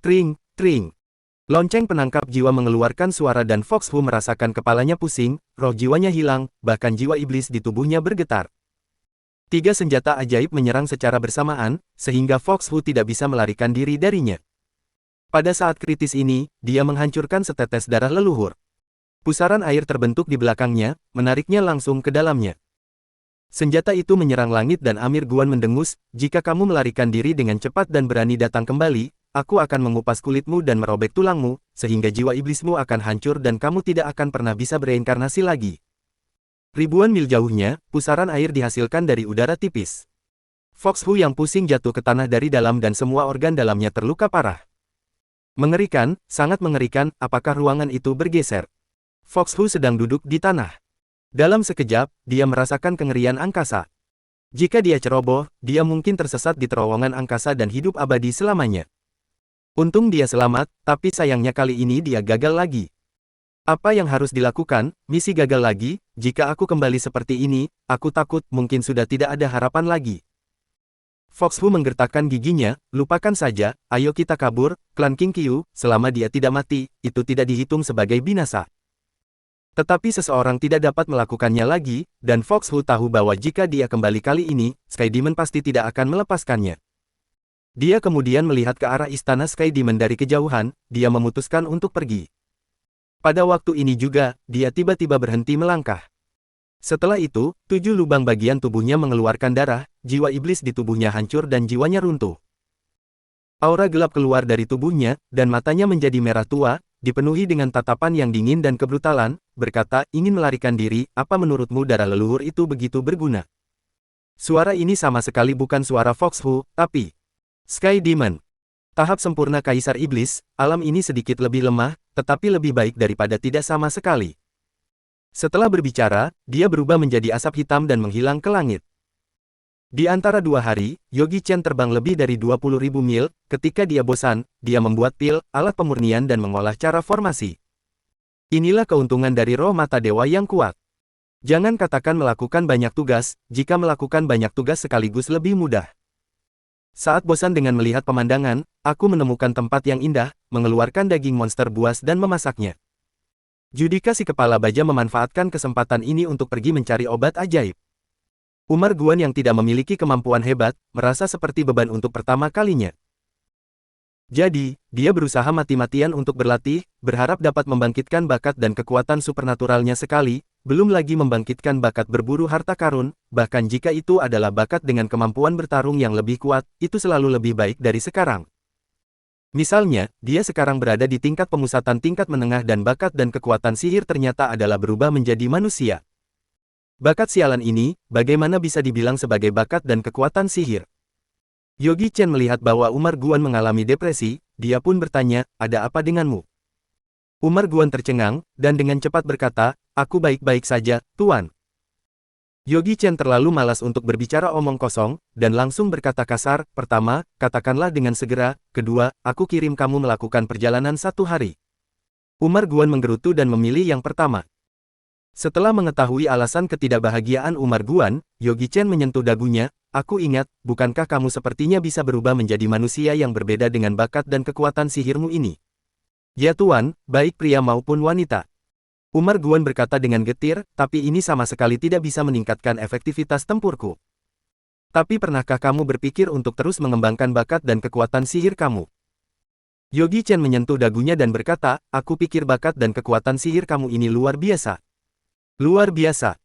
Tring, tring. Lonceng penangkap jiwa mengeluarkan suara dan Fox Hu merasakan kepalanya pusing, roh jiwanya hilang, bahkan jiwa iblis di tubuhnya bergetar. Tiga senjata ajaib menyerang secara bersamaan, sehingga Fox Hu tidak bisa melarikan diri darinya. Pada saat kritis ini, dia menghancurkan setetes darah leluhur. Pusaran air terbentuk di belakangnya, menariknya langsung ke dalamnya. Senjata itu menyerang langit dan Amir Guan mendengus, jika kamu melarikan diri dengan cepat dan berani datang kembali, aku akan mengupas kulitmu dan merobek tulangmu, sehingga jiwa iblismu akan hancur dan kamu tidak akan pernah bisa bereinkarnasi lagi. Ribuan mil jauhnya, pusaran air dihasilkan dari udara tipis. Fox Hu yang pusing jatuh ke tanah dari dalam dan semua organ dalamnya terluka parah. Mengerikan, sangat mengerikan, apakah ruangan itu bergeser? Fox Hu sedang duduk di tanah. Dalam sekejap, dia merasakan kengerian angkasa. Jika dia ceroboh, dia mungkin tersesat di terowongan angkasa dan hidup abadi selamanya. Untung dia selamat, tapi sayangnya kali ini dia gagal lagi. Apa yang harus dilakukan? Misi gagal lagi. Jika aku kembali seperti ini, aku takut mungkin sudah tidak ada harapan lagi. Fox Hu menggertakkan giginya, lupakan saja, ayo kita kabur, klan King Qiu, selama dia tidak mati, itu tidak dihitung sebagai binasa. Tetapi seseorang tidak dapat melakukannya lagi, dan Fox Hu tahu bahwa jika dia kembali kali ini, Sky Demon pasti tidak akan melepaskannya. Dia kemudian melihat ke arah istana Sky Demon dari kejauhan, dia memutuskan untuk pergi. Pada waktu ini juga, dia tiba-tiba berhenti melangkah. Setelah itu, 7 lubang bagian tubuhnya mengeluarkan darah, jiwa iblis di tubuhnya hancur dan jiwanya runtuh. Aura gelap keluar dari tubuhnya, dan matanya menjadi merah tua, dipenuhi dengan tatapan yang dingin dan kebrutalan, berkata, ingin melarikan diri, apa menurutmu darah leluhur itu begitu berguna? Suara ini sama sekali bukan suara Fox Hu, tapi Sky Demon. Tahap sempurna Kaisar Iblis, alam ini sedikit lebih lemah, tetapi lebih baik daripada tidak sama sekali. Setelah berbicara, dia berubah menjadi asap hitam dan menghilang ke langit. Di antara 2 hari, Yogi Chen terbang lebih dari 20.000 mil, ketika dia bosan, dia membuat pil, alat pemurnian dan mengolah cara formasi. Inilah keuntungan dari roh mata dewa yang kuat. Jangan katakan melakukan banyak tugas, jika melakukan banyak tugas sekaligus lebih mudah. Saat bosan dengan melihat pemandangan, aku menemukan tempat yang indah, mengeluarkan daging monster buas dan memasaknya. Judika si kepala baja memanfaatkan kesempatan ini untuk pergi mencari obat ajaib. Umar Guan yang tidak memiliki kemampuan hebat, merasa seperti beban untuk pertama kalinya. Jadi, dia berusaha mati-matian untuk berlatih, berharap dapat membangkitkan bakat dan kekuatan supernaturalnya sekali, belum lagi membangkitkan bakat berburu harta karun, bahkan jika itu adalah bakat dengan kemampuan bertarung yang lebih kuat, itu selalu lebih baik dari sekarang. Misalnya, dia sekarang berada di tingkat pemusatan tingkat menengah dan bakat dan kekuatan sihir ternyata adalah berubah menjadi manusia. Bakat sialan ini, bagaimana bisa dibilang sebagai bakat dan kekuatan sihir? Yogi Chen melihat bahwa Umar Guan mengalami depresi, dia pun bertanya, ada apa denganmu? Umar Guan tercengang, dan dengan cepat berkata, aku baik-baik saja, Tuan. Yogi Chen terlalu malas untuk berbicara omong kosong, dan langsung berkata kasar, pertama, katakanlah dengan segera, kedua, aku kirim kamu melakukan perjalanan 1 hari. Umar Guan menggerutu dan memilih yang pertama. Setelah mengetahui alasan ketidakbahagiaan Umar Guan, Yogi Chen menyentuh dagunya, aku ingat, bukankah kamu sepertinya bisa berubah menjadi manusia yang berbeda dengan bakat dan kekuatan sihirmu ini? Ya Tuan, baik pria maupun wanita. Umar Guan berkata dengan getir, tapi ini sama sekali tidak bisa meningkatkan efektivitas tempurku. Tapi pernahkah kamu berpikir untuk terus mengembangkan bakat dan kekuatan sihir kamu? Yogi Chen menyentuh dagunya dan berkata, aku pikir bakat dan kekuatan sihir kamu ini luar biasa. Luar biasa.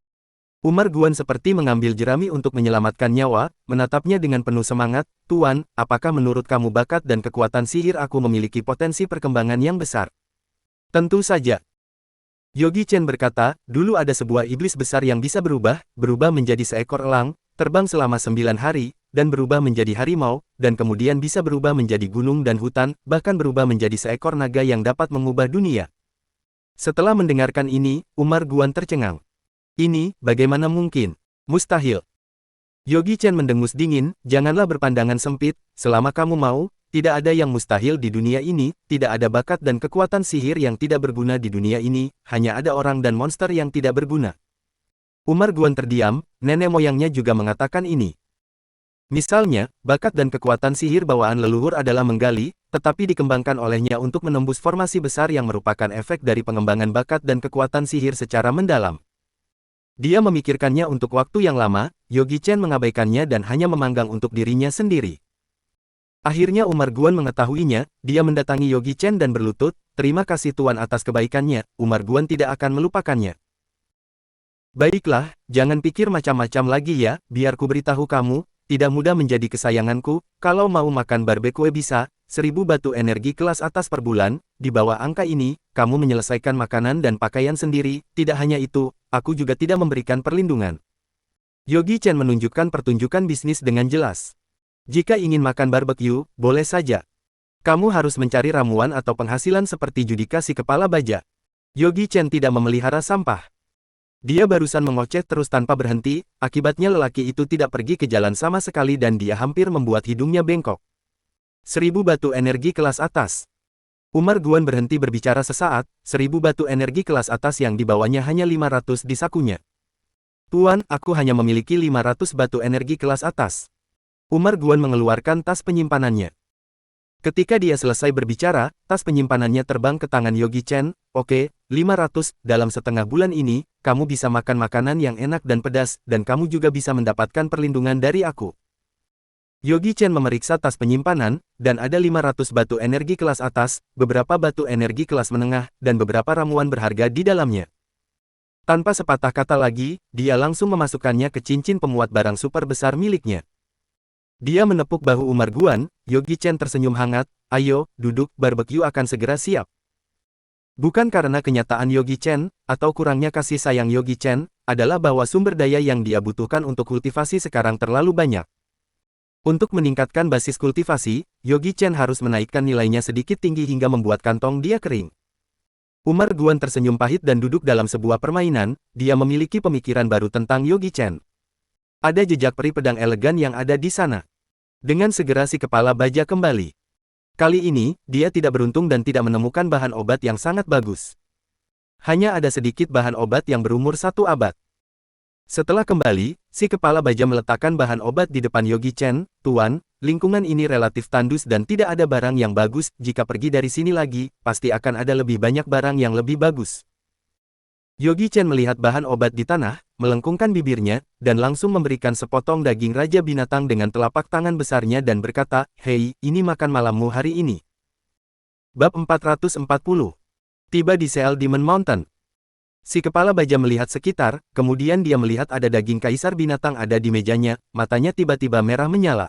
Umar Guan seperti mengambil jerami untuk menyelamatkan nyawa, menatapnya dengan penuh semangat, Tuan, apakah menurut kamu bakat dan kekuatan sihir aku memiliki potensi perkembangan yang besar? Tentu saja. Yogi Chen berkata, dulu ada sebuah iblis besar yang bisa berubah menjadi seekor elang, terbang selama 9 hari, dan berubah menjadi harimau, dan kemudian bisa berubah menjadi gunung dan hutan, bahkan berubah menjadi seekor naga yang dapat mengubah dunia. Setelah mendengarkan ini, Umar Guan tercengang. Ini, bagaimana mungkin? Mustahil. Yogi Chen mendengus dingin, janganlah berpandangan sempit, selama kamu mau, tidak ada yang mustahil di dunia ini, tidak ada bakat dan kekuatan sihir yang tidak berguna di dunia ini, hanya ada orang dan monster yang tidak berguna. Umar Guan terdiam, nenek moyangnya juga mengatakan ini. Misalnya, bakat dan kekuatan sihir bawaan leluhur adalah menggali, tetapi dikembangkan olehnya untuk menembus formasi besar yang merupakan efek dari pengembangan bakat dan kekuatan sihir secara mendalam. Dia memikirkannya untuk waktu yang lama, Yogi Chen mengabaikannya dan hanya memanggang untuk dirinya sendiri. Akhirnya Umar Guan mengetahuinya, dia mendatangi Yogi Chen dan berlutut, terima kasih Tuan atas kebaikannya, Umar Guan tidak akan melupakannya. Baiklah, jangan pikir macam-macam lagi ya, biar ku beritahu kamu, tidak mudah menjadi kesayanganku, kalau mau makan barbecue bisa, 1000 batu energi kelas atas per bulan, di bawah angka ini, kamu menyelesaikan makanan dan pakaian sendiri, tidak hanya itu, aku juga tidak memberikan perlindungan. Yogi Chen menunjukkan pertunjukan bisnis dengan jelas. Jika ingin makan barbecue, boleh saja. Kamu harus mencari ramuan atau penghasilan seperti judika si kepala baja. Yogi Chen tidak memelihara sampah. Dia barusan mengoceh terus tanpa berhenti, akibatnya lelaki itu tidak pergi ke jalan sama sekali dan dia hampir membuat hidungnya bengkok. 1000 batu energi kelas atas. Umar Guan berhenti berbicara sesaat, 1000 batu energi kelas atas yang dibawanya hanya 500 di sakunya. Tuan, aku hanya memiliki 500 batu energi kelas atas. Umar Guan mengeluarkan tas penyimpanannya. Ketika dia selesai berbicara, tas penyimpanannya terbang ke tangan Yogi Chen. Oke, 500, dalam setengah bulan ini, kamu bisa makan makanan yang enak dan pedas, dan kamu juga bisa mendapatkan perlindungan dari aku. Yogi Chen memeriksa tas penyimpanan, dan ada 500 batu energi kelas atas, beberapa batu energi kelas menengah, dan beberapa ramuan berharga di dalamnya. Tanpa sepatah kata lagi, dia langsung memasukkannya ke cincin pemuat barang super besar miliknya. Dia menepuk bahu Umar Guan. Yogi Chen tersenyum hangat. Ayo, duduk, barbeque akan segera siap. Bukan karena kenyataan Yogi Chen, atau kurangnya kasih sayang Yogi Chen, adalah bahwa sumber daya yang dia butuhkan untuk kultivasi sekarang terlalu banyak. Untuk meningkatkan basis kultivasi, Yogi Chen harus menaikkan nilainya sedikit tinggi hingga membuat kantong dia kering. Umar Guan tersenyum pahit dan duduk dalam sebuah permainan. Dia memiliki pemikiran baru tentang Yogi Chen. Ada jejak peri pedang elegan yang ada di sana. Dengan segera si kepala baja kembali. Kali ini, dia tidak beruntung dan tidak menemukan bahan obat yang sangat bagus. Hanya ada sedikit bahan obat yang berumur 1 abad. Setelah kembali, si kepala baja meletakkan bahan obat di depan Yogi Chen. Tuan, lingkungan ini relatif tandus dan tidak ada barang yang bagus. Jika pergi dari sini lagi, pasti akan ada lebih banyak barang yang lebih bagus. Yogi Chen melihat bahan obat di tanah, melengkungkan bibirnya, dan langsung memberikan sepotong daging raja binatang dengan telapak tangan besarnya dan berkata, "Hei, ini makan malammu hari ini." Bab 440. Tiba di Seal Demon Mountain. Si kepala baja melihat sekitar, kemudian dia melihat ada daging kaisar binatang ada di mejanya, matanya tiba-tiba merah menyala.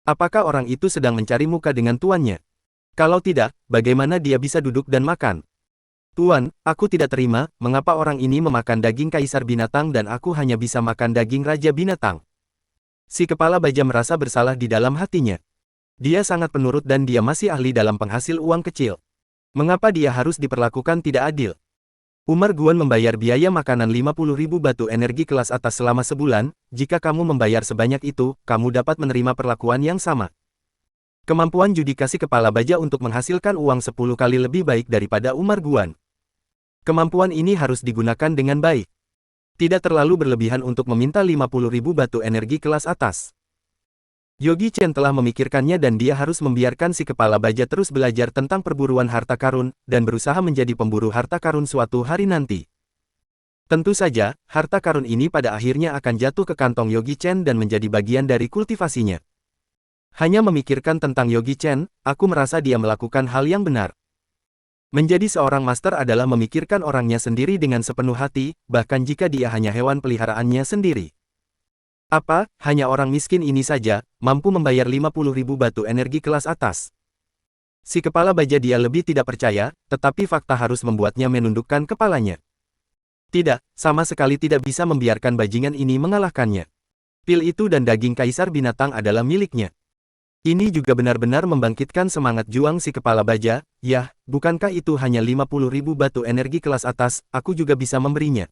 Apakah orang itu sedang mencari muka dengan tuannya? Kalau tidak, bagaimana dia bisa duduk dan makan? Tuan, aku tidak terima, mengapa orang ini memakan daging kaisar binatang dan aku hanya bisa makan daging raja binatang. Si kepala baja merasa bersalah di dalam hatinya. Dia sangat penurut dan dia masih ahli dalam penghasil uang kecil. Mengapa dia harus diperlakukan tidak adil? Umar Guan membayar biaya makanan 50.000 batu energi kelas atas selama sebulan. Jika kamu membayar sebanyak itu, kamu dapat menerima perlakuan yang sama. Kemampuan judikasi kepala baja untuk menghasilkan uang 10 kali lebih baik daripada Umar Guan. Kemampuan ini harus digunakan dengan baik. Tidak terlalu berlebihan untuk meminta 50.000 batu energi kelas atas. Yogi Chen telah memikirkannya dan dia harus membiarkan si kepala baja terus belajar tentang perburuan harta karun, dan berusaha menjadi pemburu harta karun suatu hari nanti. Tentu saja, harta karun ini pada akhirnya akan jatuh ke kantong Yogi Chen dan menjadi bagian dari kultivasinya. Hanya memikirkan tentang Yogi Chen, aku merasa dia melakukan hal yang benar. Menjadi seorang master adalah memikirkan orangnya sendiri dengan sepenuh hati, bahkan jika dia hanya hewan peliharaannya sendiri. Apa, hanya orang miskin ini saja, mampu membayar 50.000 batu energi kelas atas? Si kepala baja dia lebih tidak percaya, tetapi fakta harus membuatnya menundukkan kepalanya. Tidak, sama sekali tidak bisa membiarkan bajingan ini mengalahkannya. Pil itu dan daging kaisar binatang adalah miliknya. Ini juga benar-benar membangkitkan semangat juang si kepala baja. Yah, bukankah itu hanya 50.000 batu energi kelas atas, aku juga bisa memberinya.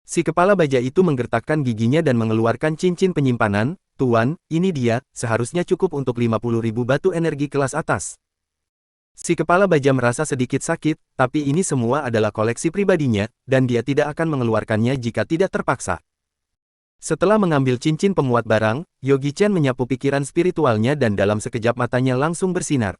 Si kepala baja itu menggertakkan giginya dan mengeluarkan cincin penyimpanan. Tuan, ini dia, seharusnya cukup untuk 50.000 batu energi kelas atas. Si kepala baja merasa sedikit sakit, tapi ini semua adalah koleksi pribadinya, dan dia tidak akan mengeluarkannya jika tidak terpaksa. Setelah mengambil cincin pemuat barang, Yogi Chen menyapu pikiran spiritualnya dan dalam sekejap matanya langsung bersinar.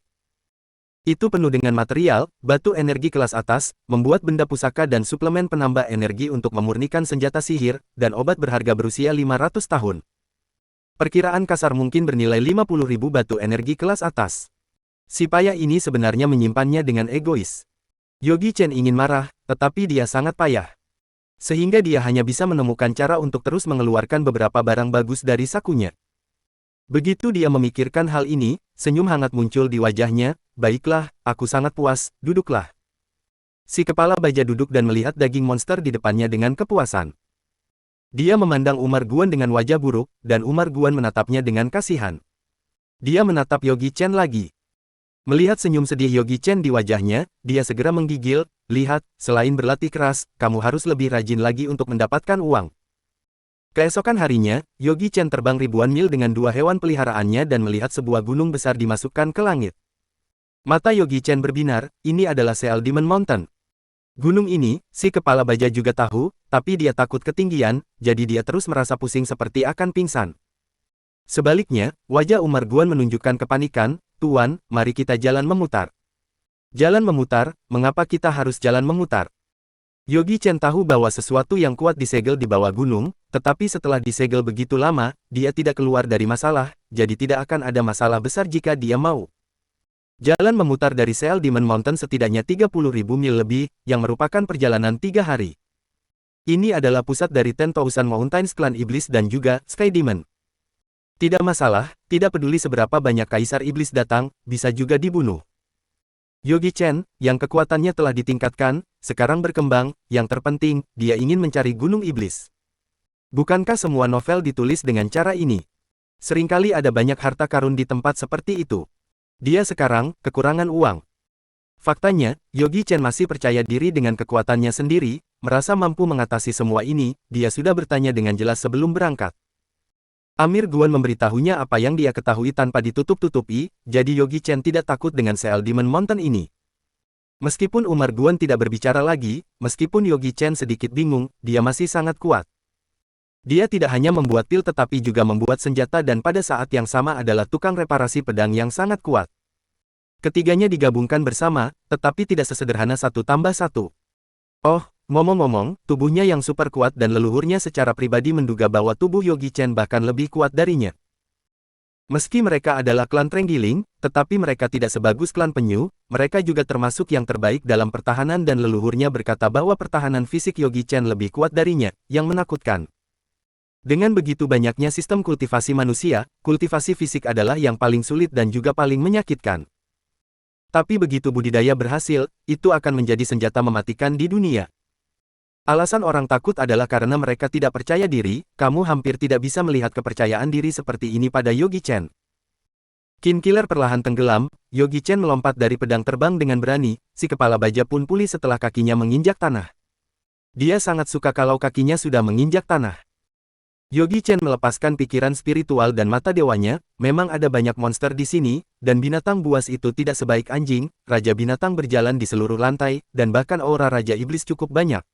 Itu penuh dengan material, batu energi kelas atas, membuat benda pusaka dan suplemen penambah energi untuk memurnikan senjata sihir, dan obat berharga berusia 500 tahun. Perkiraan kasar mungkin bernilai 50.000 batu energi kelas atas. Si payah ini sebenarnya menyimpannya dengan egois. Yogi Chen ingin marah, tetapi dia sangat payah. Sehingga dia hanya bisa menemukan cara untuk terus mengeluarkan beberapa barang bagus dari sakunya. Begitu dia memikirkan hal ini, senyum hangat muncul di wajahnya. Baiklah, aku sangat puas, duduklah. Si kepala baja duduk dan melihat daging monster di depannya dengan kepuasan. Dia memandang Umar Guan dengan wajah buruk, dan Umar Guan menatapnya dengan kasihan. Dia menatap Yogi Chen lagi. Melihat senyum sedih Yogi Chen di wajahnya, dia segera menggigil, lihat, selain berlatih keras, kamu harus lebih rajin lagi untuk mendapatkan uang. Keesokan harinya, Yogi Chen terbang ribuan mil dengan dua hewan peliharaannya dan melihat sebuah gunung besar dimasukkan ke langit. Mata Yogi Chen berbinar, ini adalah Seal Demon Mountain. Gunung ini, si kepala baja juga tahu, tapi dia takut ketinggian, jadi dia terus merasa pusing seperti akan pingsan. Sebaliknya, wajah Umar Guan menunjukkan kepanikan, Tuan, mari kita jalan memutar. Jalan memutar, mengapa kita harus jalan memutar? Yogi Chen tahu bahwa sesuatu yang kuat disegel di bawah gunung, tetapi setelah disegel begitu lama, dia tidak keluar dari masalah, jadi tidak akan ada masalah besar jika dia mau. Jalan memutar dari Seal Demon Mountain setidaknya 30.000 mil lebih, yang merupakan perjalanan 3 hari. Ini adalah pusat dari 10,000 Mountains klan iblis dan juga Sky Demon. Tidak masalah, tidak peduli seberapa banyak kaisar iblis datang, bisa juga dibunuh. Yogi Chen, yang kekuatannya telah ditingkatkan, sekarang berkembang, yang terpenting, dia ingin mencari gunung iblis. Bukankah semua novel ditulis dengan cara ini? Seringkali ada banyak harta karun di tempat seperti itu. Dia sekarang, kekurangan uang. Faktanya, Yogi Chen masih percaya diri dengan kekuatannya sendiri, merasa mampu mengatasi semua ini, dia sudah bertanya dengan jelas sebelum berangkat. Amir Guan memberitahunya apa yang dia ketahui tanpa ditutup-tutupi, jadi Yogi Chen tidak takut dengan Seal Demon Mountain ini. Meskipun Umar Guan tidak berbicara lagi, meskipun Yogi Chen sedikit bingung, dia masih sangat kuat. Dia tidak hanya membuat pil tetapi juga membuat senjata dan pada saat yang sama adalah tukang reparasi pedang yang sangat kuat. Ketiganya digabungkan bersama, tetapi tidak sesederhana 1 tambah 1. Oh, ngomong-ngomong, tubuhnya yang super kuat dan leluhurnya secara pribadi menduga bahwa tubuh Yogi Chen bahkan lebih kuat darinya. Meski mereka adalah klan Trenggiling, tetapi mereka tidak sebagus klan Penyu, mereka juga termasuk yang terbaik dalam pertahanan dan leluhurnya berkata bahwa pertahanan fisik Yogi Chen lebih kuat darinya, yang menakutkan. Dengan begitu banyaknya sistem kultivasi manusia, kultivasi fisik adalah yang paling sulit dan juga paling menyakitkan. Tapi begitu budidaya berhasil, itu akan menjadi senjata mematikan di dunia. Alasan orang takut adalah karena mereka tidak percaya diri, kamu hampir tidak bisa melihat kepercayaan diri seperti ini pada Yogi Chen. Kin Killer perlahan tenggelam, Yogi Chen melompat dari pedang terbang dengan berani, si kepala baja pun pulih setelah kakinya menginjak tanah. Dia sangat suka kalau kakinya sudah menginjak tanah. Yogi Chen melepaskan pikiran spiritual dan mata dewanya, memang ada banyak monster di sini, dan binatang buas itu tidak sebaik anjing, Raja Binatang berjalan di seluruh lantai, dan bahkan aura Raja Iblis cukup banyak.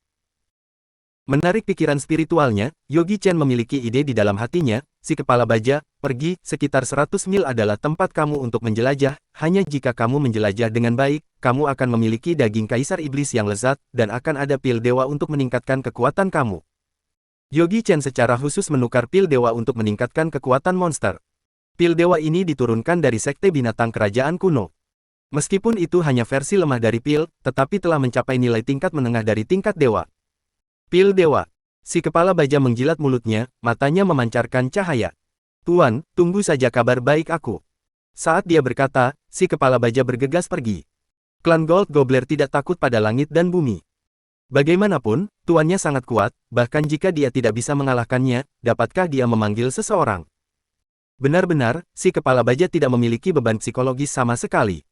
Menarik pikiran spiritualnya, Yogi Chen memiliki ide di dalam hatinya, si kepala baja, pergi, sekitar 100 mil adalah tempat kamu untuk menjelajah, hanya jika kamu menjelajah dengan baik, kamu akan memiliki daging kaisar iblis yang lezat, dan akan ada pil dewa untuk meningkatkan kekuatan kamu. Yogi Chen secara khusus menukar pil dewa untuk meningkatkan kekuatan monster. Pil dewa ini diturunkan dari sekte binatang kerajaan kuno. Meskipun itu hanya versi lemah dari pil, tetapi telah mencapai nilai tingkat menengah dari tingkat dewa. Pil dewa. Si kepala baja menjilat mulutnya, matanya memancarkan cahaya. Tuan, tunggu saja kabar baik aku. Saat dia berkata, si kepala baja bergegas pergi. Klan Gold Gobbler tidak takut pada langit dan bumi. Bagaimanapun, tuannya sangat kuat, bahkan jika dia tidak bisa mengalahkannya, dapatkah dia memanggil seseorang? Benar-benar, si kepala baja tidak memiliki beban psikologis sama sekali.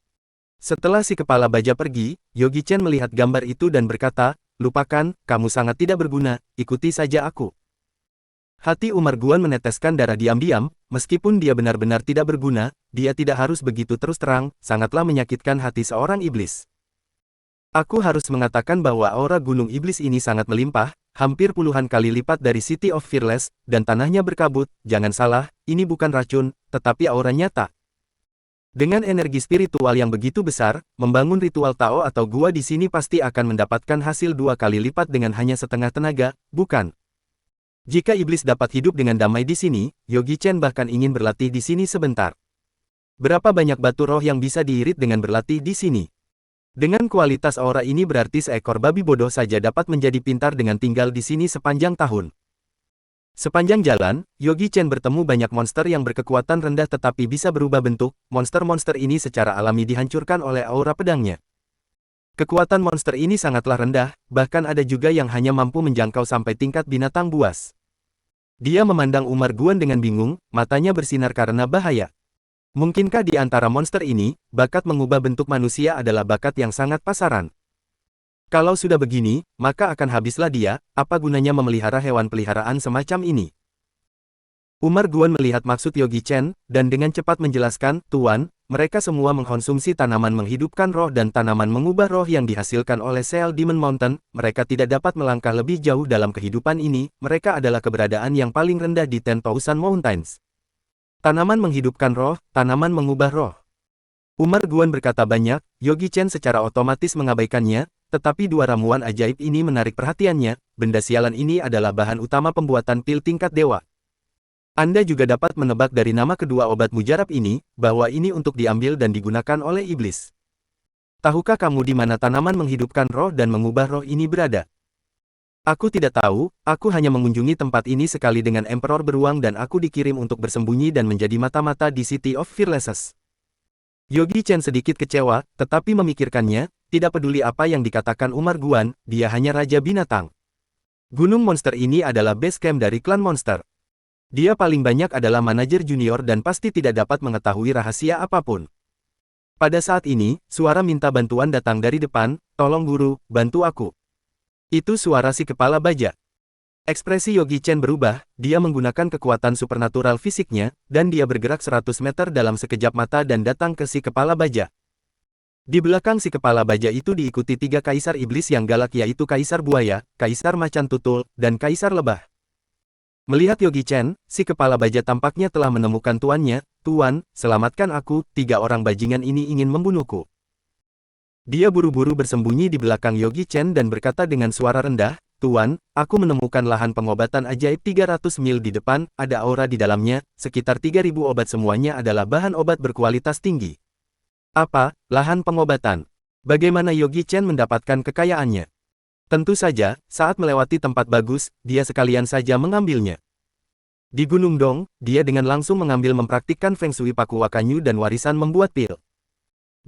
Setelah si kepala baja pergi, Yogi Chen melihat gambar itu dan berkata, lupakan, kamu sangat tidak berguna, ikuti saja aku. Hati Umar Guan meneteskan darah diam-diam, meskipun dia benar-benar tidak berguna, dia tidak harus begitu terus terang, sangatlah menyakitkan hati seorang iblis. Aku harus mengatakan bahwa aura gunung iblis ini sangat melimpah, hampir puluhan kali lipat dari City of Fearless, dan tanahnya berkabut, jangan salah, ini bukan racun, tetapi aura nyata. Dengan energi spiritual yang begitu besar, membangun ritual Tao atau gua di sini pasti akan mendapatkan hasil 2 kali lipat dengan hanya setengah tenaga, bukan? Jika iblis dapat hidup dengan damai di sini, Yogi Chen bahkan ingin berlatih di sini sebentar. Berapa banyak batu roh yang bisa diirit dengan berlatih di sini? Dengan kualitas aura ini berarti seekor babi bodoh saja dapat menjadi pintar dengan tinggal di sini sepanjang tahun. Sepanjang jalan, Yogi Chen bertemu banyak monster yang berkekuatan rendah tetapi bisa berubah bentuk, monster-monster ini secara alami dihancurkan oleh aura pedangnya. Kekuatan monster ini sangatlah rendah, bahkan ada juga yang hanya mampu menjangkau sampai tingkat binatang buas. Dia memandang Umar Guan dengan bingung, matanya bersinar karena bahaya. Mungkinkah di antara monster ini, bakat mengubah bentuk manusia adalah bakat yang sangat pasaran? Kalau sudah begini, maka akan habislah dia, apa gunanya memelihara hewan peliharaan semacam ini? Umar Guan melihat maksud Yogi Chen, dan dengan cepat menjelaskan, Tuan, mereka semua mengkonsumsi tanaman menghidupkan roh dan tanaman mengubah roh yang dihasilkan oleh sel Demon Mountain, mereka tidak dapat melangkah lebih jauh dalam kehidupan ini, mereka adalah keberadaan yang paling rendah di 10,000 Mountains. Tanaman menghidupkan roh, tanaman mengubah roh. Umar Guan berkata banyak, Yogi Chen secara otomatis mengabaikannya, tetapi dua ramuan ajaib ini menarik perhatiannya, benda sialan ini adalah bahan utama pembuatan pil tingkat dewa. Anda juga dapat menebak dari nama kedua obat mujarab ini, bahwa ini untuk diambil dan digunakan oleh iblis. Tahukah kamu di mana tanaman menghidupkan roh dan mengubah roh ini berada? Aku tidak tahu, aku hanya mengunjungi tempat ini sekali dengan Emperor beruang dan aku dikirim untuk bersembunyi dan menjadi mata-mata di City of Fearlessness. Yogi Chen sedikit kecewa, tetapi memikirkannya, tidak peduli apa yang dikatakan Umar Guan, dia hanya Raja Binatang. Gunung monster ini adalah base camp dari klan monster. Dia paling banyak adalah manajer junior dan pasti tidak dapat mengetahui rahasia apapun. Pada saat ini, suara minta bantuan datang dari depan, tolong guru, bantu aku. Itu suara si kepala baja. Ekspresi Yogi Chen berubah, dia menggunakan kekuatan supernatural fisiknya, dan dia bergerak 100 meter dalam sekejap mata dan datang ke si kepala baja. Di belakang si kepala baja itu diikuti 3 kaisar iblis yang galak yaitu Kaisar Buaya, Kaisar Macan Tutul, dan Kaisar Lebah. Melihat Yogi Chen, si kepala baja tampaknya telah menemukan tuannya, Tuan, selamatkan aku, 3 orang bajingan ini ingin membunuhku. Dia buru-buru bersembunyi di belakang Yogi Chen dan berkata dengan suara rendah, Tuan, aku menemukan lahan pengobatan ajaib 300 mil di depan, ada aura di dalamnya, sekitar 3.000 obat semuanya adalah bahan obat berkualitas tinggi. Apa, lahan pengobatan? Bagaimana Yogi Chen mendapatkan kekayaannya? Tentu saja, saat melewati tempat bagus, dia sekalian saja mengambilnya. Di Gunung Dong, dia dengan langsung mengambil mempraktikkan Feng Shui Paku Wakanyu dan warisan membuat pil.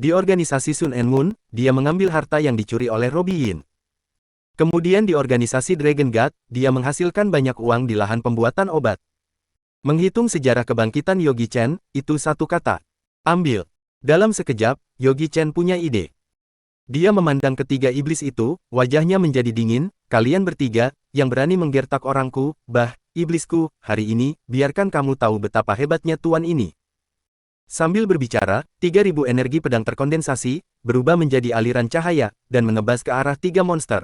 Di organisasi Sun and Moon, dia mengambil harta yang dicuri oleh Robi Yin. Kemudian di organisasi Dragon God, dia menghasilkan banyak uang di lahan pembuatan obat. Menghitung sejarah kebangkitan Yogi Chen, itu satu kata. Ambil. Dalam sekejap, Yogi Chen punya ide. Dia memandang ketiga iblis itu, wajahnya menjadi dingin, kalian bertiga, yang berani menggertak orangku, iblisku, hari ini, biarkan kamu tahu betapa hebatnya tuan ini. Sambil berbicara, 3.000 energi pedang terkondensasi, berubah menjadi aliran cahaya, dan menebas ke arah 3 monster.